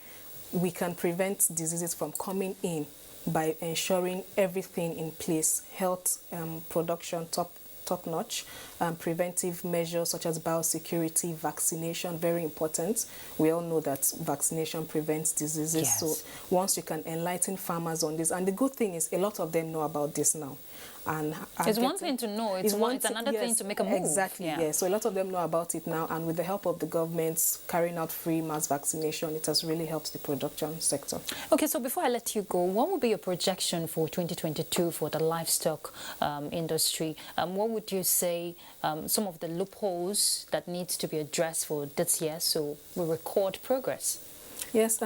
We can prevent diseases from coming in by ensuring everything in place, health production top-notch, preventive measures such as biosecurity, vaccination, very important. We all know that vaccination prevents diseases. Yes. So once you can enlighten farmers on this, and the good thing is a lot of them know about this now. And it's one thing to know, it's another thing to make a move. Exactly, yes. So a lot of them know about it now, and with the help of the governments carrying out free mass vaccination, it has really helped the production sector. Okay, so before I let you go, what would be your projection for 2022 for the livestock industry? What would you say some of the loopholes that need to be addressed for this year so we record progress? Yes,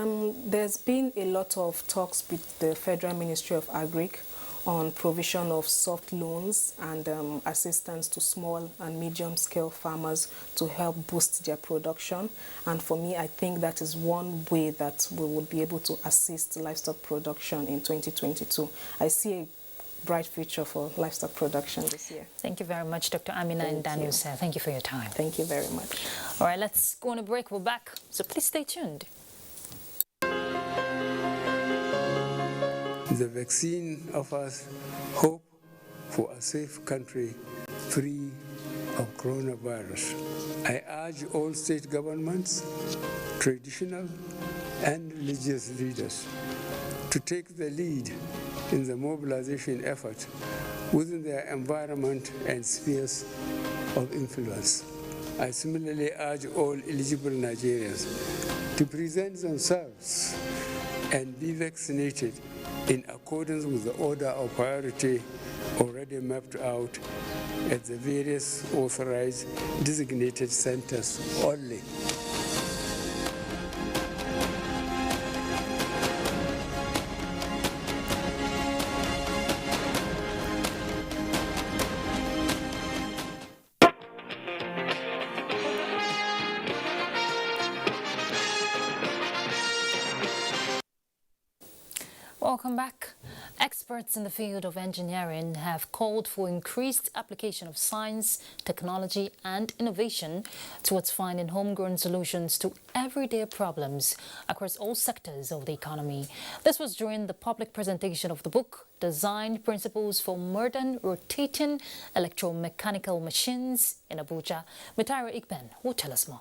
there's been a lot of talks with the Federal Ministry of Agric on provision of soft loans and assistance to small and medium-scale farmers to help boost their production. And for me, I think that is one way that we will be able to assist livestock production in 2022. I see a bright future for livestock production this year. Thank you very much, Dr. Amina and Daniel, sir. Thank you for your time. Thank you very much. All right, let's go on a break. We're back, so please stay tuned. The vaccine offers hope for a safe country free of coronavirus. I urge all state governments, traditional and religious leaders to take the lead in the mobilization effort within their environment and spheres of influence. I similarly urge all eligible Nigerians to present themselves and be vaccinated in accordance with the order of priority already mapped out at the various authorized designated centers only. Welcome back. Experts in the field of engineering have called for increased application of science, technology and innovation towards finding homegrown solutions to everyday problems across all sectors of the economy. This was during the public presentation of the book, Design Principles for Modern Rotating Electromechanical Machines in Abuja. Mitaira Ikben will tell us more.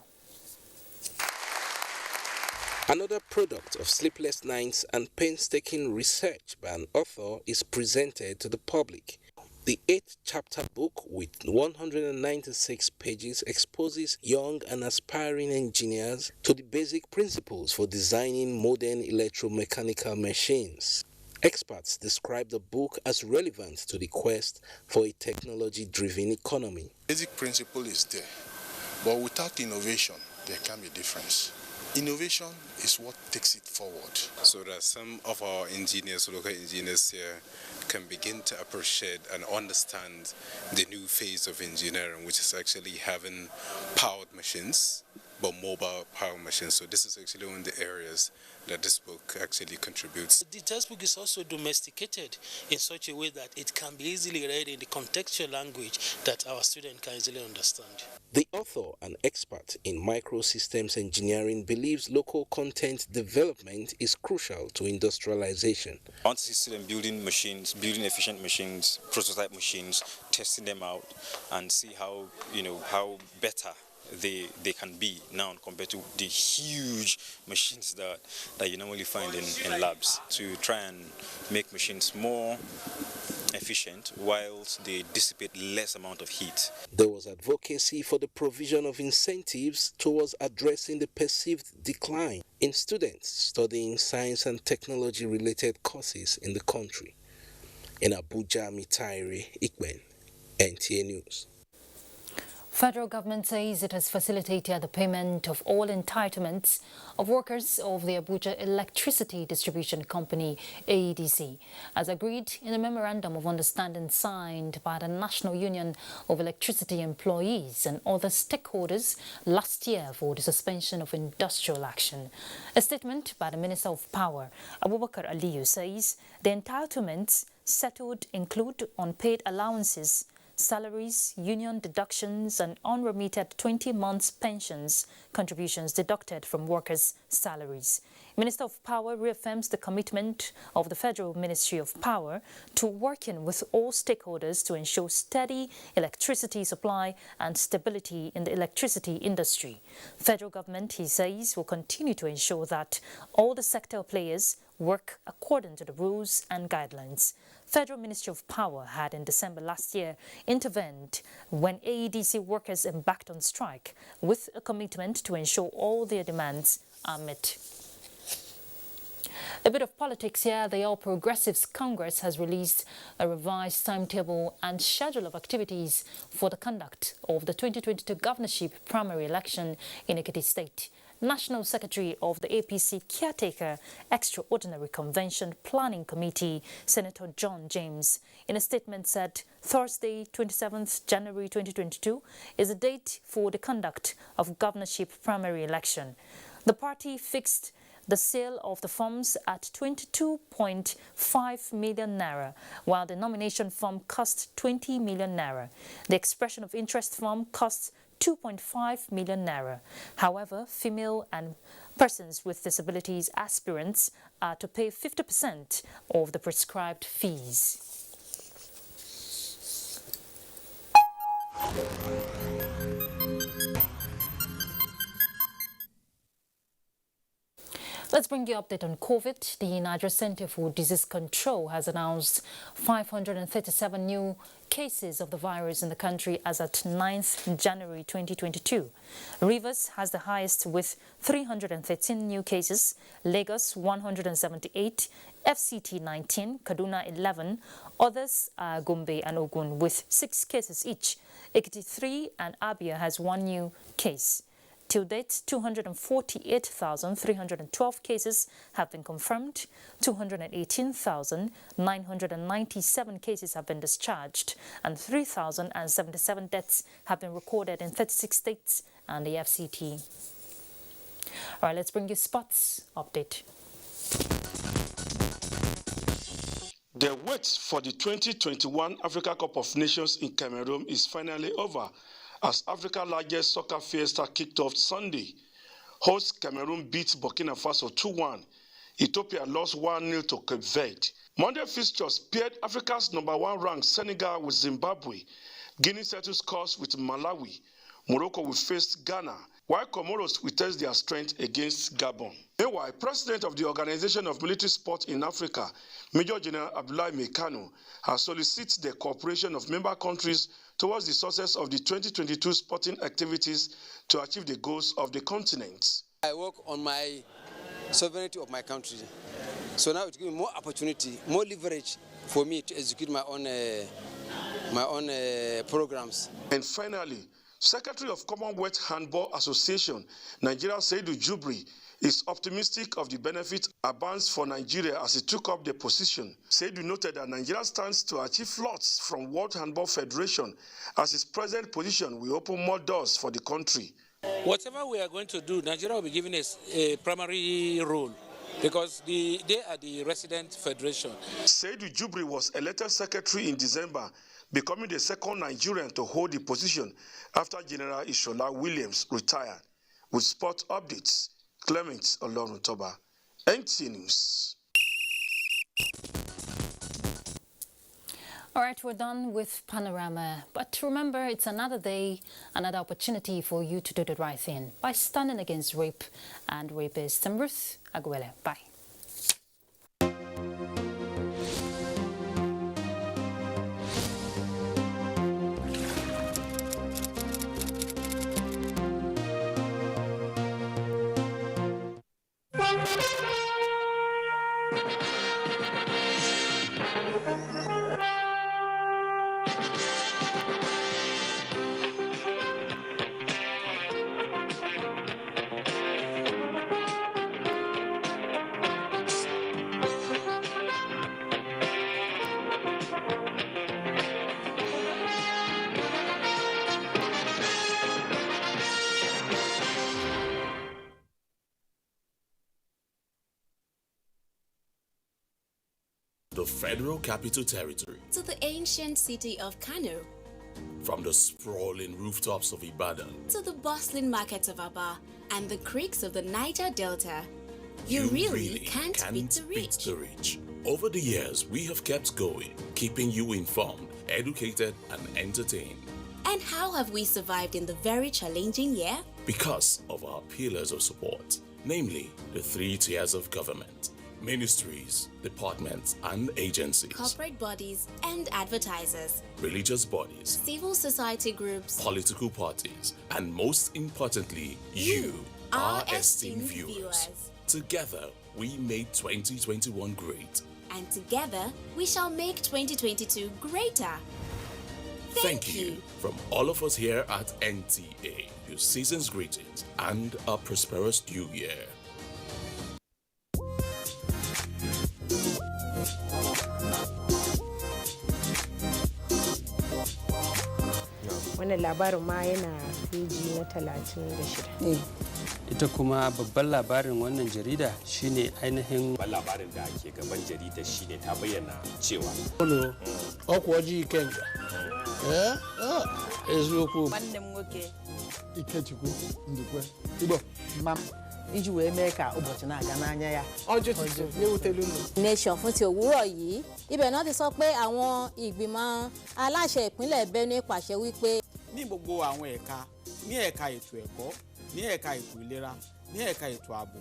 Another product of sleepless nights and painstaking research by an author is presented to the public. The 8th chapter book with 196 pages exposes young and aspiring engineers to the basic principles for designing modern electromechanical machines. Experts describe the book as relevant to the quest for a technology-driven economy. Basic principle is there, but without innovation, there can be difference. Innovation is what takes it forward. So that some of our engineers, local engineers here, can begin to appreciate and understand the new phase of engineering, which is actually having powered machines, but mobile power machines. So this is actually one of the areas that this book actually contributes. The textbook is also domesticated in such a way that it can be easily read in the contextual language that our student can easily understand. The author and expert in microsystems engineering believes local content development is crucial to industrialization. I want to see students building machines, building efficient machines, prototype machines, testing them out, and see how better they can be now compared to the huge machines that you normally find in labs, to try and make machines more efficient whilst they dissipate less amount of heat. There was advocacy for the provision of incentives towards addressing the perceived decline in students studying science and technology related courses in the country. In Abuja, Ntalive, Ikben, NTA News. Federal government says it has facilitated the payment of all entitlements of workers of the Abuja Electricity Distribution Company, AEDC, as agreed in a memorandum of understanding signed by the National Union of Electricity Employees and other stakeholders last year for the suspension of industrial action. A statement by the Minister of Power, Abubakar Aliyu, says the entitlements settled include unpaid allowances, salaries, union deductions, and unremitted 20 months pensions contributions deducted from workers' salaries. Minister of Power reaffirms the commitment of the Federal Ministry of Power to working with all stakeholders to ensure steady electricity supply and stability in the electricity industry. Federal government, he says, will continue to ensure that all the sector players work according to the rules and guidelines. Federal Ministry of Power had in December last year intervened when AEDC workers embarked on strike with a commitment to ensure all their demands are met. A bit of politics here. The All Progressives Congress has released a revised timetable and schedule of activities for the conduct of the 2022 governorship primary election in Ekiti State. National Secretary of the APC Caretaker Extraordinary Convention Planning Committee, Senator John James, in a statement said Thursday, 27th January 2022 is the date for the conduct of governorship primary election. The party fixed the sale of the forms at 22.5 million naira, while the nomination form cost 20 million naira. The expression of interest form costs 2.5 million naira. However, female and persons with disabilities aspirants are to pay 50% of the prescribed fees. Let's bring you an update on COVID. The Nigerian Center for Disease Control has announced 537 new cases of the virus in the country as at 9th January 2022. Rivers has the highest with 313 new cases, Lagos 178, FCT 19, Kaduna 11, others are Gombe and Ogun with 6 cases each. Ekiti 3 and Abia has 1 new case. Till date, 248,312 cases have been confirmed, 218,997 cases have been discharged, and 3,077 deaths have been recorded in 36 states and the FCT. All right, let's bring you sports update. The wait for the 2021 Africa Cup of Nations in Cameroon is finally over, as Africa's largest soccer fiesta kicked off Sunday. Host Cameroon beat Burkina Faso 2-1. Ethiopia lost 1-0 to Cape Verde. Monday fixtures paired Africa's #1 ranked Senegal with Zimbabwe. Guinea settled scores with Malawi. Morocco will face Ghana, while Comoros will test their strength against Gabon. Meanwhile, President of the Organization of Military Sport in Africa, Major General Abdoulaye Mekano, has solicited the cooperation of member countries towards the success of the 2022 sporting activities to achieve the goals of the continent. I work on my sovereignty of my country, so now it gives me more opportunity, more leverage for me to execute my own programs. And finally, Secretary of Commonwealth Handball Association, Nigeria Seydou Jubri, is optimistic of the benefit advanced for Nigeria as he took up the position. Seydou noted that Nigeria stands to achieve lots from World Handball Federation, as his present position will open more doors for the country. Whatever we are going to do, Nigeria will be given a primary role, because they are the resident federation. Seydou Jubri was elected secretary in December, becoming the second Nigerian to hold the position after General Ishola Williams retired. With sport updates, Clement Olorutoba, NTA News. All right, we're done with Panorama. But remember, it's another day, another opportunity for you to do the right thing by standing against rape and rapists. I'm Ruth Aguele. Bye. The Federal Capital Territory, to the ancient city of Kano, from the sprawling rooftops of Ibadan to the bustling markets of Aba and the creeks of the Niger Delta, you really can't beat the rich. Over the years, we have kept going, keeping you informed, educated, and entertained. And how have we survived in the very challenging year? Because of our pillars of support, namely the 3 tiers of government: ministries, departments, and agencies, corporate bodies and advertisers, religious bodies, civil society groups, political parties, and most importantly, you, our esteemed viewers. Together, we made 2021 great. And together, we shall make 2022 greater. Thank you from all of us here at NTA. Your season's greetings and a prosperous new year. Wannan labarin ma yana peji na 36. Ita kuma babban labarin wannan jarida shine ainihin labarin da ke gaban jarida shine ta bayyana cewa ọkwaji ikenga eziokwu nwanne m nwoke Ikechukwu Ndukwe Igbo mam iji wee mee ka ụbọchị na-aga n'anya ya ọjọ́ tuntun léwútẹ́lú nù. Nation fún ti òwúrọ̀ yìí ibẹ̀ náà ti sọ pé àwọn ìgbìmọ̀ aláṣẹ ìpínlẹ̀ Benue pàṣẹ wípé ní gbogbo àwọn ẹ̀ka ní ẹ̀ka ètò ẹ̀kọ́ ní ẹ̀ka ètò ìlera ní ẹ̀ka ètò ààbò.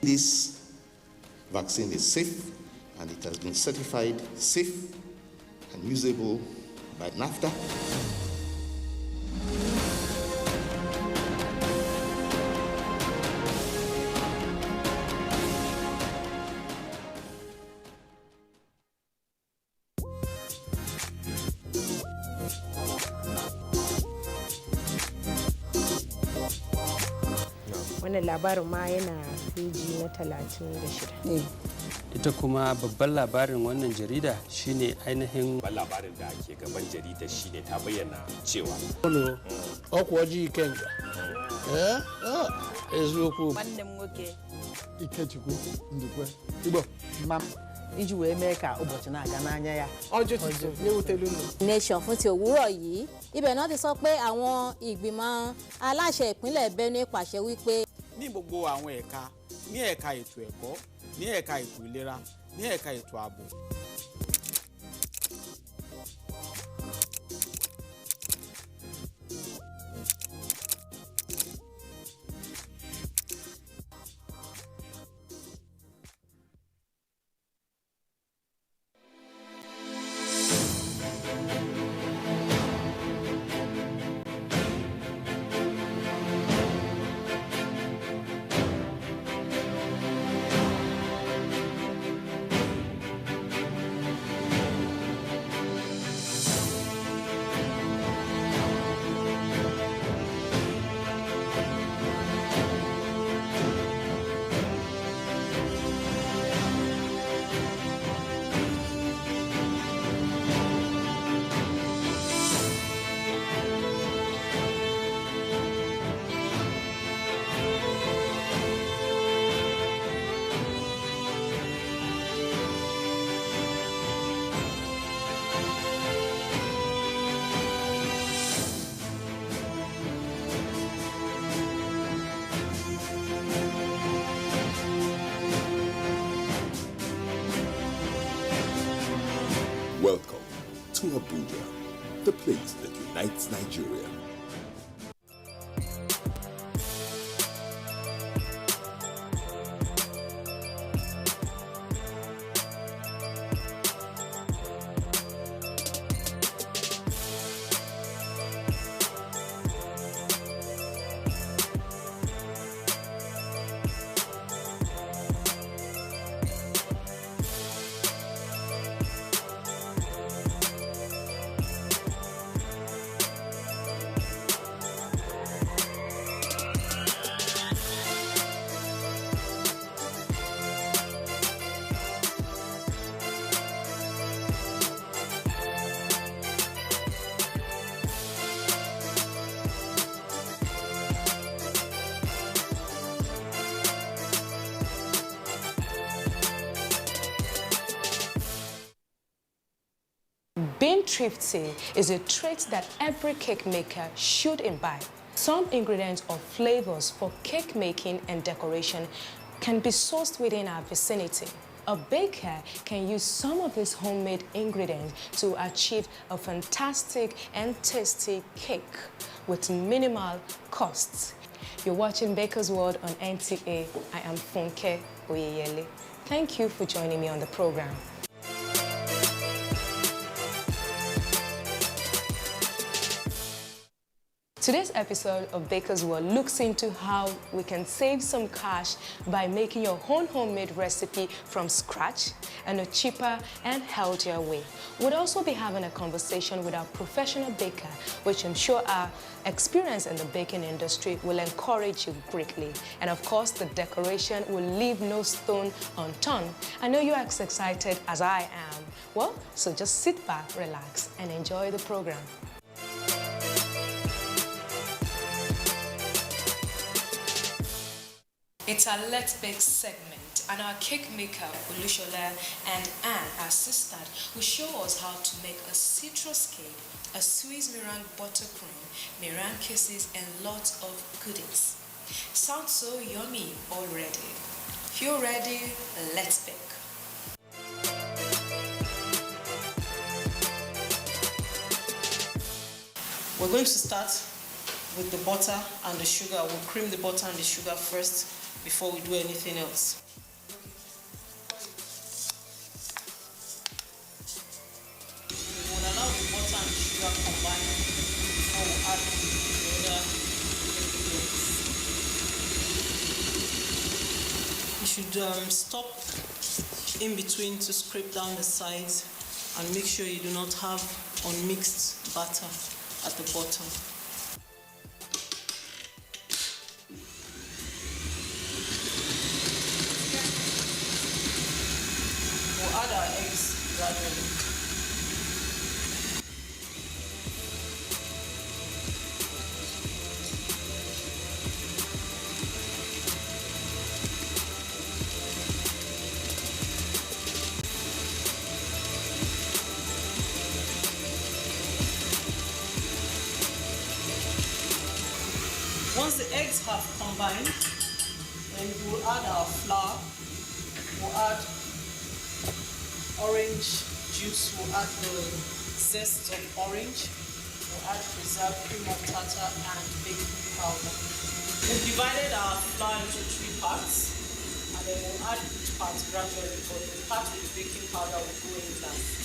This vaccine is safe and it has been certified safe and usable by NAFTA. Wannan labarin ma yana peji na 36. ita kuma babban labarin wannan jarida shine ainihin labarin da ke gaban jarida shine ta bayyana cewa ọkwaji ikenga eziokwu nwanne m nwoke Ikechukwu Ndukwe Igbo mam iji wee mee ka ụbọchị na-aga n'anya ya ọjọ́ tuntun léwútẹ́lú nù. Nation fún ti òwúrọ̀ yìí ibẹ̀ náà ti sọ pé àwọn ìgbìmọ̀ aláṣẹ ìpínlẹ̀ Benue pàṣẹ wípé ní gbogbo àwọn ẹ̀ka ní ẹ̀ka ètò ẹ̀kọ́ ní ẹ̀ka ètò ìlera ní ẹ̀ka ètò ààbò. benefits Nigeria. Being thrifty is a trait that every cake maker should imbibe. Some ingredients or flavors for cake making and decoration can be sourced within our vicinity. A baker can use some of these homemade ingredients to achieve a fantastic and tasty cake with minimal costs. You're watching Baker's World on NTA. I am Funke Oyeyele. Thank you for joining me on the program. Today's episode of Baker's World looks into how we can save some cash by making your own homemade recipe from scratch in a cheaper and healthier way. We'll also be having a conversation with our professional baker, which I'm sure our experience in the baking industry will encourage you greatly. And of course, the decoration will leave no stone unturned. I know you're as excited as I am. Well, so just sit back, relax, and enjoy the program. It's our Let's Bake segment, and our cake maker, Olushola and Anne, our sister, will show us how to make a citrus cake, a Swiss meringue buttercream, meringue kisses, and lots of goodies. Sounds so yummy already. If you're ready, let's bake. We're going to start with the butter and the sugar. We'll cream the butter and the sugar first before we do anything else. We will allow the butter and the sugar combine before we add the other ingredients. You should stop in between to scrape down the sides and make sure you do not have unmixed batter at the bottom. Add our eggs gradually. Once the eggs have combined, then we'll add our flour. We'll add orange juice, we'll add the zest of orange, we'll add preserved cream of tartar and baking powder. We've divided our flour into 3 parts, and then we'll add each part gradually, but the part with the baking powder will go in last.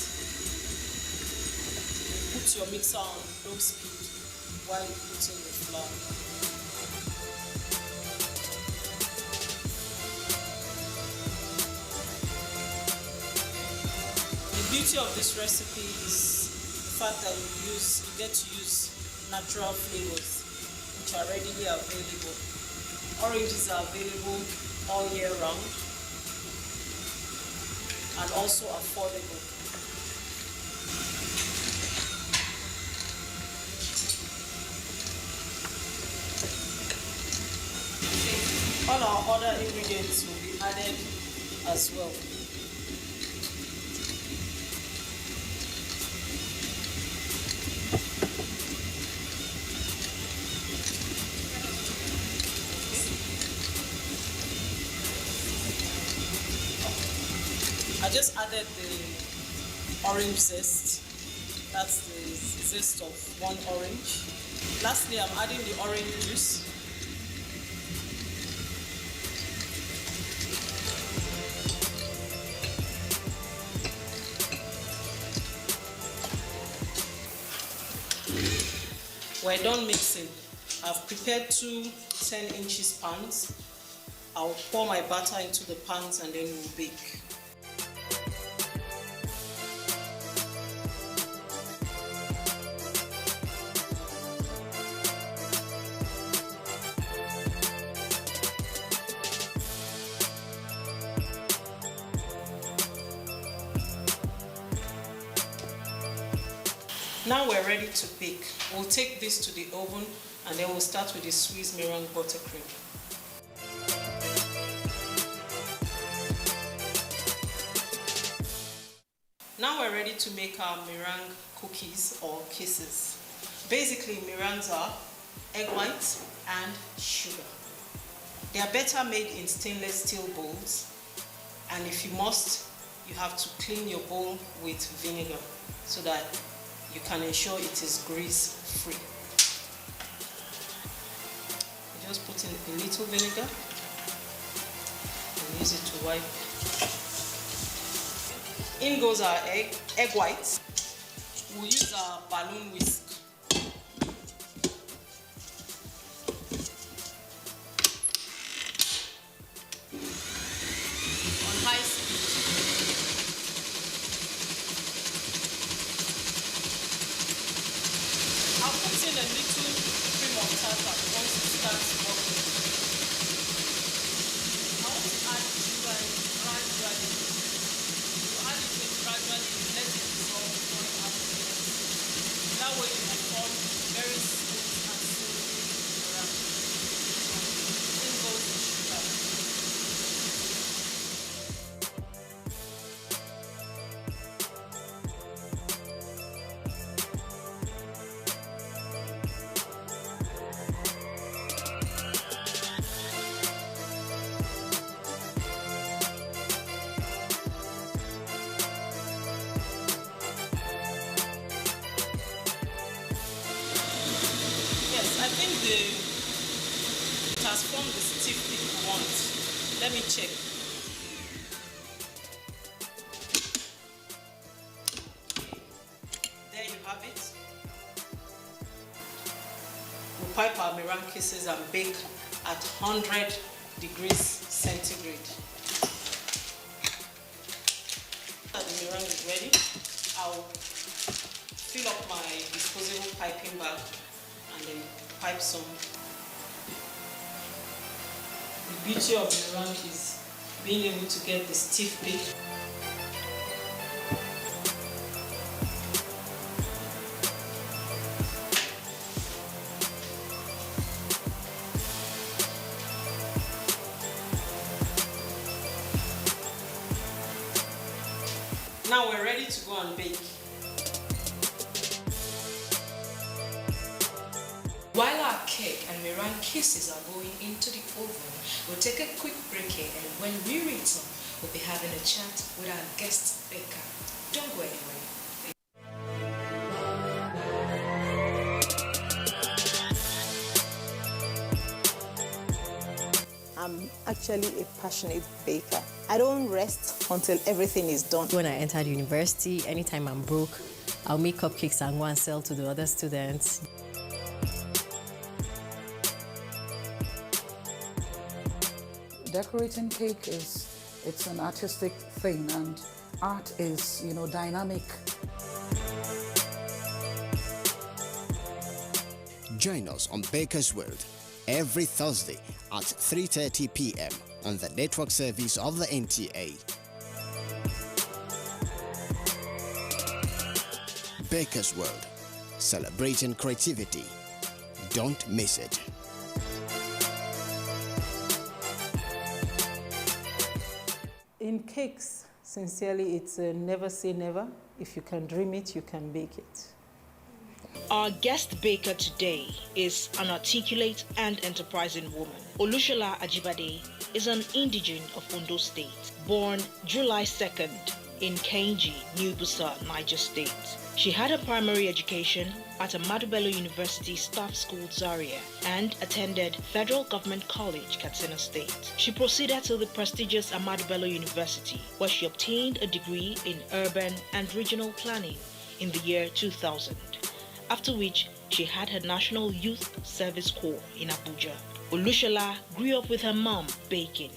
Put your mixer on low speed while you put in the flour. The beauty of this recipe is the fact that you get to use natural flavors which are readily available. Oranges are available all year round and also affordable. All our other ingredients will be added as well. I just added the orange zest. That's the zest of 1 orange. Lastly, I'm adding the orange juice. We're done mixing. I've prepared 2 10-inch pans. I'll pour my batter into the pans and then we'll bake. Now we're ready to bake. We'll take this to the oven and then we'll start with the Swiss meringue buttercream. Now we're ready to make our meringue cookies or kisses. Basically, meringues are egg whites and sugar. They are better made in stainless steel bowls, and if you must, you have to clean your bowl with vinegar so that you can ensure it is grease-free. You just put in a little vinegar and use it to wipe. In goes our egg whites. We'll use our balloon whisk. On high speed. I'll put in a little cream of tartar once it starts bubbling. I want to add sugar gradually. You add it gradually, let it dissolve before you add the rest. That way it will form very smooth and silky around. In goes the sugar. I think it has formed the stiff peak we want. Let me check. There you have it. We'll pipe our meringue kisses and bake at 100 degrees centigrade. After the meringue is ready, I'll fill up my disposable piping bag and then pipe some. The beauty of meringue is being able to get the stiff peak. Now we're ready to go and bake. While our cake and meringue kisses are going into the oven, we'll take a quick break here, and when we return, we'll be having a chat with our guest baker. Don't go anywhere. I'm actually a passionate baker. I don't rest until everything is done. When I entered university, anytime I'm broke, I'll make cupcakes and go and sell to the other students. Decorating cake it's an artistic thing, and art is, dynamic. Join us on Baker's World every Thursday at 3:30 p.m. on the network service of the NTA. Baker's World, celebrating creativity. Don't miss it. In cakes, sincerely, it's a never say never. If you can dream it, you can bake it. Our guest baker today is an articulate and enterprising woman. Olushola Ajibade is an indigene of Ondo State, born July 2nd, in Kainji, New Busa, Niger State. She had her primary education at Ahmadu Bello University Staff School Zaria and attended Federal Government College, Katsina State. She proceeded to the prestigious Ahmadu Bello University, where she obtained a degree in urban and regional planning in the year 2000, after which she had her National Youth Service Corps in Abuja. Olushola grew up with her mom baking,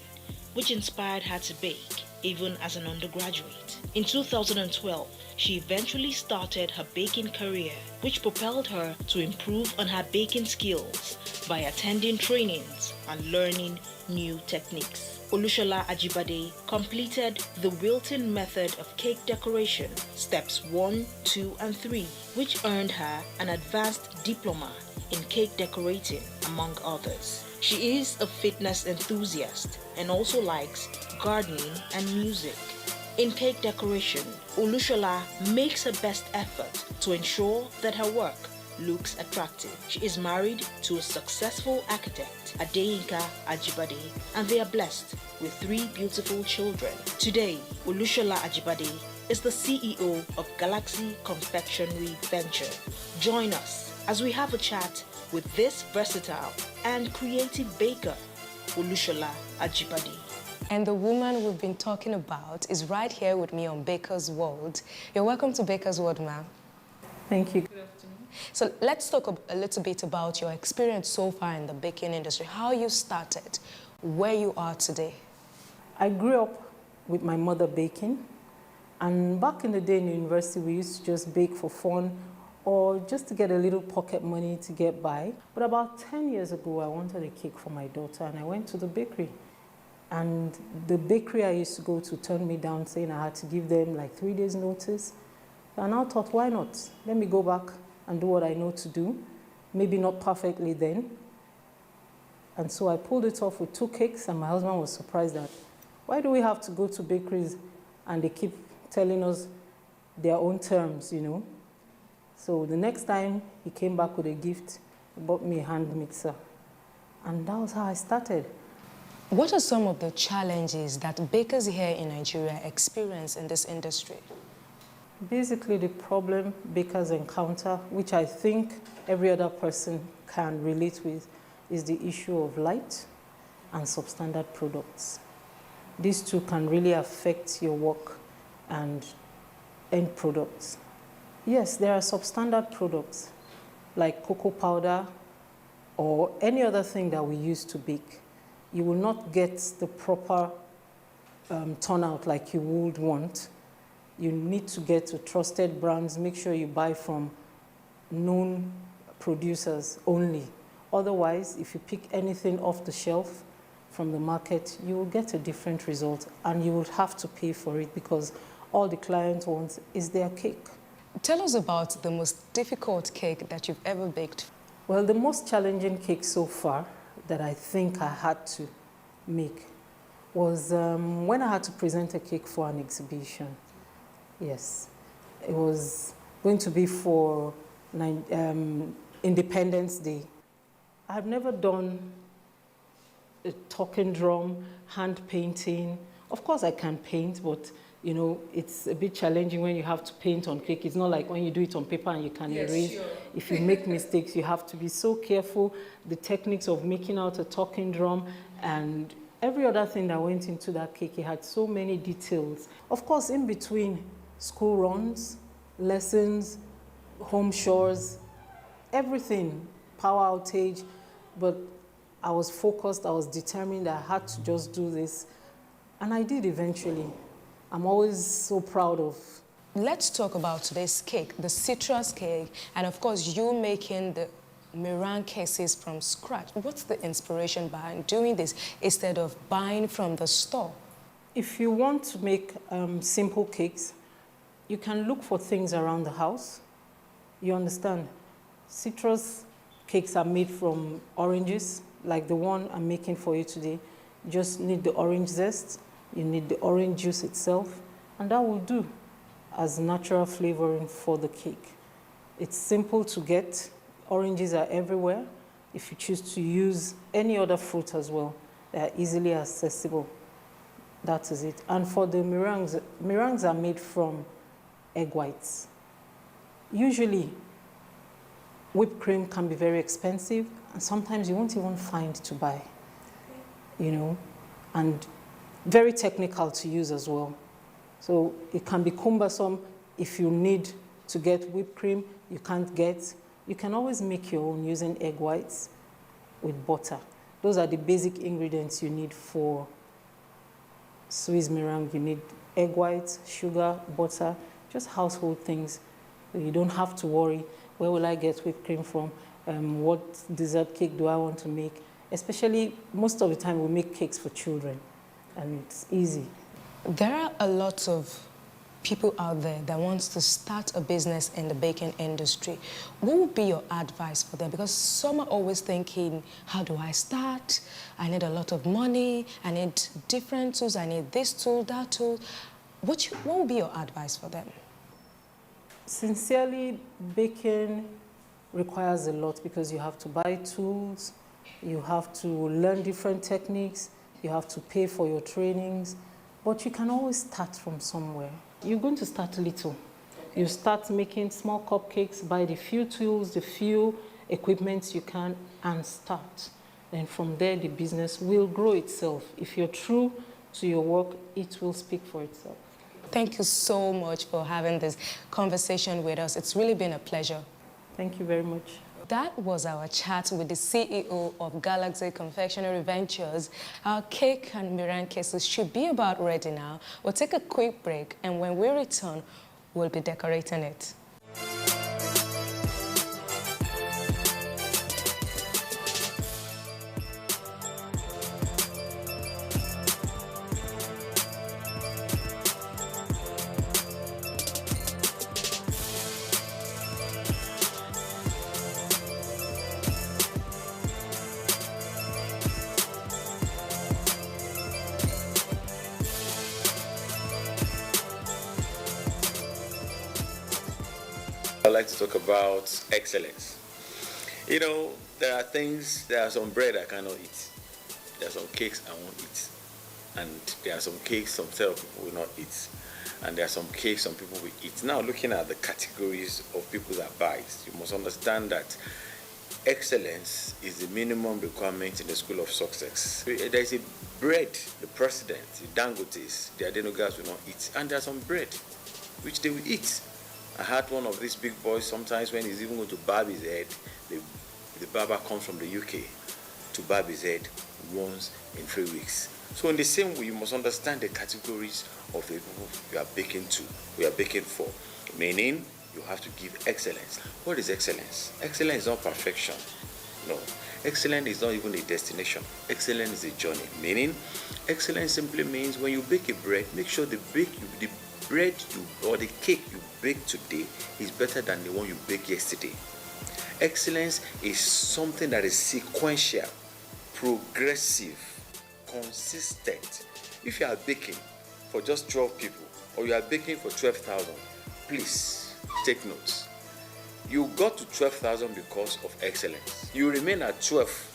which inspired her to bake even as an undergraduate. In 2012, she eventually started her baking career, which propelled her to improve on her baking skills by attending trainings and learning new techniques. Olushola Ajibade completed the Wilton method of cake decoration, steps 1, 2, and 3, which earned her an advanced diploma in cake decorating, among others. She is a fitness enthusiast and also likes gardening and music. In cake decoration, Olushola makes her best effort to ensure that her work looks attractive. She is married to a successful architect, Adeyinka Ajibade, and they are blessed with 3 beautiful children. Today, Olushola Ajibade is the CEO of Galaxy Confectionery Venture. Join us as we have a chat with this versatile and creative baker, Olushola Ajibade. And the woman we've been talking about is right here with me on Baker's World. You're welcome to Baker's World, ma'am. Thank you. Good afternoon. So let's talk a little bit about your experience so far in the baking industry, how you started, where you are today. I grew up with my mother baking, and back in the day in university, we used to just bake for fun or just to get a little pocket money to get by. But about 10 years ago, I wanted a cake for my daughter, and I went to the bakery. And the bakery I used to go to turned me down, saying I had to give them like 3 days notice. And I thought, why not? Let me go back and do what I know to do. Maybe not perfectly then. And so I pulled it off with 2 cakes, and my husband was surprised that, why do we have to go to bakeries and they keep telling us their own terms, you know? So the next time he came back with a gift, he bought me a hand mixer. And that was how I started. What are some of the challenges that bakers here in Nigeria experience in this industry? Basically, the problem bakers encounter, which I think every other person can relate with, is the issue of light and substandard products. These two can really affect your work and end products. Yes, there are substandard products like cocoa powder or any other thing that we use to bake. You will not get the proper turnout like you would want. You need to get to trusted brands. Make sure you buy from known producers only. Otherwise, if you pick anything off the shelf from the market, you will get a different result, and you will have to pay for it because all the client wants is their cake. Tell us about the most difficult cake that you've ever baked. Well, the most challenging cake so far that I think I had to make was when I had to present a cake for an exhibition. Yes, it was going to be for Independence Day. I've never done a talking drum, hand painting. Of course I can paint, but you know, it's a bit challenging when you have to paint on cake. It's not like when you do it on paper and you can erase. Sure. If you make mistakes, you have to be so careful. The techniques of making out a talking drum and every other thing that went into that cake, it had so many details. Of course, in between school runs, lessons, home chores, everything, power outage, but I was focused, I was determined, I had to just do this, and I did eventually. I'm always so proud of. Let's talk about today's cake, the citrus cake, and of course you making the meringue cases from scratch. What's the inspiration behind doing this instead of buying from the store? If you want to make simple cakes, you can look for things around the house. You understand? Citrus cakes are made from oranges, like the one I'm making for you today. You just need the orange zest. You need the orange juice itself, and that will do as natural flavoring for the cake. It's simple to get. Oranges are everywhere. If you choose to use any other fruit as well, they are easily accessible. That is it. And for the meringues are made from egg whites. Usually, whipped cream can be very expensive, and sometimes you won't even find to buy, and very technical to use as well. So it can be cumbersome if you need to get whipped cream, you can't get. You can always make your own using egg whites with butter. Those are the basic ingredients you need for Swiss meringue. You need egg whites, sugar, butter, just household things. You don't have to worry, where will I get whipped cream from? What dessert cake do I want to make? Especially, most of the time we make cakes for children, and it's easy. There are a lot of people out there that wants to start a business in the baking industry. What would be your advice for them? Because some are always thinking, how do I start? I need a lot of money. I need different tools. I need this tool, that tool. What would be your advice for them? Sincerely, baking requires a lot because you have to buy tools, you have to learn different techniques, you have to pay for your trainings, but you can always start from somewhere. You're going to start little. You start making small cupcakes, buy the few tools, the few equipments you can, and start. And from there, the business will grow itself. If you're true to your work, it will speak for itself. Thank you so much for having this conversation with us. It's really been a pleasure. Thank you very much. That was our chat with the CEO of Galaxy Confectionery Ventures. Our cake and meringue cases should be about ready now. We'll take a quick break, and when we return, we'll be decorating it. I'd like to talk about excellence. There are some bread I cannot eat. There are some cakes I won't eat. And there are some cakes some set of people will not eat. And there are some cakes some people will eat. Now, looking at the categories of people that buy it, you must understand that excellence is the minimum requirement in the school of success. There is a bread the president, the Dangotes, the Adenogas will not eat. And there are some bread which they will eat. I had one of these big boys sometimes when he's even going to barb his head, the barber comes from the UK to barb his head once in 3 weeks. So in the same way, you must understand the categories of the people you are baking to, we are baking for. Meaning, you have to give excellence. What is excellence? Excellence is not perfection. No. Excellence is not even a destination. Excellence is a journey. Meaning, excellence simply means when you bake a bread, make sure the bread or the cake you bake today is better than the one you baked yesterday. Excellence is something that is sequential, progressive, consistent. If you are baking for just 12 people or you are baking for 12,000, please take notes. You got to 12,000 because of excellence. You remain at 12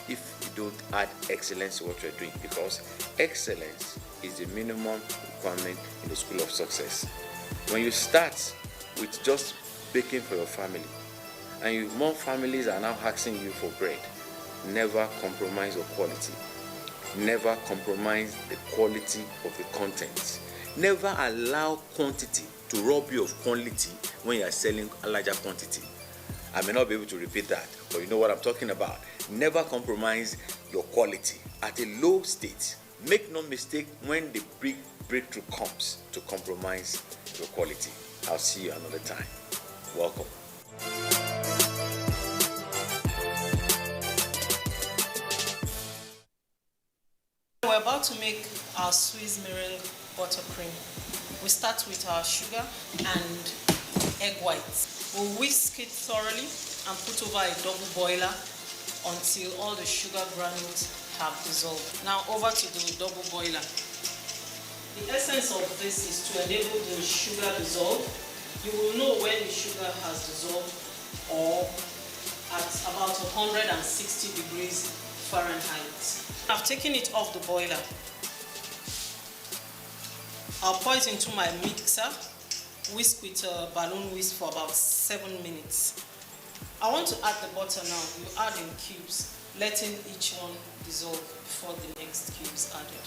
if you don't add excellence to what you're doing, because excellence is the minimum requirement in the school of success. When you start with just baking for your family, and more families are now asking you for bread, never compromise your quality. Never compromise the quality of the content. Never allow quantity to rob you of quality when you are selling a larger quantity. I may not be able to repeat that, but you know what I'm talking about. Never compromise your quality at a low state. Make no mistake when the big breakthrough comes to compromise your quality. I'll see you another time. Welcome. We're about to make our Swiss meringue buttercream. We start with our sugar and egg whites. We'll whisk it thoroughly and put over a double boiler until all the sugar granules have dissolved. Now over to the double boiler. The essence of this is to enable the sugar dissolve. You will know when the sugar has dissolved or at about 160 degrees Fahrenheit. I've taken it off the boiler. I'll pour it into my mixer, whisk with a balloon whisk for about 7 minutes. I want to add the butter now. You add in cubes, letting each one dissolve before the next cube is added.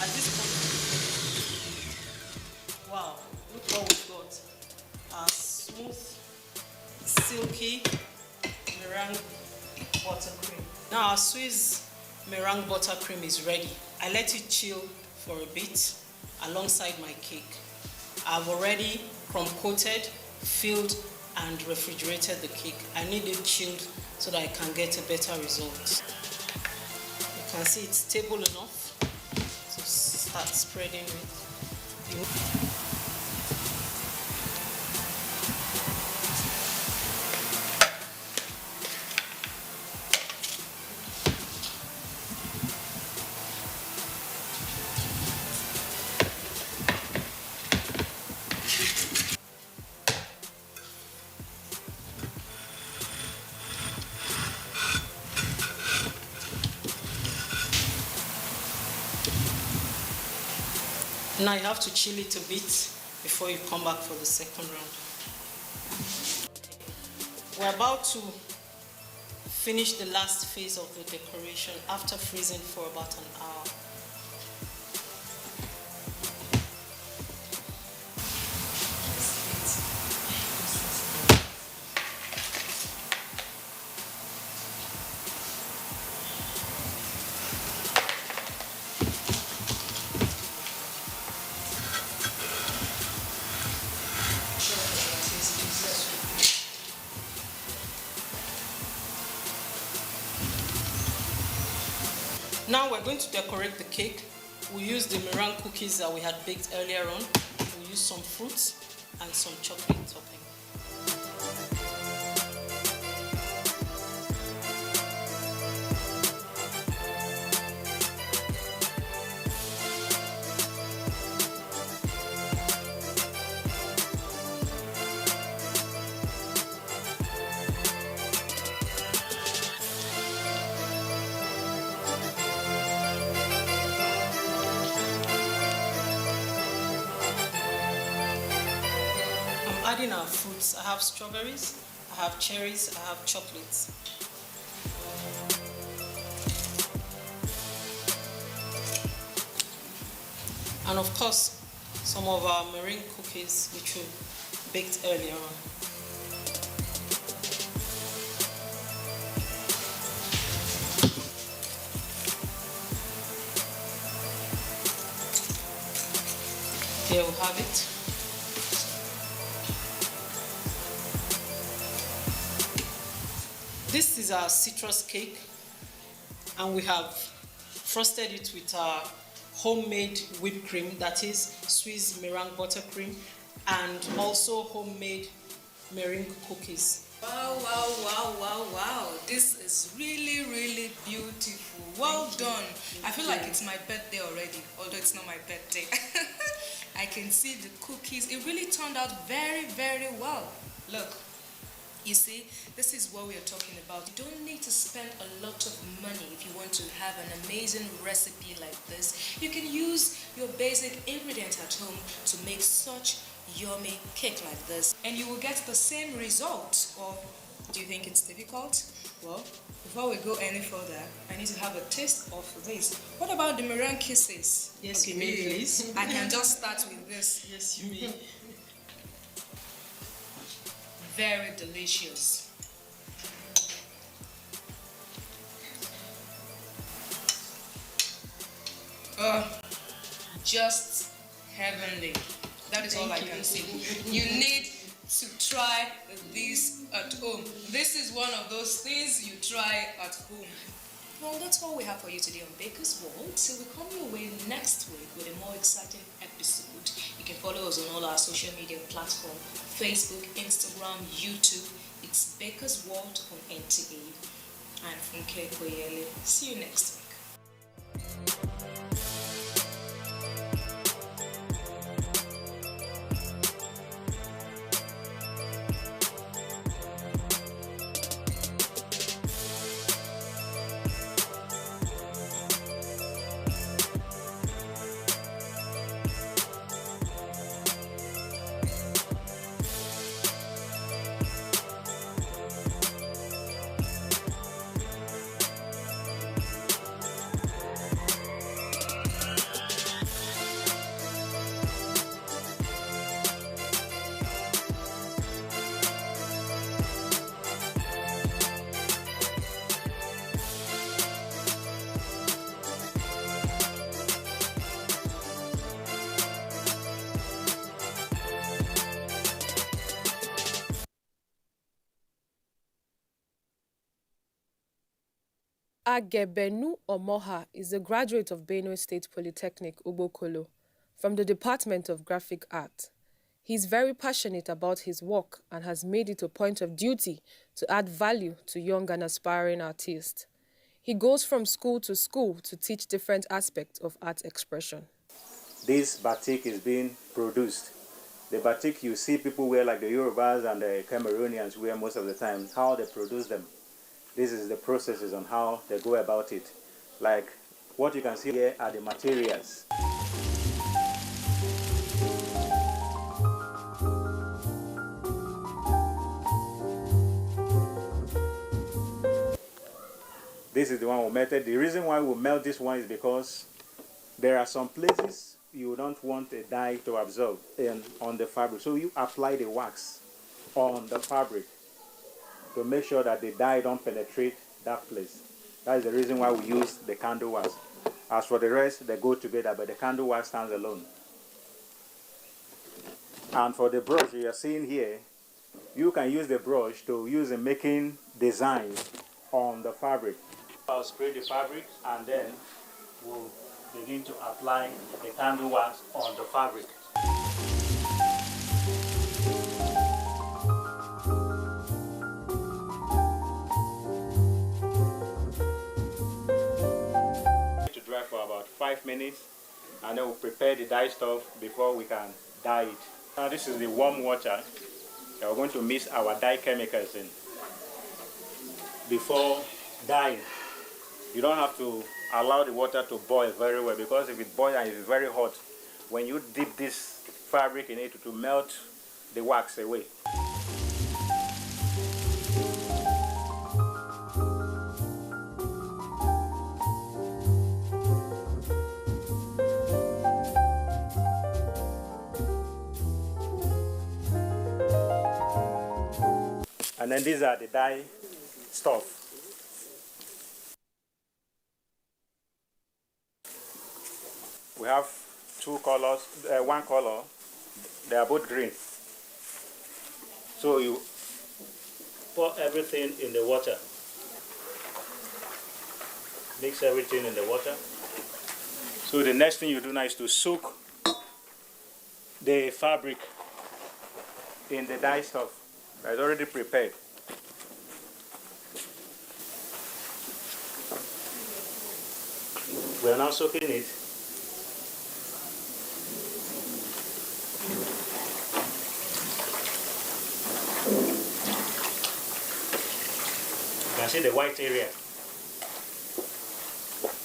At this point, wow, look what we've got. A smooth, silky meringue buttercream. Now our Swiss meringue buttercream is ready. I let it chill for a bit alongside my cake. I've already crumb-coated, filled, and refrigerated the cake. I need it chilled so that I can get a better result. You can see it's stable enough to start spreading it. Now you have to chill it a bit before you come back for the second round. We're about to finish the last phase of the decoration after freezing for about an hour. Now we're going to decorate the cake. We use the meringue cookies that we had baked earlier on. We use some fruits and some chocolate topping. Adding our fruits, I have strawberries, I have cherries, I have chocolates. And of course, some of our meringue cookies which we baked earlier on. Here we have it. This is our citrus cake, and we have frosted it with our homemade whipped cream, that is Swiss meringue buttercream, and also homemade meringue cookies. Wow, wow, wow, wow, wow. This is really, really beautiful. Well done. I feel like it's my birthday already, although it's not my birthday. I can see the cookies. It really turned out very, very well. Look. You see, this is what we are talking about. You don't need to spend a lot of money if you want to have an amazing recipe like this. You can use your basic ingredients at home to make such yummy cake like this, and you will get the same result. Or do you think it's difficult? Well, before we go any further, I need to have a taste of this. What about the meringue kisses? Yes, okay, you may, please. I can just start with this. Yes, you may. Very delicious. Just heavenly. That is all I can say. You need to try this at home. This is one of those things you try at home. Well, that's all we have for you today on Baker's World. So we come your way next week with a more exciting episode. You can follow us on all our social media platforms: Facebook, Instagram, YouTube. It's Baker's World on NTA. I'm Funke Koyele. See you next week. Agebenu Omoha is a graduate of Benue State Polytechnic, Ubokolo, from the Department of Graphic Art. He is very passionate about his work and has made it a point of duty to add value to young and aspiring artists. He goes from school to teach different aspects of art expression. This batik is being produced. The batik you see people wear, like the Yorubas and the Cameroonians wear most of the time, how they produce them. This is the processes on how they go about it. Like what you can see here are the materials. This is the one we melted. The reason why we melt this one is because there are some places you don't want a dye to absorb on the fabric. So you apply the wax on the fabric to make sure that the dye don't penetrate that place. That is the reason why we use the candle wax. As for the rest, they go together, but the candle wax stands alone. And for the brush you are seeing here, you can use the brush to use in making designs on the fabric. I'll spray the fabric and then we'll begin to apply the candle wax on the fabric. To dry for about 5 minutes, and then we'll prepare the dye stuff before we can dye it. Now this is the warm water that we're going to mix our dye chemicals in before dyeing. You don't have to allow the water to boil very well, because if it boils and it's very hot, when you dip this fabric in it, it will melt the wax away. And then these are the dye stuff. We have two colors, one color, they are both green. So you pour everything in the water. Mix everything in the water. So the next thing you do now is to soak the fabric in the dye stuff that is already prepared. We are now soaking it. You can see the white area.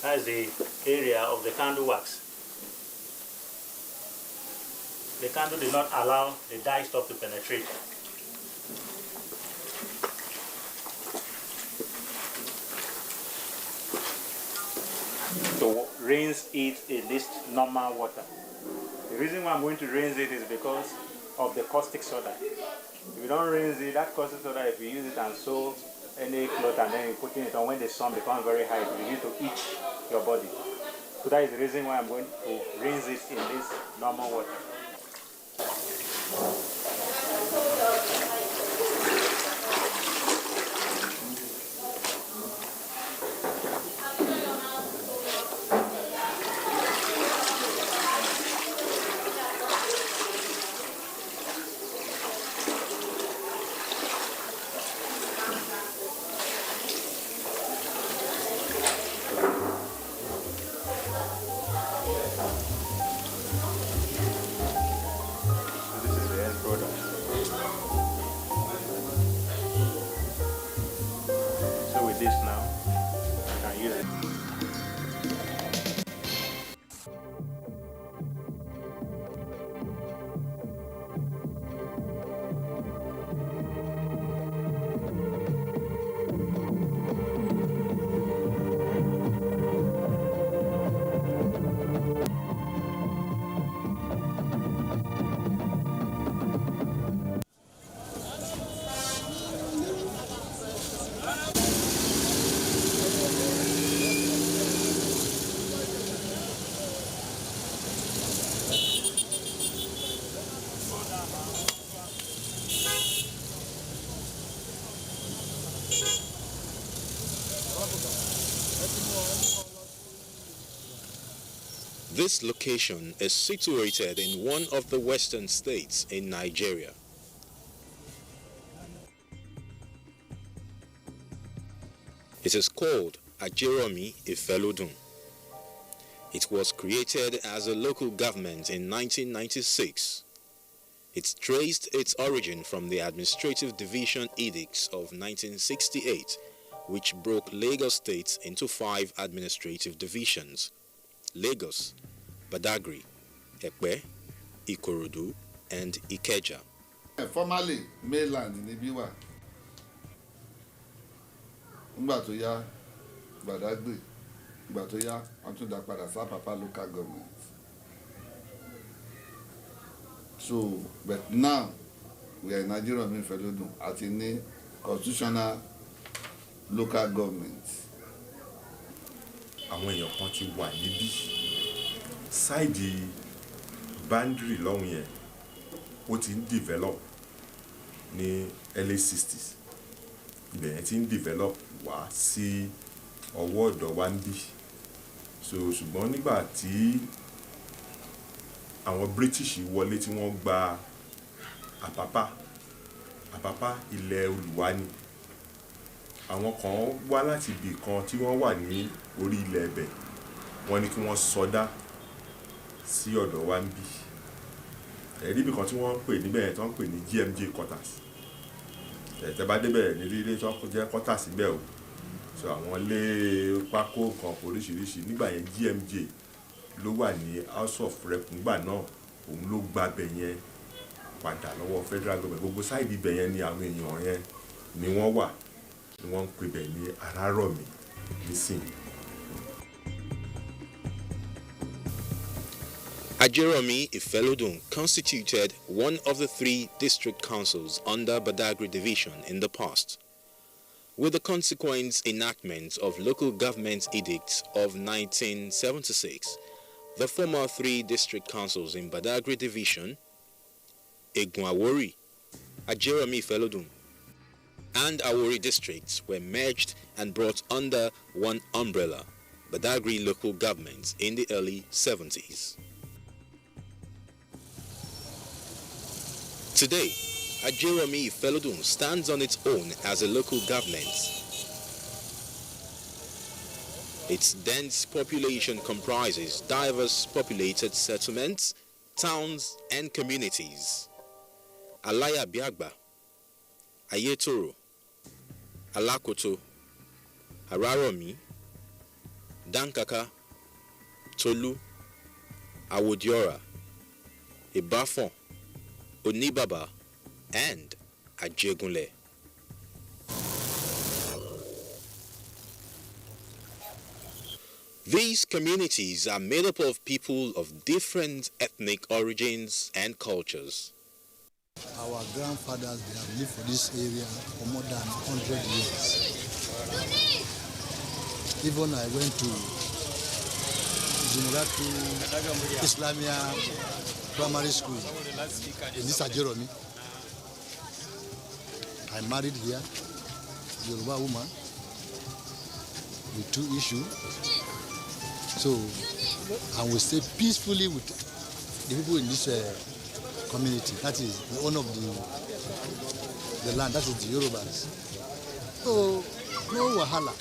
That is the area of the candle wax. The candle did not allow the dye stuff to penetrate. To rinse it in this normal water. The reason why I'm going to rinse it is because of the caustic soda. If you don't rinse it, that caustic soda, if you use it and sew any cloth and then you put it on, when the sun becomes very high, it will begin to itch your body. So that is the reason why I'm going to rinse it in this normal water. This location is situated in one of the western states in Nigeria. It is called Ajeromi Ifelodun. It was created as a local government in 1996. It traced its origin from the Administrative Division Edicts of 1968, which broke Lagos State into 5 administrative divisions: Lagos, Badagry, Ekpe, Ikorodu, and Ikeja. Formerly, mainland in Ibiwa. Nígbà tó yá, Badagry. Nígbà tó yá, wọ́n tún dá padà sí Apapa local government. So, but now, we are in Nigerian Ifelodun at a constitutional local government. Àwọn èèyàn kan ti wà níbí ṣáìdì boundary lọ́hùn yẹn ó ti ń develop ní early 60s ibẹ̀ yẹn ti ń develop wá sí ọwọ́ ọ̀dọ̀ wa ń bí so ṣùgbọ́n nígbà tí àwọn British wọlé tí wọ́n gba Apapa ilẹ̀ Olùwà ni àwọn kan wá láti ibì kan tí wọ́n wà ní orí ilẹ̀ ẹ̀bẹ̀ wọ́n ní kí wọ́n sọdá sí ọ̀dọ̀ wa ń bí ẹ̀rí ibì kan tí wọ́n ń pè níbẹ̀ yẹn tí wọ́n ń pè ní GMJ quarters tẹ́ bá débẹ̀ ní ilé tí wọ́n jẹ́ quarters síbẹ̀ o so àwọn ilé pákó kan oríṣiríṣi nígbà yẹn GMJ ló wà ní House of Rep nígbà náà òun ló gbàbẹ̀ yẹn padà lọ́wọ́ federal government gbogbo sáìdì ibẹ̀ yẹn ni àwọn èèyàn yẹn ni wọ́n wà ni wọ́n ń pè bẹ̀ ní Arárọ̀mí nísìnyí. Ajeromi Ifelodun constituted one of the 3 district councils under Badagry division in the past. With the consequent enactment of local government edicts of 1976, the former 3 district councils in Badagry division, Egun-Awori, Ajeromi Ifelodun, and Awori districts were merged and brought under one umbrella, Badagry local government, in the early 70s. Today, Ajeromi Ifelodun stands on its own as a local government. Its dense population comprises diverse populated settlements, towns, and communities. Alaya Biagba, Ayetoro, Alakoto, Araromi, Dankaka, Tolu, Awodiora, Ibafon, Onibaba, and Ajegunle. These communities are made up of people of different ethnic origins and cultures. Our grandfathers, they have lived for this area for more than 100 years. Even I went to Zumuratu Islamia Primary School in this Ajeromi. I married here, Yoruba woman, with 2 issues. So, and we stay peacefully with the people in this community. That is the owner of the land, that is the Yorubas. So, no wahala.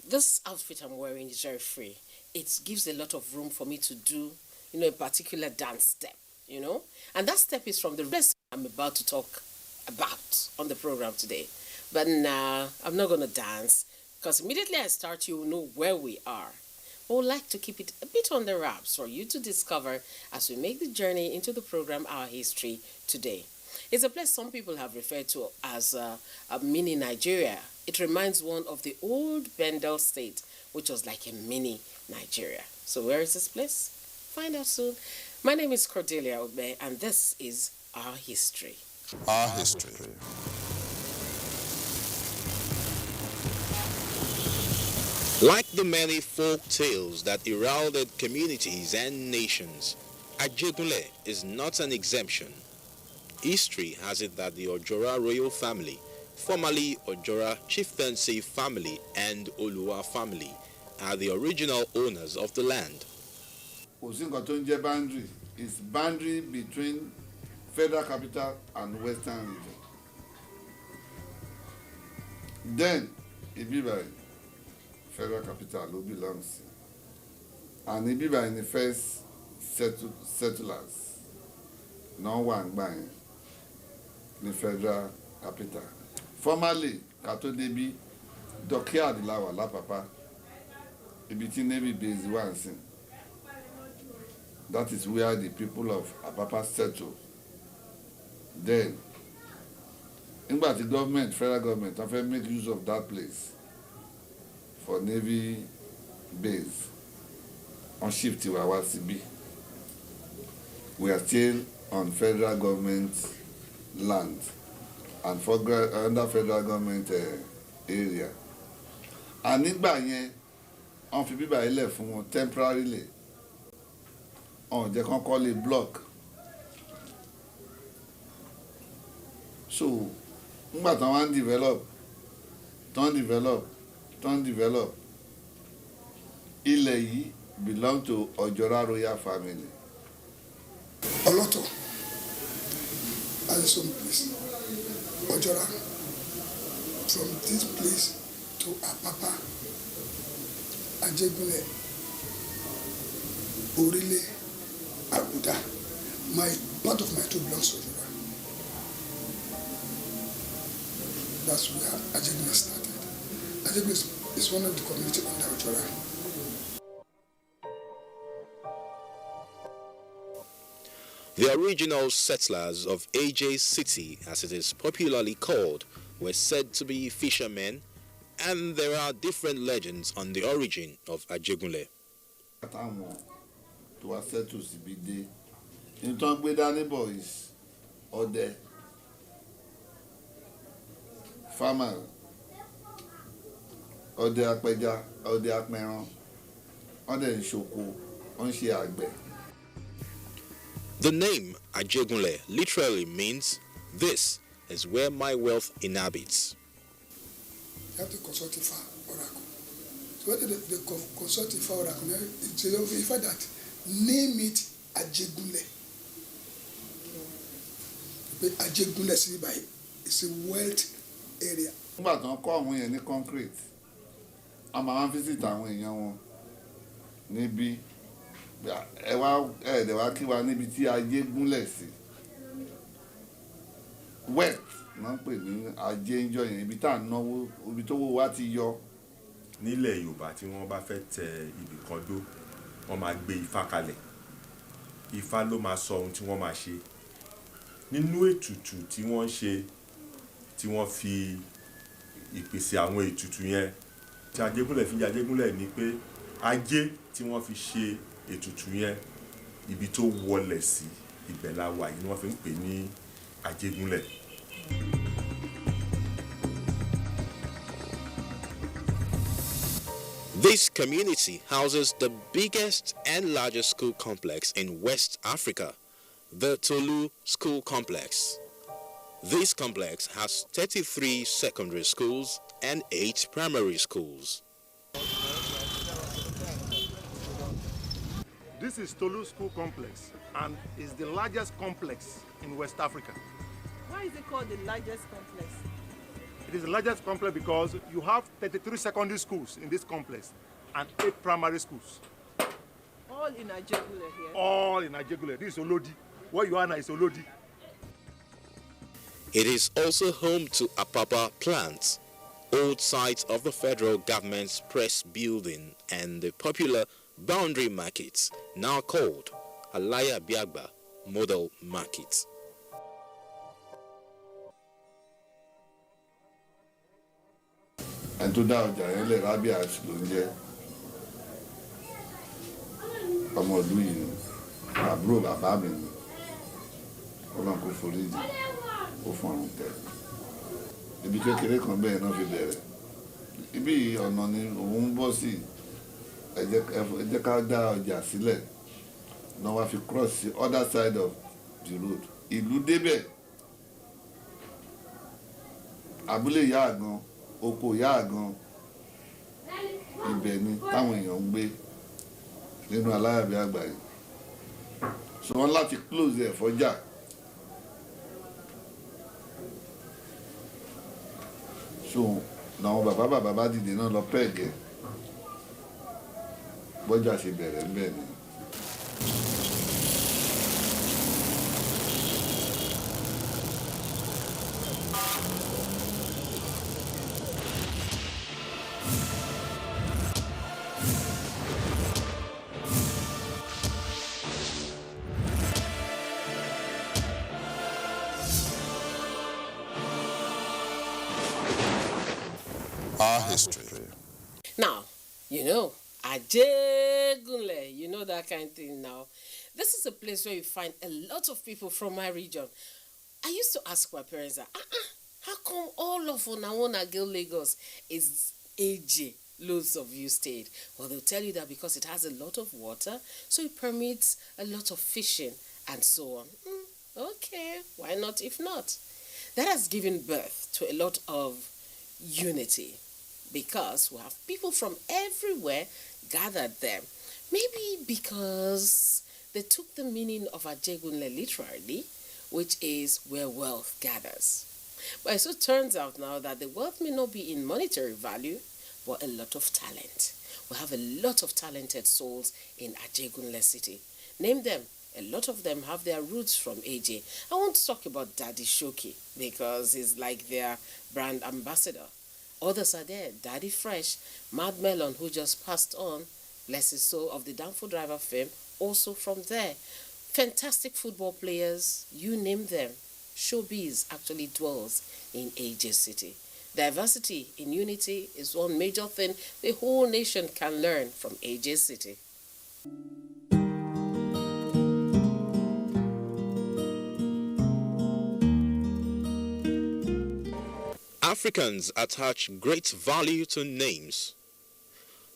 This outfit I'm wearing is very free. It gives a lot of room for me to do, a particular dance step, And that step is from the rest I'm about to talk about on the program today. But now, I'm not going to dance, because immediately I start, you will know where we are. I would like to keep it a bit on the wraps for you to discover as we make the journey into the program Our History today. It's a place some people have referred to as a mini Nigeria. It reminds one of the old Bendel state, which was like a mini Nigeria. So where is this place? Find out soon. My name is Cordelia Obe, and this is Our History. Our History. Like the many folk tales that heralded communities and nations, Ajegunle is not an exemption. History has it that the Ojora royal family, formerly Ojora chieftaincy family and Oluwa family, are the original owners of the land. Osingotonje boundary is boundary between Federal Capital and Western region. Then, Ibiba, Federal Capital who belongs, and Ibiba in the first settlers, no one buying the Federal Capital. Formerly, Kato Debi, Dockyard Lawa La Papa, Ibiti Navy base once. That is where the people of Apapa settled. Then, but the government, federal government, have to make use of that place for Navy base on shift to our CB. We are still on federal government land and for under federal government area. And nígbà yẹn, on fi bíbá ilẹ̀ fún wọn temporarily. They can call it block. So, but I want develop. Ilẹ̀ yìí belong to Ojora royal family. Oloto, as some place, Ojora, from this place to Apapa, Ajegunle, Orile, Abuja, part of my two belongs to Ojora. That's where Ajegunle started. Ajegunle is one of the community under Ojora. The original settlers of AJ City, as it is popularly called, were said to be fishermen, and there are different legends on the origin of Ajegunle. To access to CBD. In Tongbedani boys, Ode, farmer, Ode Akpeja, Ode Akmeron, Ode Nshoko, Onshi Agbe. The name Ajegunle literally means, "This is where my wealth inhabits." You have to consult Ifa oracle. So what they consult Ifa oracle? It's Ifa that name it Ajegunle. Ajegunle Siribai is a wealth area. Nígbà tó ń kọ́ àwọn èèyàn ní concrete, a máa ń visit àwọn èèyàn wọn níbí. Ẹ wá kí wa níbi tí Ajegunle sí. Wealth náà ń pè ní ajé ń jọ yẹn, ibi tá à ń náwó, ibi tó wó wá ti yọ. Nílẹ̀ Yorùbá tí wọ́n bá fẹ́ tẹ ibì kan dó, wọ́n máa gbé Ifá kalẹ̀. Ifá ló máa sọ ohun tí wọ́n máa ṣe. Nínú ètùtù tí wọ́n ṣe, tí wọ́n fi ìpèsè àwọn ètùtù yẹn, tí Ajegunle fi jẹ́ Ajegunle ni pé ajé tí wọ́n fi ṣe ètùtù yẹn, ibi tó wọlẹ̀ sí ibẹ̀ la wà yìí ni wọ́n fi ń pè ní Ajegunle. This community houses the biggest and largest school complex in West Africa, the Tolu School Complex. This complex has 33 secondary schools and 8 primary schools. This is Tolu School Complex and is the largest complex in West Africa. Why is it called the largest complex? It is the largest complex because you have 33 secondary schools in this complex and 8 primary schools. All in Ajegunle here? All in Ajegunle. This is Olodi. Where you are now is Olodi. It is also home to Apapa Plant, old site of the federal government's press building, and the popular boundary market, now called Alaya Biagba Model Market. And to now, Jaele Rabia Slunje, Omoduin, Abro Bababin, Olanko Folidi, Ofon Tẹ. Ibi kékeré kan bẹ́ẹ̀ náà fi bẹ̀rẹ̀. Ibi ọ̀nà ni òun bọ́ sí. Ẹ jẹ́ ká dá ọjà sílẹ̀. náà wá fi cross the other side of the road ìlú débẹ̀ abúlé ìyá àgan oko ìyá àgan ibẹ̀ ni táwọn èèyàn ń gbé nínú aláyàbí àgbáyé so wọ́n láti close ẹ̀ fọ́jà so làwọn bàbá bá dìde náà lọ pẹ́ẹ̀gẹ́ bọ́jà ṣe bẹ̀rẹ̀ ńbẹ̀ ni. Our history. Now, you know, Ajegunle, you know that kind of thing now. This is a place where you find a lot of people from my region. I used to ask my parents, how come all of Unawona Girl Lagos is AJ? Loads of you stayed. Well, they'll tell you that because it has a lot of water, so it permits a lot of fishing and so on. Okay, why not if not? That has given birth to a lot of unity because we have people from everywhere gathered there. Maybe because they took the meaning of Ajegunle literally, which is where wealth gathers. But it so turns out now that the wealth may not be in monetary value, but a lot of talent. We have a lot of talented souls in Ajegunle city. Name them. A lot of them have their roots from AJ. I want to talk about Daddy Shoki because he's like their brand ambassador. Others are there. Daddy Fresh, Mad Melon, who just passed on, bless his soul, of the Danfo Driver fame, also from there. Fantastic football players, you name them. Showbiz actually dwells in AJ City. Diversity in unity is one major thing the whole nation can learn from AJ City. Africans attach great value to names.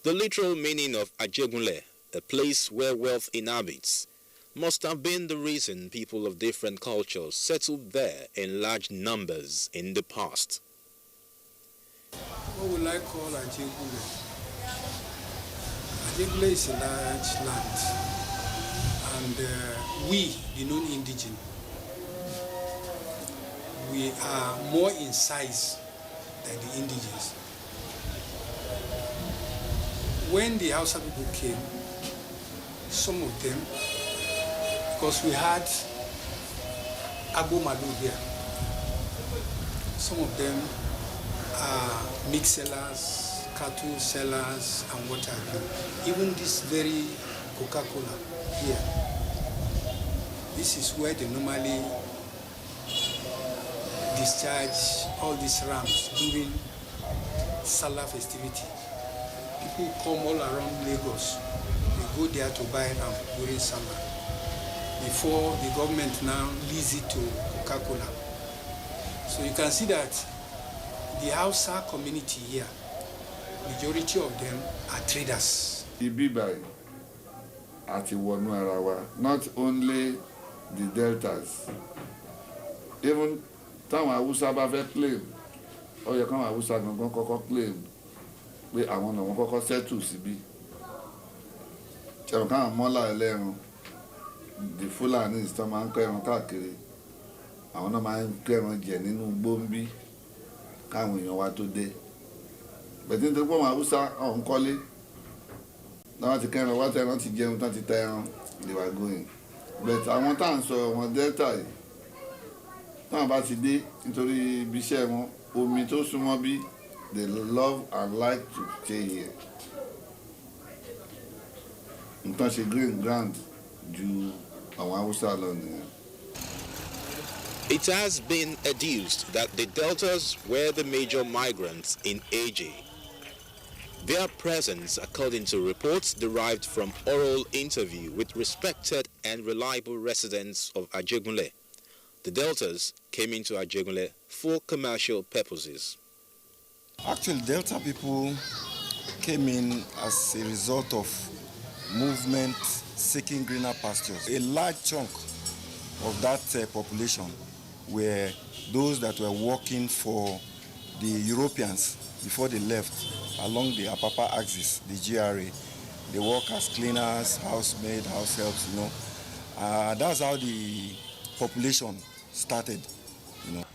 The literal meaning of Ajegunle, a place where wealth inhabits, must have been the reason people of different cultures settled there in large numbers in the past. What will I call Ajegunle? Ajegunle is a large land, and we, the non-indigenous, we are more in size than the indigenous. When the Hausa people came, some of them, because we had Agbo Malu here, some of them are meat sellers, cattle sellers, and what have you. Even this very Coca-Cola here, this is where they normally discharge all these rams during Salah festivity. People come all around Lagos. They go there to buy ram during Salah. Before the government now lease it to Coca-Cola. So you can see that the Hausa community here, majority of them are traders. Ibibai àti wọnú ara wa, not only the deltas, even táwọn Hausa bá fẹ́ claim, ó yẹ káwọn Hausa gangan kọ́kọ́ claim pé àwọn náà wọ́n kọ́kọ́ settle síbí. Ṣé káwọn mọ́là ẹlẹ́ran, the Fulanis tó máa ń kọ́ ẹran káàkiri, àwọn náà máa ń kọ́ ẹran jẹ nínú gbóǹbí káwọn èèyàn wa tó dé. Bẹ̀tí nítorí pé àwọn Hausa ọ̀hún kọ́lé, náà ti kẹ́ran wá tẹ́ran ti jẹun tán ti tẹ́ ẹran, they were going. But àwọn tá à ń sọ wọn Delta yìí, táwọn bá ti dé nítorí ibi iṣẹ́ wọn, omi tó súnmọ́ bí, they love and like to stay here. Nǹkan ṣe green ground ju àwọn Hausa lọ nìyẹn. It has been adduced that the Deltas were the major migrants in AJ. Their presence, according to reports derived from oral interview with respected and reliable residents of Ajegunle, the Deltas came into Ajegunle for commercial purposes. Actually, Delta people came in as a result of movement seeking greener pastures. A large chunk of that population were those that were working for the Europeans before they left along the Apapa axis, the GRA. They work as cleaners, housemaid, house helps, you know. That's how the population started, you know.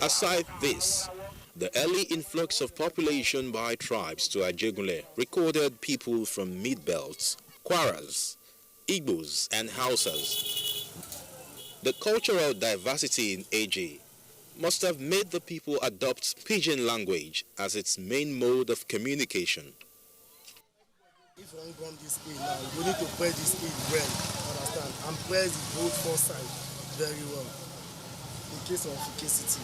Aside this, the early influx of population by tribes to Ajegunle recorded people from mid-belts, Kwaras, Igbos, and Hausas. The cultural diversity in AJ must have made the people adopt pidgin language as its main mode of communication. If you don't gum this key now, you need to press this key well, understand? And press the both four sides very well, in case of efficacy.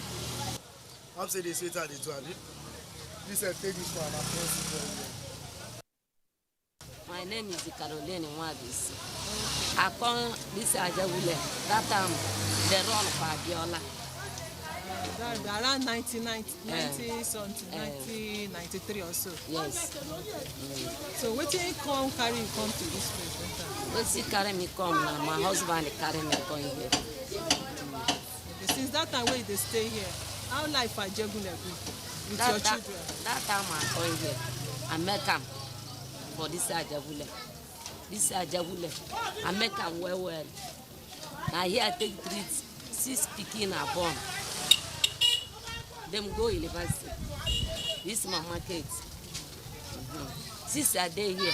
I'm saying this later, they do it. This I take this one and press it very well. My name is Caroline Wadis. I come this Ajawule. That time they run for Abiola. Around 1993 or so. Yes. So what you come carry you come to this place? What you carry me come now? My husband carry me come here. Since that time where they stay here, how life at Jegule with your children? That time I come here, I make them for this Ajawule. This Ajawule, I make them well. Now here I take 6 pikin are born. Them go university. This is my market. Since I day here,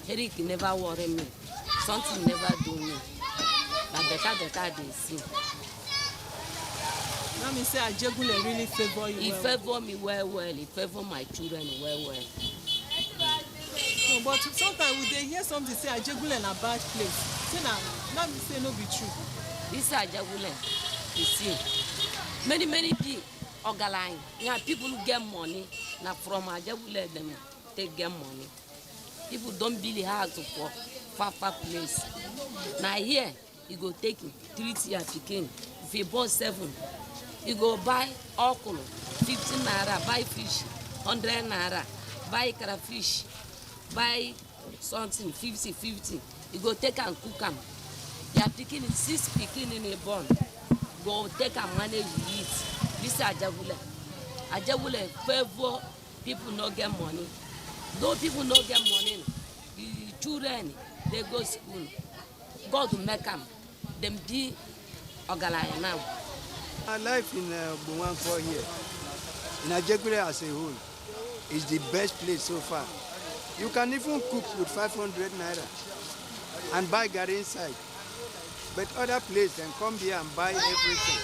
Eric never worry me. Something never do me. But better they see. Let me say Ajegule really favor you. He favor me well. He favor my children well. No, but sometimes we they hear something say Ajegule na bad place. Say now, let me say no be true. This Ajegule, you see, many people. Ogaline. Yeah, people who get money, now from Ajegule them they get money. People don't really hard to for far place. Now here, you go take 3 years picking. If you bought 7, you go buy okolo, 15 naira, buy fish, 100 naira, buy crayfish, buy something, 50. You go take and cook them. You are picking 6 picking in a bun. Go take and manage you eat. This is Ajawule favor people not get money. Those people not get money, the children, they go school. God will make them be organized now. My life in Buwanko here, in Ajegule as a whole, is the best place so far. You can even cook with 500 naira and buy garri inside. But other places can come here and buy everything.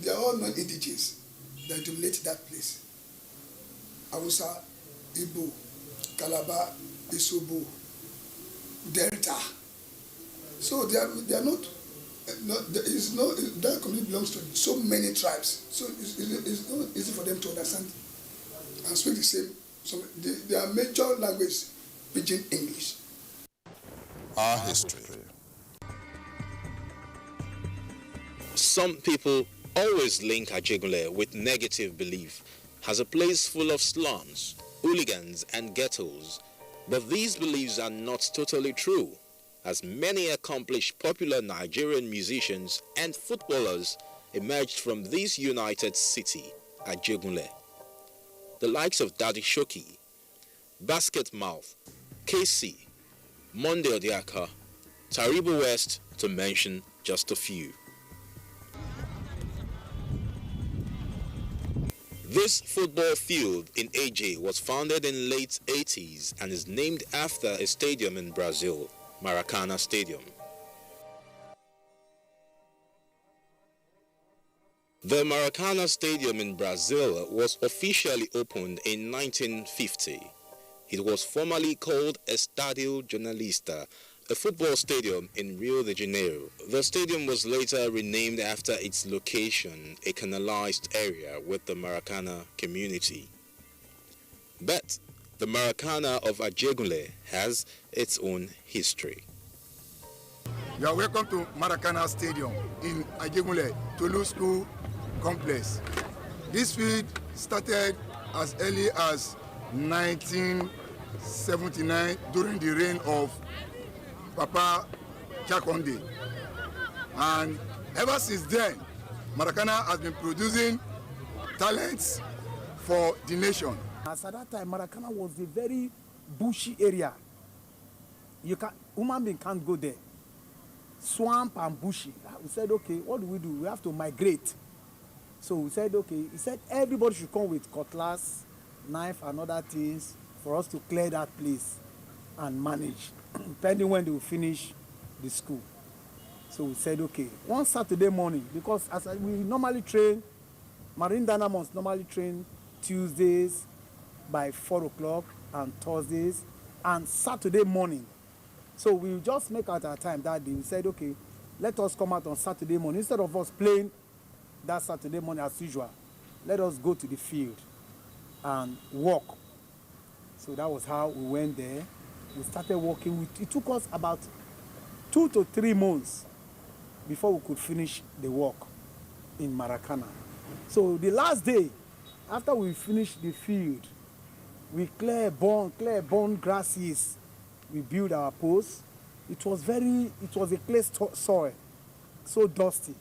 They are all non-indigenous that dominate that place. Hausa, Igbo, Calabar, Isobo, Delta. So they are not that community belongs to so many tribes. So it's not easy for them to understand and speak the same. So their major language, Pidgin English. Our history. Some people always link Ajegunle with negative belief as a place full of slums, hooligans and ghettos. But these beliefs are not totally true, as many accomplished popular Nigerian musicians and footballers emerged from this united city, Ajegunle. The likes of Daddy Shoki, Basket Mouth, KC, Monday Odiaka, Taribo West, to mention just a few. This football field in AJ was founded in late 80s and is named after a stadium in Brazil, Maracana Stadium. The Maracana Stadium in Brazil was officially opened in 1950. It was formerly called Estadio Jornalista, a football stadium in Rio de Janeiro. The stadium was later renamed after its location, a canalized area with the Maracana community. But the Maracana of Ajegunle has its own history. You are welcome to Maracana Stadium in Ajegunle, Tolu School Complex. This field started as early as 19 1979 during the reign of Papa Jakonde. And ever since then, Maracana has been producing talents for the nation. As at that time, Maracana was a very bushy area. Human being can't go there. Swamp and bushy. We said, okay, what do? We have to migrate. So we said, okay. He said everybody should come with cutlass, knife, and other things for us to clear that place and manage, depending when they will finish the school. So we said, okay, one Saturday morning, because as we normally train, Marine Dynamos normally train Tuesdays by 4 o'clock and Thursdays and Saturday morning. So we just make out our time that day. We said, okay, let us come out on Saturday morning. Instead of us playing that Saturday morning as usual, let us go to the field and walk. So that was how we went there. We started walking. It took us about 2 to 3 months before we could finish the walk in Maracana. So the last day, after we finished the field, we clear burn grasses. We built our posts. It was a clay soil, so dusty.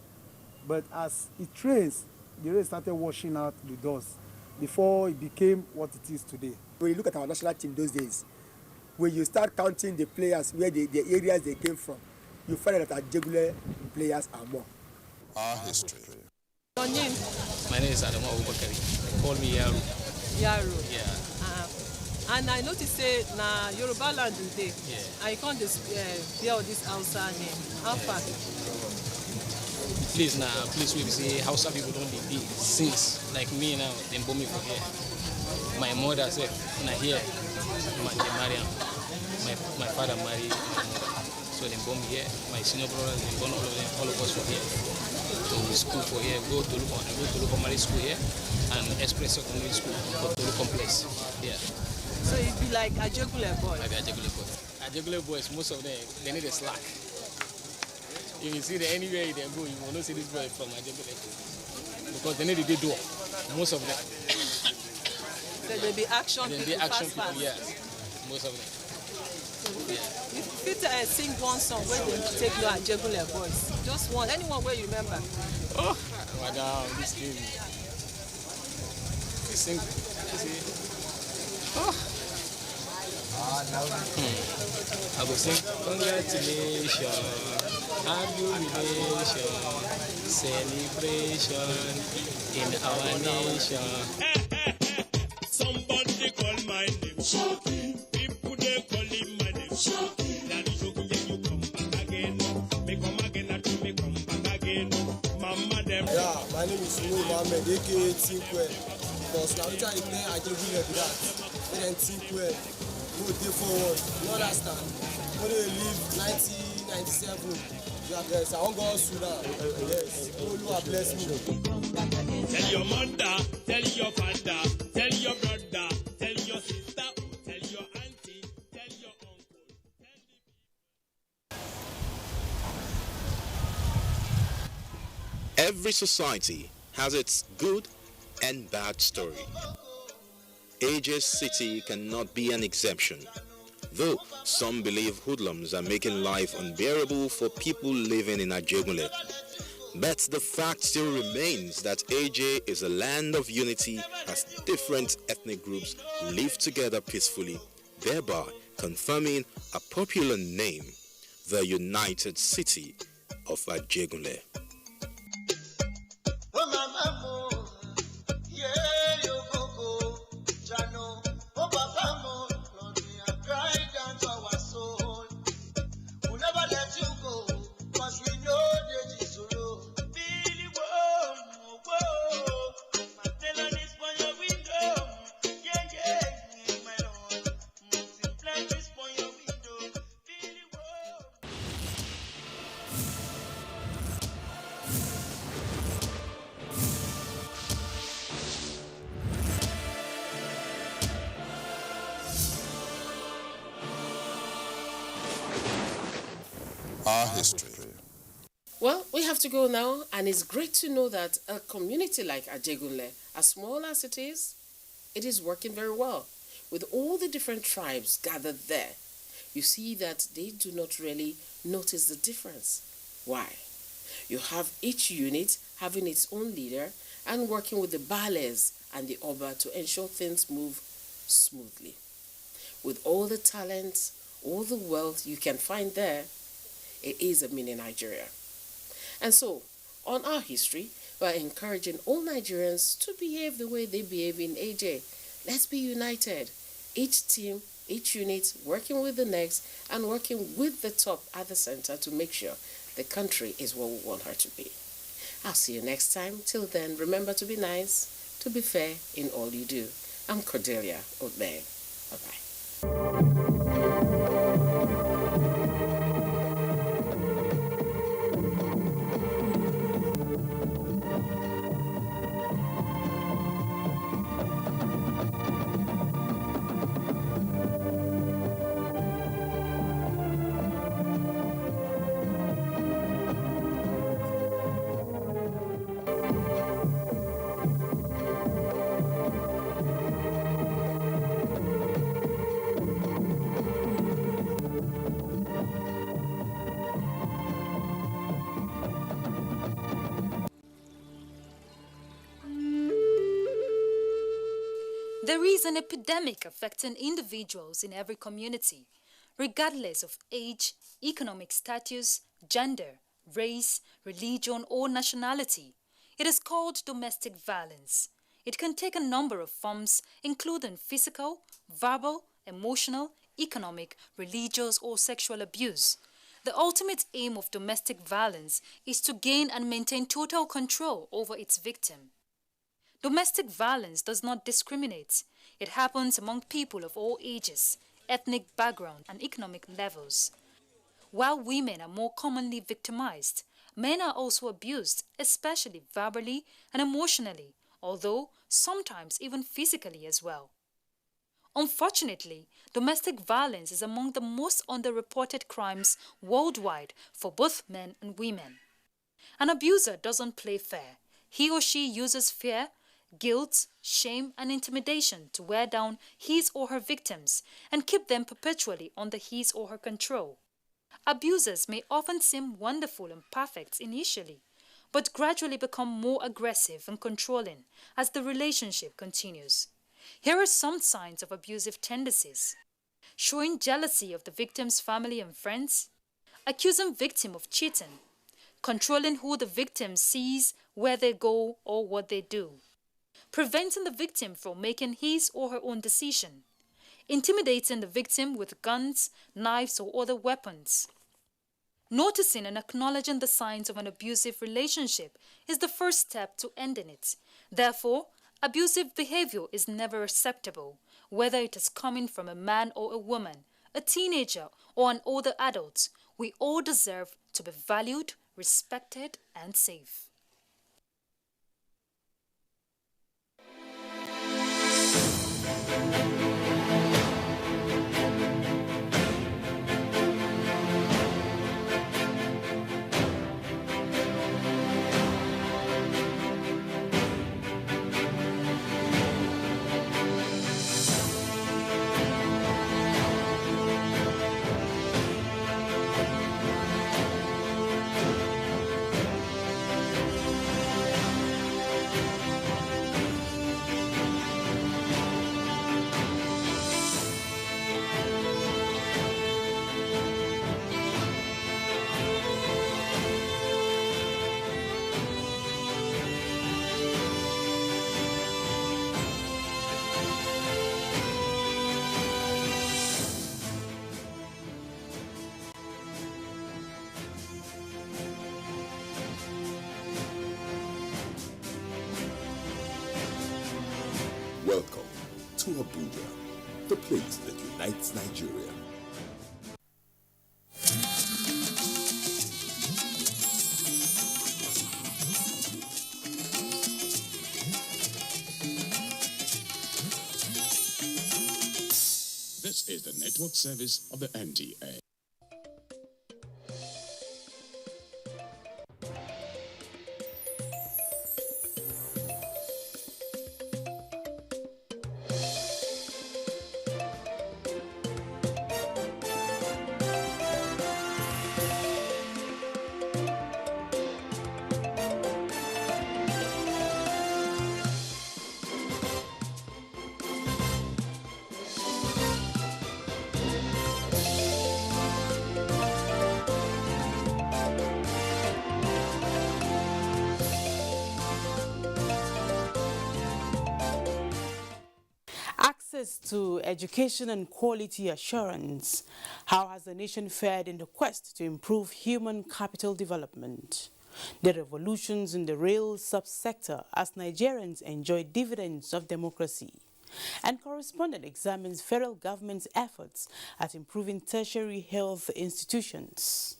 But as it rains, the rain started washing out the dust before it became what it is today. When you look at our national team those days, when you start counting the players where the areas they came from, you find out that our Jegule players are more. Our history. Your name? My name is Adamu Abubakari. They call me Yaru. Yaru. Yeah. And I noticed say na Yoruba land today. Yeah. I can't bear this Hausa name. How far? Please we say Hausa people don't be since like me now. They bomb me from here. My mother said, "Na here, they marry him. My father married my mother, so they bomb here. My senior brothers, they born all of us from here. So we school for here. Go to local primary school here, and Express Secondary School for Tolu Complex. Yeah. So it be like Ajegule boy. Like Ajegule boy. Ajegule boys, most of them they need a slack. If you see them anywhere they go, you will not see this boy from Ajegule because they need a door. Most of them. So they be action people. They be action people, fast. yeah. Most of them. Yeah. If you sing one song where they take you Ajegule boys, just one, anyone where you remember. Oh, madam, this thing. You sing. Oh. I will sing congratulations, jubilation, celebration in our nation. Somebody call my name. Shocking. People they call him my name. Shocking. Daddy Shocking, you come back again. Me come again, and me come back again. Mama them. Yeah, my name is Sunu Mohammed, aka Tinkwe. Because now we try to play Ajegule with that. Then Tinkwe. Go day forward, you understand? When they leave 1997, you are blessed. I won't go Sudan. Yes, God bless me. Tell your mother, tell your father, tell your brother, tell your sister, tell your auntie, tell your uncle. Every society has its good and bad story. Age's city cannot be an exception, though some believe hoodlums are making life unbearable for people living in Ajegule. But the fact still remains that AJ is a land of unity as different ethnic groups live together peacefully, thereby confirming a popular name, the United City of Ajegule. Our history. Well, we have to go now, and it's great to know that a community like Ajegule, as small as it is working very well. with all the different tribes gathered there, you see that they do not really notice the difference. Why? You have each unit having its own leader and working with the Bales and the Oba to ensure things move smoothly. With all the talent, all the wealth you can find there, it is a mini Nigeria. And so, on our history, we are encouraging all Nigerians to behave the way they behave in AJ. Let's be united. Each team, each unit working with the next and working with the top at the center to make sure the country is what we want her to be. I'll see you next time. Till then, remember to be nice, to be fair in all you do. I'm Cordelia Obey. Bye-bye. There is an epidemic affecting individuals in every community, regardless of age, economic status, gender, race, religion, or nationality. It is called domestic violence. It can take a number of forms, including physical, verbal, emotional, economic, religious, or sexual abuse. The ultimate aim of domestic violence is to gain and maintain total control over its victim. Domestic violence does not discriminate. It happens among people of all ages, ethnic background, and economic levels. While women are more commonly victimized, men are also abused, especially verbally and emotionally, although sometimes even physically as well. Unfortunately, domestic violence is among the most underreported crimes worldwide for both men and women. An abuser doesn't play fair. He or she uses fear, guilt, shame, and intimidation to wear down his or her victims and keep them perpetually under his or her control. Abusers may often seem wonderful and perfect initially, but gradually become more aggressive and controlling as the relationship continues. Here are some signs of abusive tendencies: showing jealousy of the victim's family and friends, accusing victim of cheating, controlling who the victim sees, where they go, or what they do, preventing the victim from making his or her own decision, intimidating the victim with guns, knives, or other weapons. Noticing and acknowledging the signs of an abusive relationship is the first step to ending it. Therefore, abusive behavior is never acceptable, whether it is coming from a man or a woman, a teenager or an older adult. We all deserve to be valued, respected, and safe. Welcome to Abuja, the place that unites Nigeria. This is the network service of the NTA. this to education and quality assurance. How has the nation fared in the quest to improve human capital development? The revolutions in the rail subsector as Nigerians enjoy dividends of democracy. And correspondent examines federal government's efforts at improving tertiary health institutions.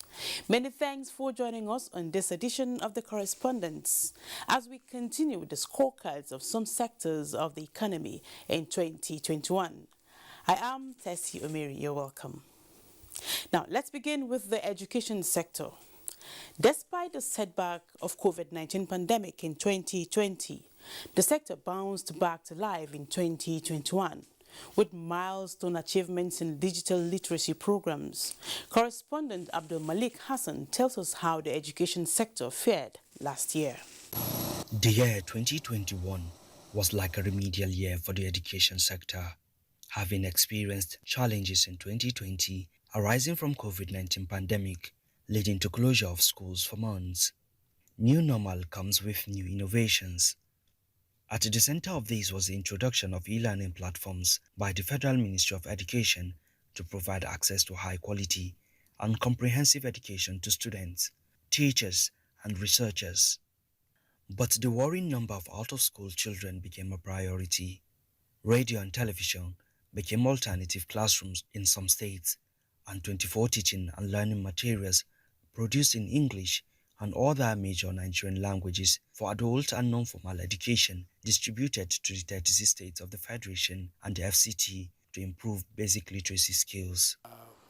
Many thanks for joining us on this edition of The Correspondents as we continue with the scorecards of some sectors of the economy in 2021. I am Tessie Omeri. You're welcome. Now, let's begin with the education sector. Despite the setback of COVID-19 pandemic in 2020, the sector bounced back to life in 2021 with milestone achievements in digital literacy programs. Correspondent Abdul Malik Hassan tells us how the education sector fared last year. The year 2021 was like a remedial year for the education sector, having experienced challenges in 2020 arising from COVID-19 pandemic, leading to closure of schools for months. New normal comes with new innovations. At the center of this was the introduction of e-learning platforms by the Federal Ministry of Education to provide access to high-quality and comprehensive education to students, teachers, and researchers. But the worrying number of out-of-school children became a priority. Radio and television became alternative classrooms in some states, and 24 teaching and learning materials produced in English and other major Nigerian languages for adult and non-formal education distributed to the 36 states of the Federation and the FCT to improve basic literacy skills.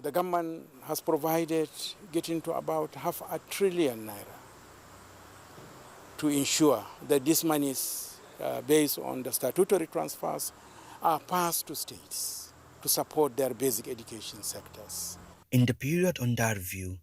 The government has provided getting to about $500 billion to ensure that these monies, based on the statutory transfers, are passed to states to support their basic education sectors. In the period under review,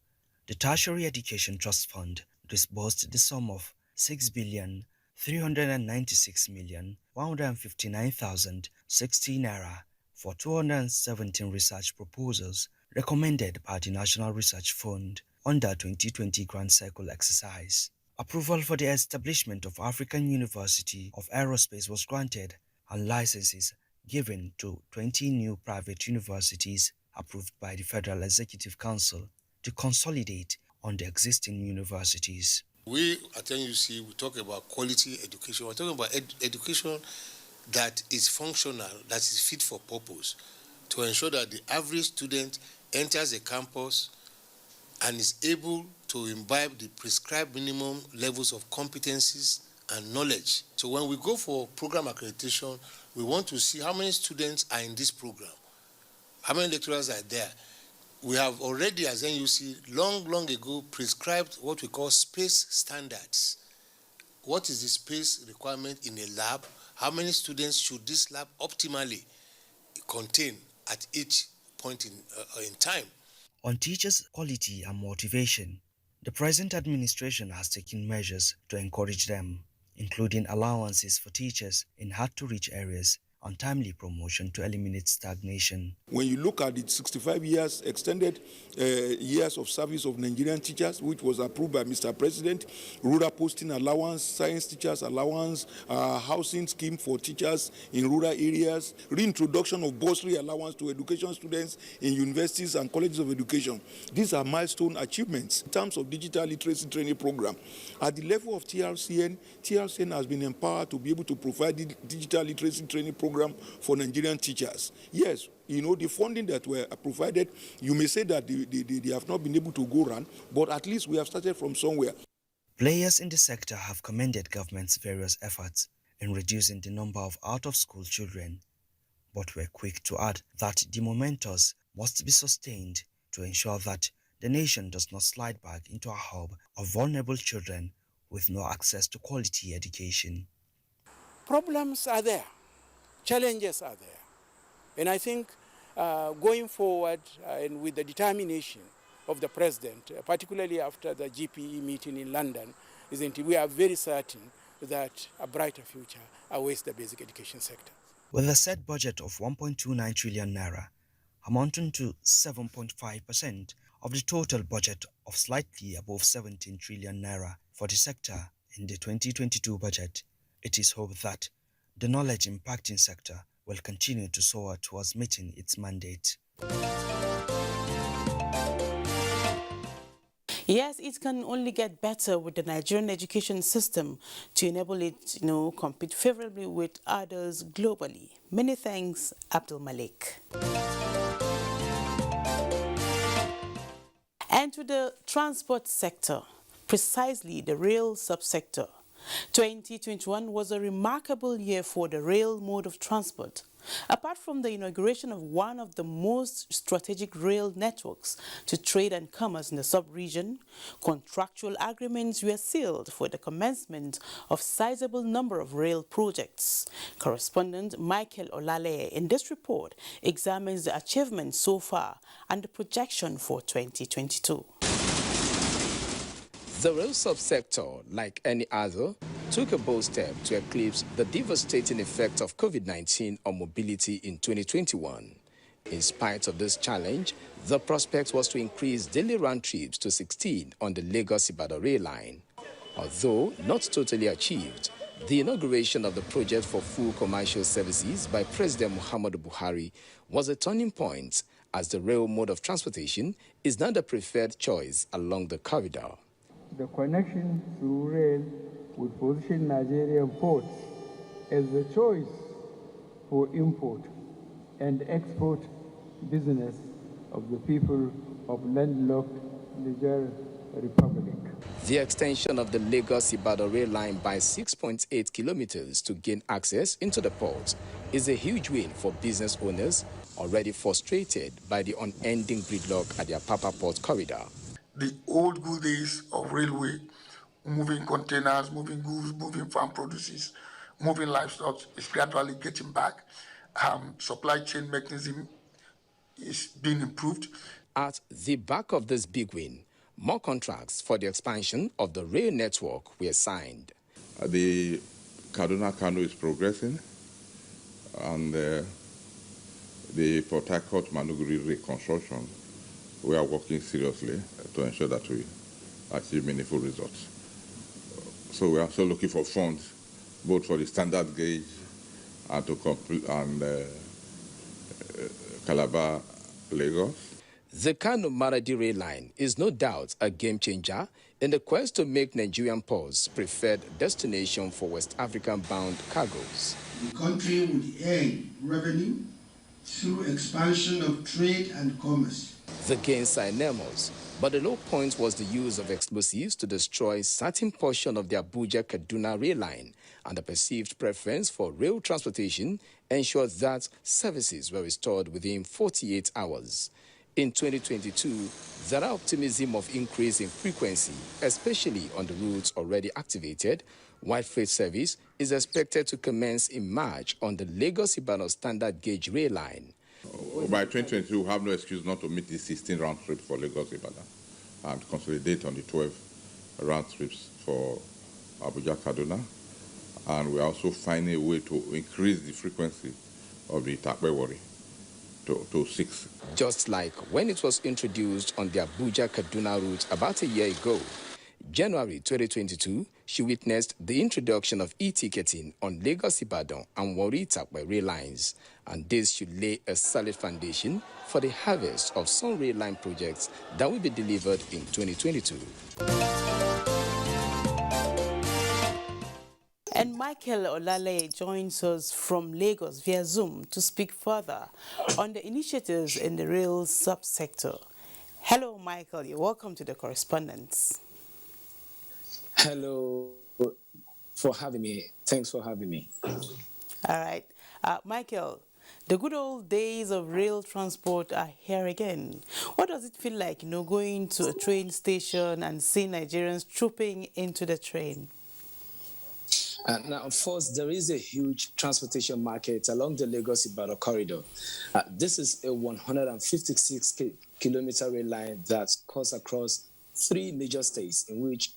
the Tertiary Education Trust Fund disbursed the sum of 6,396,159,060 naira for 217 research proposals recommended by the National Research Fund under 2020 Grand Circle exercise. Approval for the establishment of African University of Aerospace was granted and licenses given to 20 new private universities approved by the Federal Executive Council to consolidate on the existing universities. We at NUC, we talk about quality education. We're talking about education that is functional, that is fit for purpose, to ensure that the average student enters a campus and is able to imbibe the prescribed minimum levels of competencies and knowledge. So when we go for program accreditation, we want to see how many students are in this program, how many lecturers are there. We have already, as NUC, long ago prescribed what we call space standards. What is the space requirement in a lab? How many students should this lab optimally contain at each point in time? On teachers' quality and motivation, the present administration has taken measures to encourage them, including allowances for teachers in hard-to-reach areas and timely promotion to eliminate stagnation. When you look at the 65 years extended years of service of Nigerian teachers, which was approved by Mr. President, rural posting allowance, science teachers allowance, housing scheme for teachers in rural areas, reintroduction of bursary allowance to education students in universities and colleges of education. These are milestone achievements. In terms of digital literacy training program, at the level of TRCN has been empowered to be able to provide the digital literacy training program for Nigerian teachers. Yes, you know, the funding that were provided, you may say that they have not been able to go run, but at least we have started from somewhere. Players in the sector have commended government's various efforts in reducing the number of out-of-school children, but were quick to add that the momentous must be sustained to ensure that the nation does not slide back into a hub of vulnerable children with no access to quality education. Problems are there. Challenges are there. And I think going forward and with the determination of the President, particularly after the GPE meeting in London, we are very certain that a brighter future awaits the basic education sector. With a set budget of 1.29 trillion naira, amounting to 7.5% of the total budget of slightly above 17 trillion naira for the sector in the 2022 budget, it is hoped that the knowledge impacting sector will continue to soar towards meeting its mandate. Yes, it can only get better with the Nigerian education system to enable it, compete favorably with others globally. Many thanks, Abdul Malik. And to the transport sector, precisely the rail subsector. 2021 was a remarkable year for the rail mode of transport. Apart from the inauguration of one of the most strategic rail networks to trade and commerce in the sub-region, contractual agreements were sealed for the commencement of sizable number of rail projects. Correspondent Michael Olale in this report examines the achievements so far and the projection for 2022. The rail subsector, like any other, took a bold step to eclipse the devastating effect of COVID-19 on mobility in 2021. In spite of this challenge, the prospect was to increase daily round trips to 16 on the Lagos-Ibadan rail line. Although not totally achieved, the inauguration of the project for full commercial services by President Muhammadu Buhari was a turning point, as the rail mode of transportation is now the preferred choice along the corridor. The connection through rail would position Nigerian ports as the choice for import and export business of the people of landlocked Niger Republic. The extension of the Lagos-Ibadan rail line by 6.8 kilometers to gain access into the port is a huge win for business owners already frustrated by the unending gridlock at their Apapa Port corridor. The old good days of railway, moving containers, moving goods, moving farm produces, moving livestock is gradually getting back. Supply chain mechanism is being improved. At the back of this big win, more contracts for the expansion of the rail network were signed. The Kaduna-Kano is progressing, and the Port Harcourt-Manuguri reconstruction, we are working seriously to ensure that we achieve meaningful results. So we are also looking for funds, both for the standard gauge and to complete Calabar, Lagos. The Kano-Maradi rail line is no doubt a game changer in the quest to make Nigerian ports preferred destination for West African-bound cargoes. The country would earn revenue through expansion of trade and commerce. The gains are enormous, but the low point was the use of explosives to destroy certain portion of the Abuja-Kaduna rail line, and the perceived preference for rail transportation ensured that services were restored within 48 hours. In 2022, there are optimism of increase in frequency, especially on the routes already activated, while freight service is expected to commence in March on the Lagos-Ibadan standard gauge rail line. By 2022, we have no excuse not to meet the 16 round trips for Lagos-Ibadan and consolidate on the 12 round trips for Abuja-Kaduna. And we're also finding a way to increase the frequency of the Takpe-Warri to 6. Just like when it was introduced on the Abuja-Kaduna route about a year ago, January 2022, she witnessed the introduction of e-ticketing on Lagos-Ibadan and Warri-Takpe rail lines, and this should lay a solid foundation for the harvest of some rail line projects that will be delivered in 2022. And Michael Olale joins us from Lagos via Zoom to speak further on the initiatives in the rail subsector. Hello, Michael. You're welcome to the correspondence. Hello, for having me. Thanks for having me. All right. Michael, the good old days of rail transport are here again. What does it feel like, going to a train station and seeing Nigerians trooping into the train? Now, of course, there is a huge transportation market along the Lagos-Ibadan corridor. This is a 156-kilometer rail line that cuts across 3 major states, in which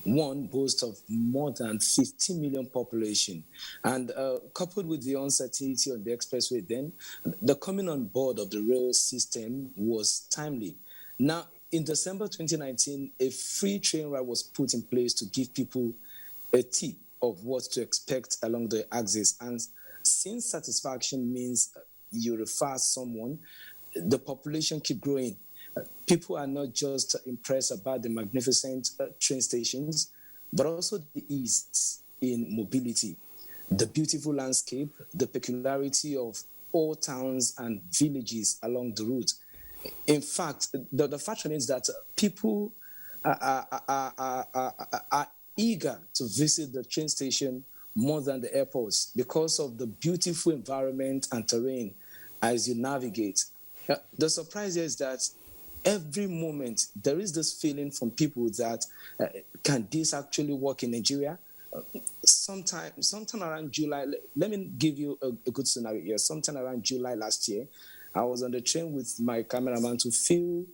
one boasts of more than 15 million population. And coupled with the uncertainty on the expressway then, the coming on board of the rail system was timely. Now, in December 2019, a free train ride was put in place to give people a tip of what to expect along the axis. And Since satisfaction means you refer someone, the population keep growing. People are not just impressed about the magnificent train stations, but also the ease in mobility, the beautiful landscape, the peculiarity of all towns and villages along the route. In fact, the fact remains that people are eager to visit the train station more than the airports because of the beautiful environment and terrain as you navigate. The surprise is that every moment there is this feeling from people that can this actually work in Nigeria? Sometime around July, let me give you a good scenario here. Sometime around July last year, I was on the train with my cameraman to feel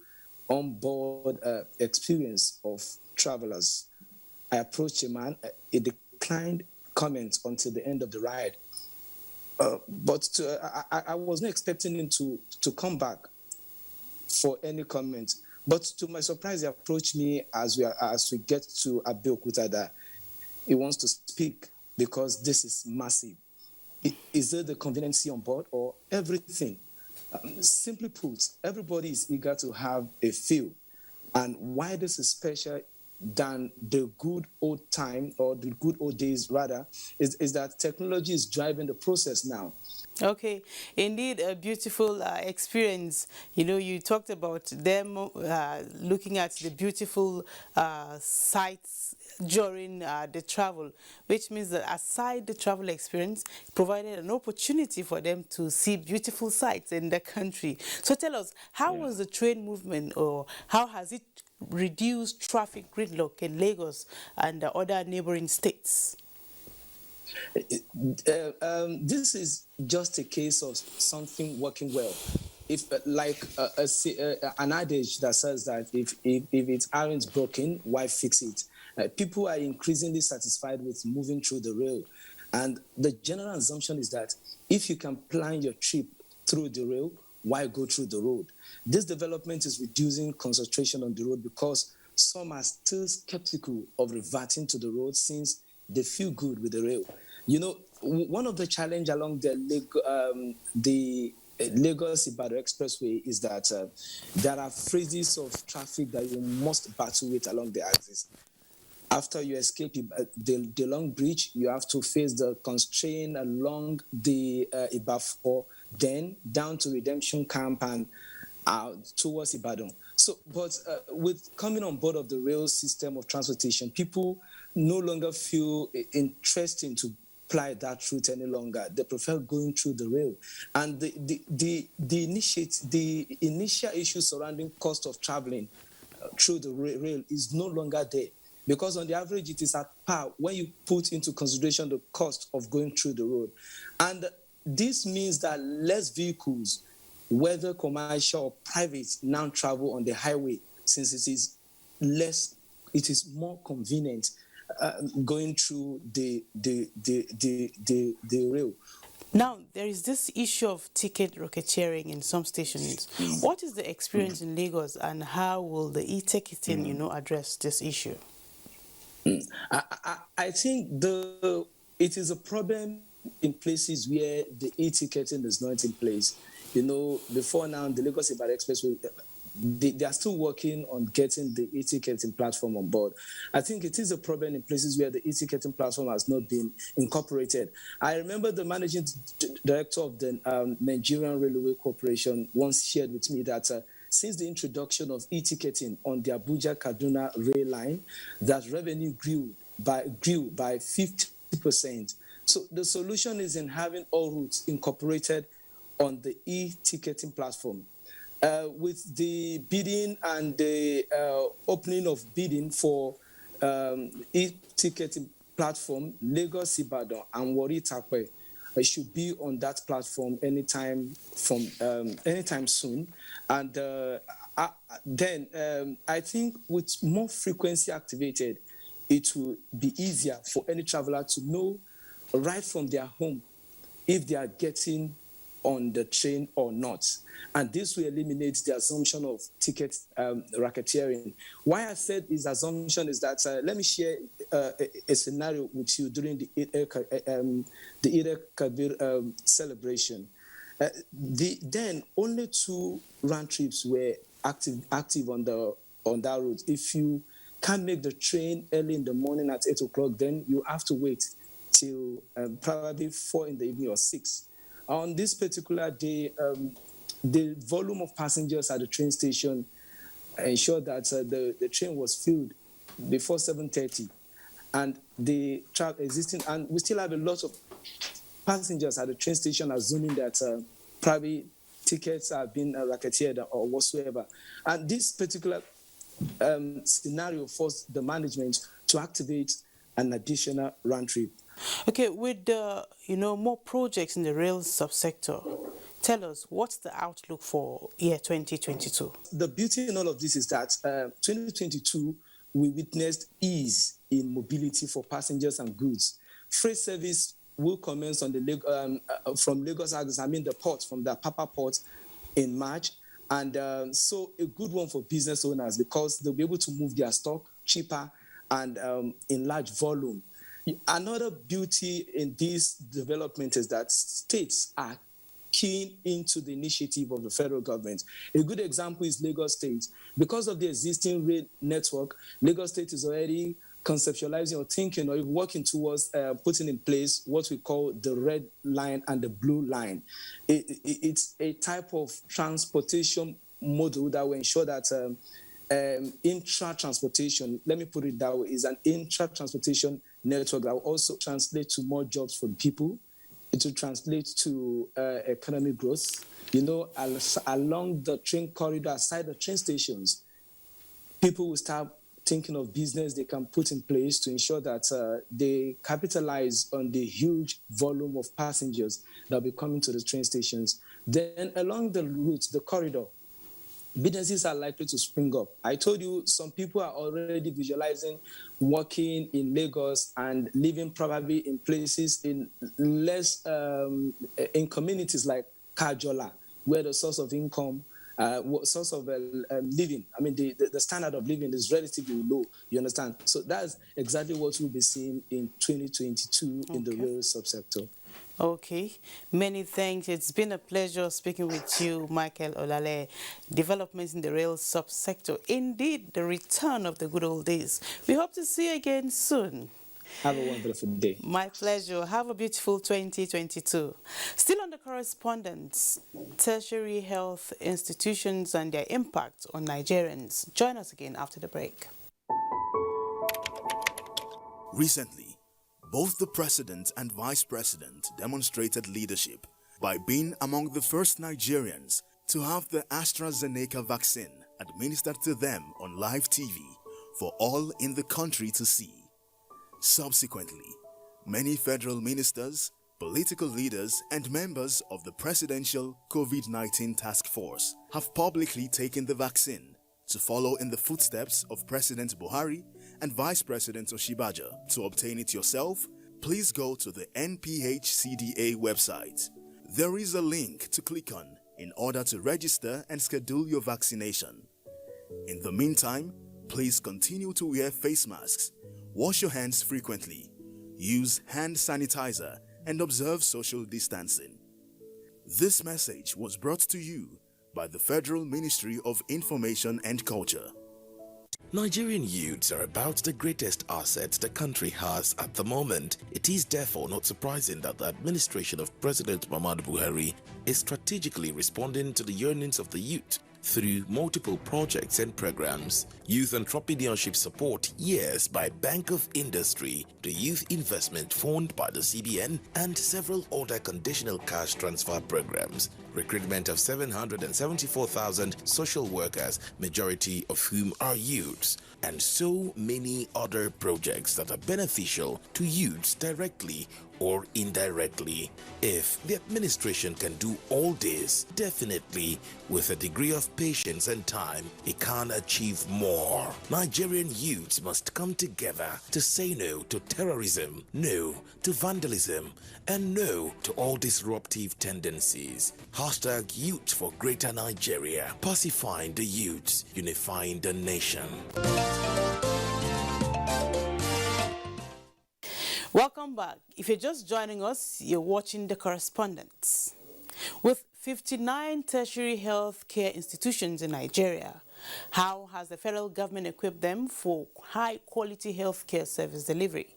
on board experience of travelers. I approached a man, he declined comment until the end of the ride. But I was not expecting him to come back for any comment. But to my surprise, he approached me as we get to Abuja that he wants to speak because this is massive. Is it the conveniency on board or everything? Simply put, everybody is eager to have a feel. And why this is special than the good old time, or the good old days rather, is that technology is driving the process now. Okay, indeed, a beautiful experience. You know, you talked about them looking at the beautiful sights during the travel, which means that aside the travel experience, it provided an opportunity for them to see beautiful sights in the country. So tell us, how was the train movement, or how has it reduced traffic gridlock in Lagos and other neighboring states? This is just a case of something working well. If an adage that says that if it aren't broken, why fix it? People are increasingly satisfied with moving through the rail, and the general assumption is that if you can plan your trip through the rail, why go through the road? This development is reducing concentration on the road because some are still skeptical of reverting to the road since they feel good with the rail. You know, one of the challenge along the Lagos-Ibadan Expressway is that there are phases of traffic that you must battle with along the axis. After you escape the long bridge, you have to face the constraint along the Ibafo, then down to Redemption Camp and towards Ibadan. So, but with coming on board of the rail system of transportation, people no longer feel interesting to apply that route any longer. They prefer going through the rail. And the initial issue surrounding cost of traveling through the rail is no longer there. Because on the average, it is at par when you put into consideration the cost of going through the road. And this means that less vehicles, whether commercial or private, now travel on the highway, since it is more convenient going through the rail. Now, there is this issue of ticket racketeering in some stations. What is the experience in Lagos, and how will the e-ticketing, address this issue? I think it is a problem in places where the e-ticketing is not in place. Before now, the Lagos-Ibadan Expressway, they are still working on getting the e-ticketing platform on board. I think it is a problem in places where the e-ticketing platform has not been incorporated. I remember the managing director of the Nigerian Railway Corporation once shared with me that since the introduction of e-ticketing on the Abuja-Kaduna rail line, that revenue grew by 50%. So the solution is in having all routes incorporated on the e-ticketing platform. With the bidding and the opening of bidding for e-ticketing platform, Lagos-Ibadan and Warri Takwe should be on that platform anytime soon. And then I think with more frequency activated, it will be easier for any traveler to know right from their home if they are getting on the train or not. And this will eliminate the assumption of ticket racketeering. Why I said his assumption is that, let me share a scenario with you during the Eid al-Kabir celebration. Then only 2 round trips were active on that route. If you can't make the train early in the morning at 8 o'clock, then you have to wait till probably 4 in the evening or 6. On this particular day, the volume of passengers at the train station ensured that the train was filled before 7:30, and the track existing, and we still have a lot of passengers at the train station assuming that probably tickets have been racketeered or whatsoever. And this particular scenario forced the management to activate an additional round trip. Okay, with more projects in the rail subsector, tell us, what's the outlook for year 2022? The beauty in all of this is that 2022, we witnessed ease in mobility for passengers and goods. Freight service will commence on from Lagos, the port, from the Papa port in March. And so a good one for business owners because they'll be able to move their stock cheaper and in large volume. Another beauty in this development is that states are keen into the initiative of the federal government. A good example is Lagos State. Because of the existing rail network, Lagos State is already conceptualizing or thinking or working towards putting in place what we call the red line and the blue line. It's a type of transportation model that will ensure that intra-transportation, let me put it that way, is an intra-transportation network that will also translate to more jobs for people. It will translate to economic growth. Along the train corridor, aside the train stations, people will start thinking of business they can put in place to ensure that they capitalize on the huge volume of passengers that will be coming to the train stations. Then along the route, the corridor, businesses are likely to spring up. I told you some people are already visualizing working in Lagos and living probably in places in less, in communities like Kajola, where the source of income, source of living, the standard of living is relatively low, you understand? So that's exactly what we'll be seeing in 2022 in the rail subsector. Okay, many thanks. It's been a pleasure speaking with you, Michael Olale. Developments in the rail subsector, indeed the return of the good old days. We hope to see you again soon. Have a wonderful day. My pleasure. Have a beautiful 2022. Still on the correspondence, tertiary health institutions and their impact on Nigerians. Join us again after the break. Recently, both the President and Vice President demonstrated leadership by being among the first Nigerians to have the AstraZeneca vaccine administered to them on live TV for all in the country to see. Subsequently, many federal ministers, political leaders, and members of the Presidential COVID-19 Task Force have publicly taken the vaccine to follow in the footsteps of President Buhari and Vice President Oshibaja. To obtain it yourself, please go to the NPHCDA website. There is a link to click on in order to register and schedule your vaccination. In the meantime, please continue to wear face masks, wash your hands frequently, use hand sanitizer, and observe social distancing. This message was brought to you by the Federal Ministry of Information and Culture. Nigerian youths are about the greatest asset the country has at the moment. It is therefore not surprising that the administration of President Muhammadu Buhari is strategically responding to the yearnings of the youth through multiple projects and programs. Youth Entrepreneurship Support Years by Bank of Industry, the Youth Investment Fund by the CBN, and several other conditional cash transfer programs. Recruitment of 774,000 social workers, majority of whom are youths, and so many other projects that are beneficial to youths directly or indirectly. If the administration can do all this, definitely with a degree of patience and time, it can achieve more. Nigerian youths must come together to say no to terrorism, no to vandalism, and no to all disruptive tendencies. Hashtag Youth for Greater Nigeria. Pacifying the youths, unifying the nation. Welcome back. If you're just joining us, you're watching The Correspondents. With 59 tertiary health care institutions in Nigeria, how has the federal government equipped them for high-quality health care service delivery?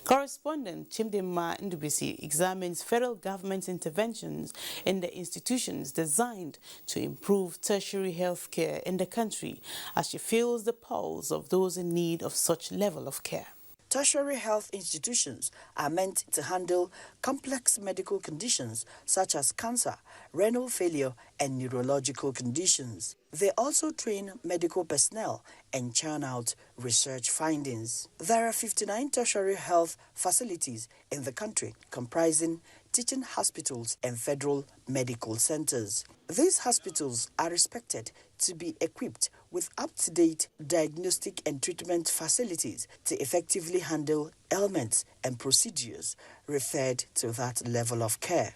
Correspondent Chimdema Ndubisi examines federal government's interventions in the institutions designed to improve tertiary health care in the country as she feels the pulse of those in need of such level of care. Tertiary health institutions are meant to handle complex medical conditions such as cancer, renal failure, and neurological conditions. They also train medical personnel and churn out research findings. There are 59 tertiary health facilities in the country, comprising teaching hospitals and federal medical centers. These hospitals are expected to be equipped with up-to-date diagnostic and treatment facilities to effectively handle ailments and procedures referred to that level of care.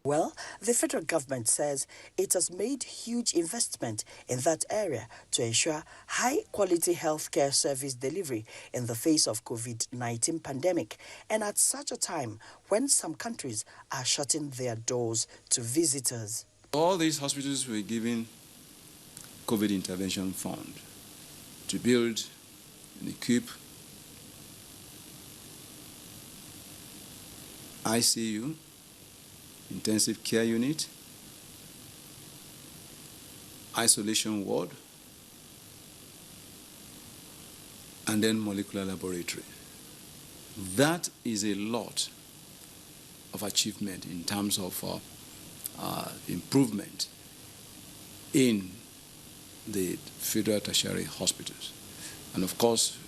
Well, the federal government says it has made huge investment in that area to ensure high-quality healthcare service delivery in the face of COVID-19 pandemic, and at such a time when some countries are shutting their doors to visitors. All these hospitals were given COVID intervention fund to build and equip ICU, intensive care unit, isolation ward, and then molecular laboratory. That is a lot of achievement in terms of improvement in the federal tertiary hospitals. And of course,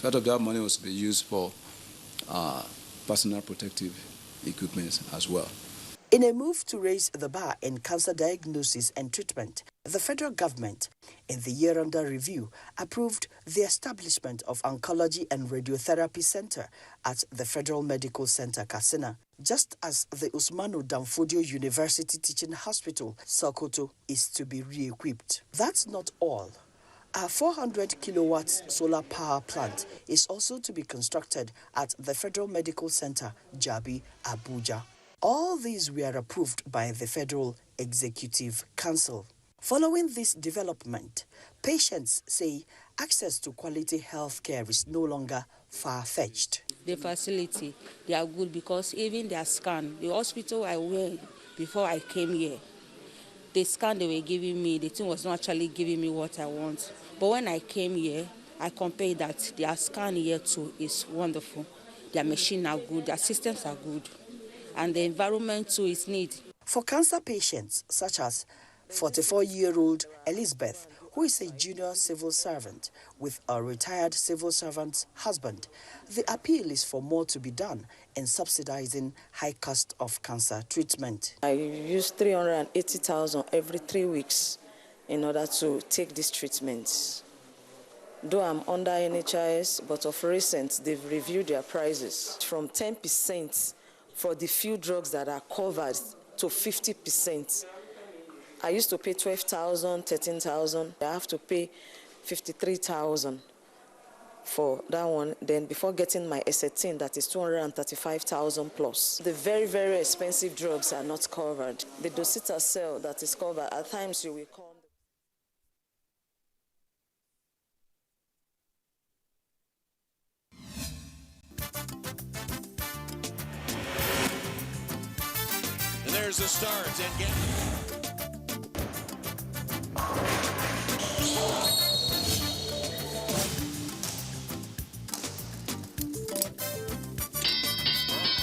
part of that money was to be used for personal protective equipment as well. In a move to raise the bar in cancer diagnosis and treatment, the federal government, in the year under review, approved the establishment of Oncology and Radiotherapy Center at the Federal Medical Center, Katsina, just as the Usmanu Danfodio University Teaching Hospital, Sokoto, is to be re-equipped. That's not all. A 400 kilowatts solar power plant is also to be constructed at the Federal Medical Center, Jabi, Abuja. All these were approved by the Federal Executive Council. Following this development, patients say access to quality health care is no longer far-fetched. The facility, they are good because even their scan, the hospital I went before I came here, the scan they were giving me, the thing was not actually giving me what I want. But when I came here, I compared that their scan here too is wonderful. Their machines are good, their systems are good, and the environment too is neat. For cancer patients such as 44-year-old Elizabeth, who is a junior civil servant with a retired civil servant's husband, the appeal is for more to be done in subsidizing high cost of cancer treatment. I use 380,000 every 3 weeks in order to take these treatments. Though I'm under NHIS, but of recent, they've reviewed their prices from 10% for the few drugs that are covered to 50%. I used to pay 12,000, 13,000. I have to pay 53,000 for that one. Then before getting my S18, that is 235,000 plus. The very, very expensive drugs are not covered. The docetaxel that is covered, at times you will come. And there's the start. And get.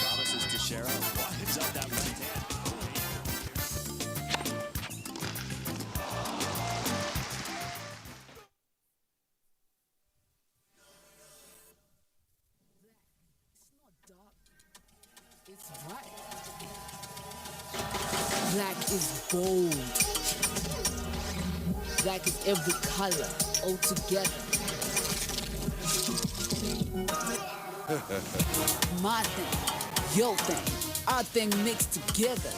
Promises to Shara. Winds up that right hand. Black is bold. Black is every color, all together. My thing, your thing, our thing mixed together.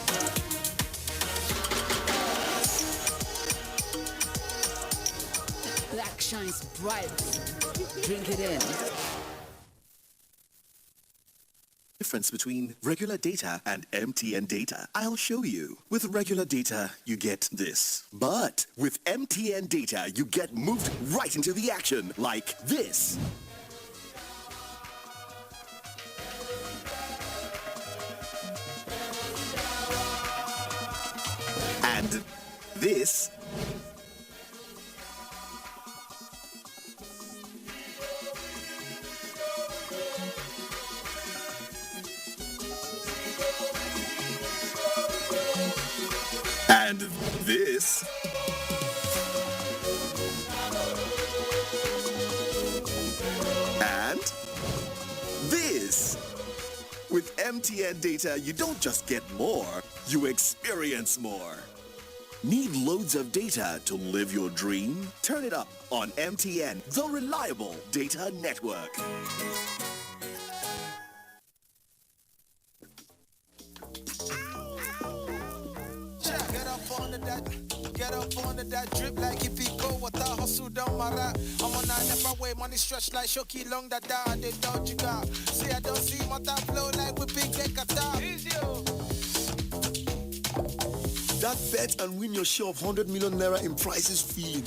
Black shines bright. Drink it in. Difference between regular data and MTN data. I'll show you. With regular data, you get this. But with MTN data, you get moved right into the action like this. And this. And this. And this. With MTN data, you don't just get more, you experience more. Need loads of data to live your dream? Turn it up on MTN, the reliable data network. Get up on that drip like if it go what I hustle down my rap. I'm on a never way, money stretch like Shoki long that down, they don't you got. See I don't see my top flow like we big get kata. That bet and win your share of 100 million naira in prizes feeling.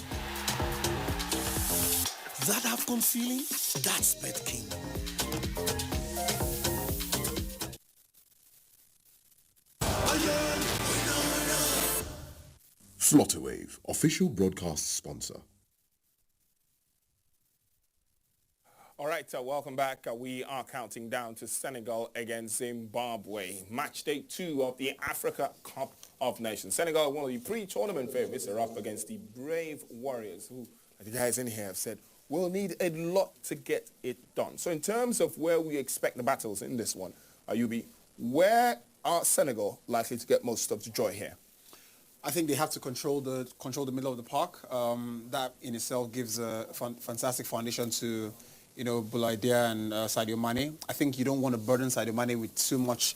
That AFCON feeling, that's Bet King. Flutterwave, official broadcast sponsor. All right, welcome back. We are counting down to Senegal against Zimbabwe. Match day 2 of the Africa Cup of Nations. Senegal, one of the pre-tournament favorites, are up against the Brave Warriors, who, like the guys in here have said, will need a lot to get it done. So in terms of where we expect the battles in this one, Ayubi, where are Senegal likely to get most of the joy here? I think they have to control the middle of the park. That in itself gives a fantastic foundation to, Boulaïdia and Sadio Mane. I think you don't want to burden Sadio Mane with too much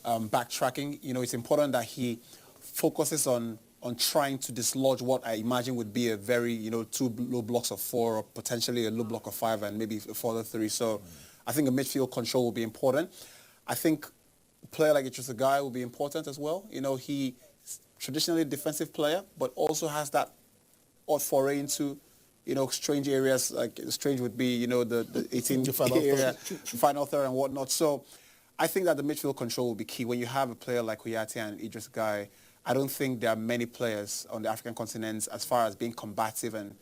backtracking. It's important that he focuses on trying to dislodge what I imagine would be a very, 2 low blocks of 4 or potentially a low block of 5 and maybe a further 3. So I think a midfield control will be important. I think a player like Idrissa Gueye will be important as well. He traditionally defensive player, but also has that odd foray into, strange areas. Like strange would be, the 18 area, final third and whatnot. So I think that the midfield control will be key. When you have a player like Kouyaté and Idrissa Gueye, I don't think there are many players on the African continent as far as being combative and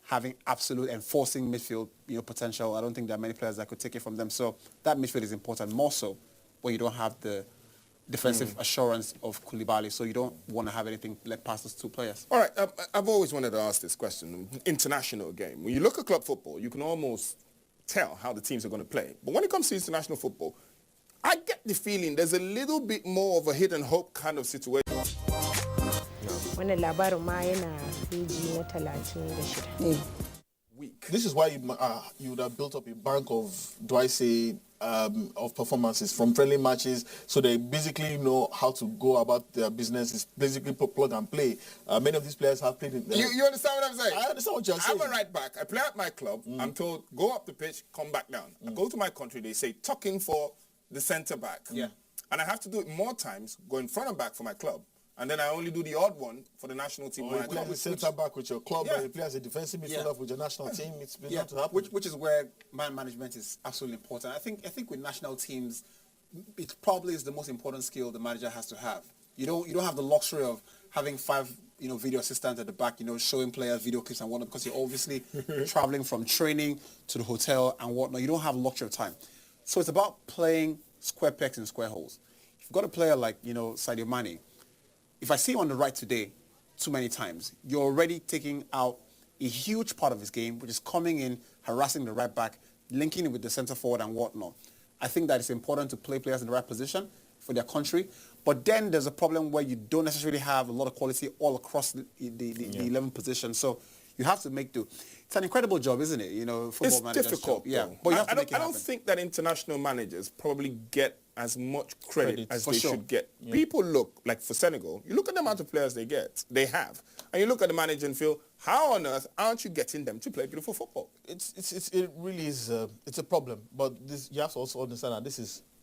having absolute enforcing midfield, potential. I don't think there are many players that could take it from them. So that midfield is important, more so when you don't have the defensive assurance of Koulibaly, so you don't want to have anything let past those 2 players. All right, I've always wanted to ask this question. International game. When you look at club football, you can almost tell how the teams are going to play. But when it comes to international football, I get the feeling there's a little bit more of a hidden hope kind of situation. Wannan labarin ma yana peji na 36. This is why you would have built up a bank of, do I say, of performances from friendly matches, so they basically know how to go about their business. It's basically plug and play. Many of these players have played in there. You understand what I'm saying? I understand what you're saying. I'm a right back. I play at my club. I'm told, go up the pitch, come back down. I go to my country, they say, tucking for the centre back. Yeah. And I have to do it more times, go in front and back for my club. And then I only do the odd one for the national team. Or you play as a centre back with your club, or you play as a defensive midfielder with your national team. It's been able to happen. Which is where man management is absolutely important. I think with national teams, it probably is the most important skill the manager has to have. You don't have the luxury of having 5 video assistants at the back, showing players video clips and whatnot, because you're obviously traveling from training to the hotel and whatnot. You don't have luxury of time. So it's about playing square pegs in square holes. If you've got a player like, Sadio Mane, if I see him on the right today too many times, you're already taking out a huge part of his game, which is coming in, harassing the right back, linking it with the centre forward and whatnot. I think that it's important to play players in the right position for their country. But then there's a problem where you don't necessarily have a lot of quality all across the 11 positions. So you have to make do. It's an incredible job, isn't it? You know, football it's difficult. Job. Yeah, but you have to make it happen. I don't think that international managers probably get as much credit as they should get. Yeah. People look, like for Senegal, you look at the amount of players they have, and you look at the manager and feel, how on earth aren't you getting them to play beautiful football? It really is. It's a problem. But this, you have to also understand that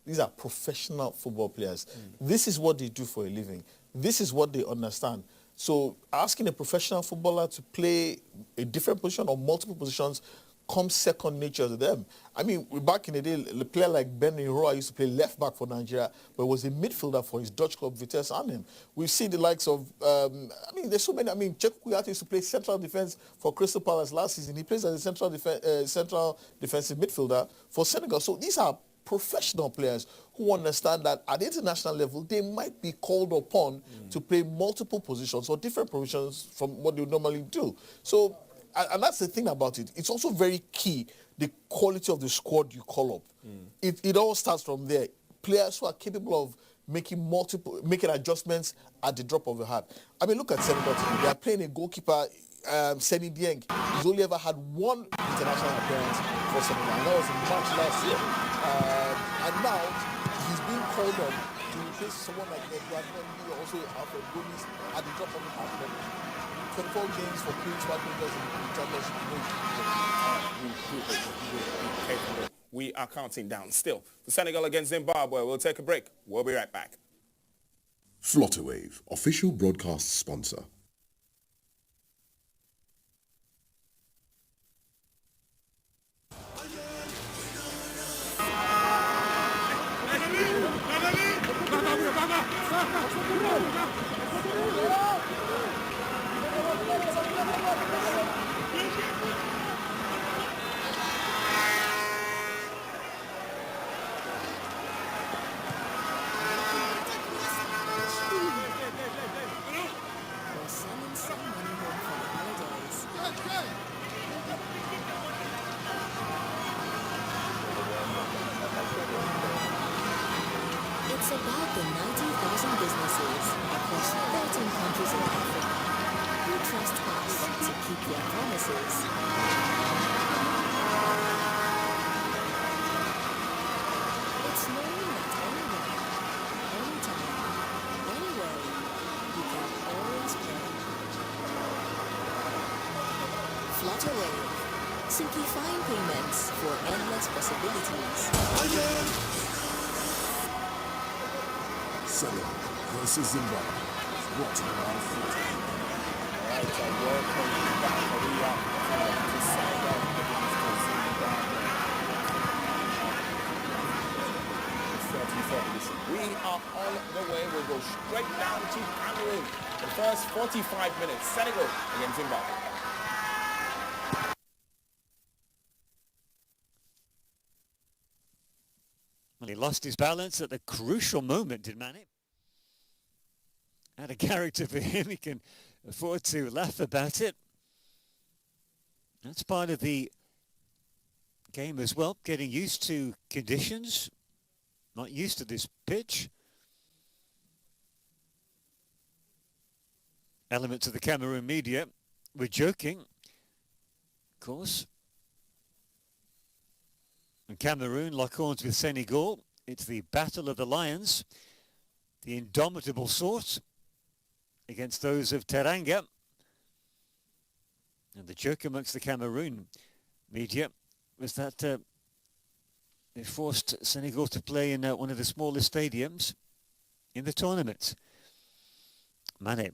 these are professional football players. This is what they do for a living. This is what they understand. So asking a professional footballer to play a different position or multiple positions comes second nature to them. I mean, back in the day, a player like Ben Iroa used to play left back for Nigeria, but was a midfielder for his Dutch club Vitesse Arnhem. We've seen the likes of, there's so many. I mean, Cheku Kuyate used to play central defense for Crystal Palace last season. He plays as a central defensive midfielder for Senegal. So these are professional players who understand that at the international level, they might be called upon to play multiple positions or different positions from what they normally do. So, and that's the thing about it. It's also very key, the quality of the squad you call up. It all starts from there. Players who are capable of making adjustments at the drop of a hat. I mean, look at Senegal today. They are playing a goalkeeper, Seni Dieng. He's only ever had one international appearance for Senegal, and that was in March last year. And now he's being called on to replace someone like Edouard Mendy, also Alfred Gomis at the drop of the hat. 24 games for Queen's Park Rangers in the championship. We are counting down still. For Senegal against Zimbabwe, we'll take a break. We'll be right back. Flutterwave, official broadcast sponsor. It's about the 90,000 businesses across 13 countries in Africa who trust us to keep their promises. It's knowing that anywhere, anytime, anywhere, you can always play. Flutterwave, simplifying payments for endless possibilities. Senegal versus Zimbabwe. What a wild foot. Alright, so welcome back. We are to Senegal against Zimbabwe. We are on the way. We'll go straight down to Cameroon. The first 45 minutes, Senegal against Zimbabwe. Well, he lost his balance at the crucial moment, did Mane? Had a character for him. He can afford to laugh about it. That's part of the game as well, getting used to conditions, not used to this pitch. Elements of the Cameroon media were joking, of course. And Cameroon lock horns with Senegal. It's the battle of the lions, the indomitable sort, against those of Teranga. And the joke amongst the Cameroon media was that they forced Senegal to play in one of the smallest stadiums in the tournament. Mane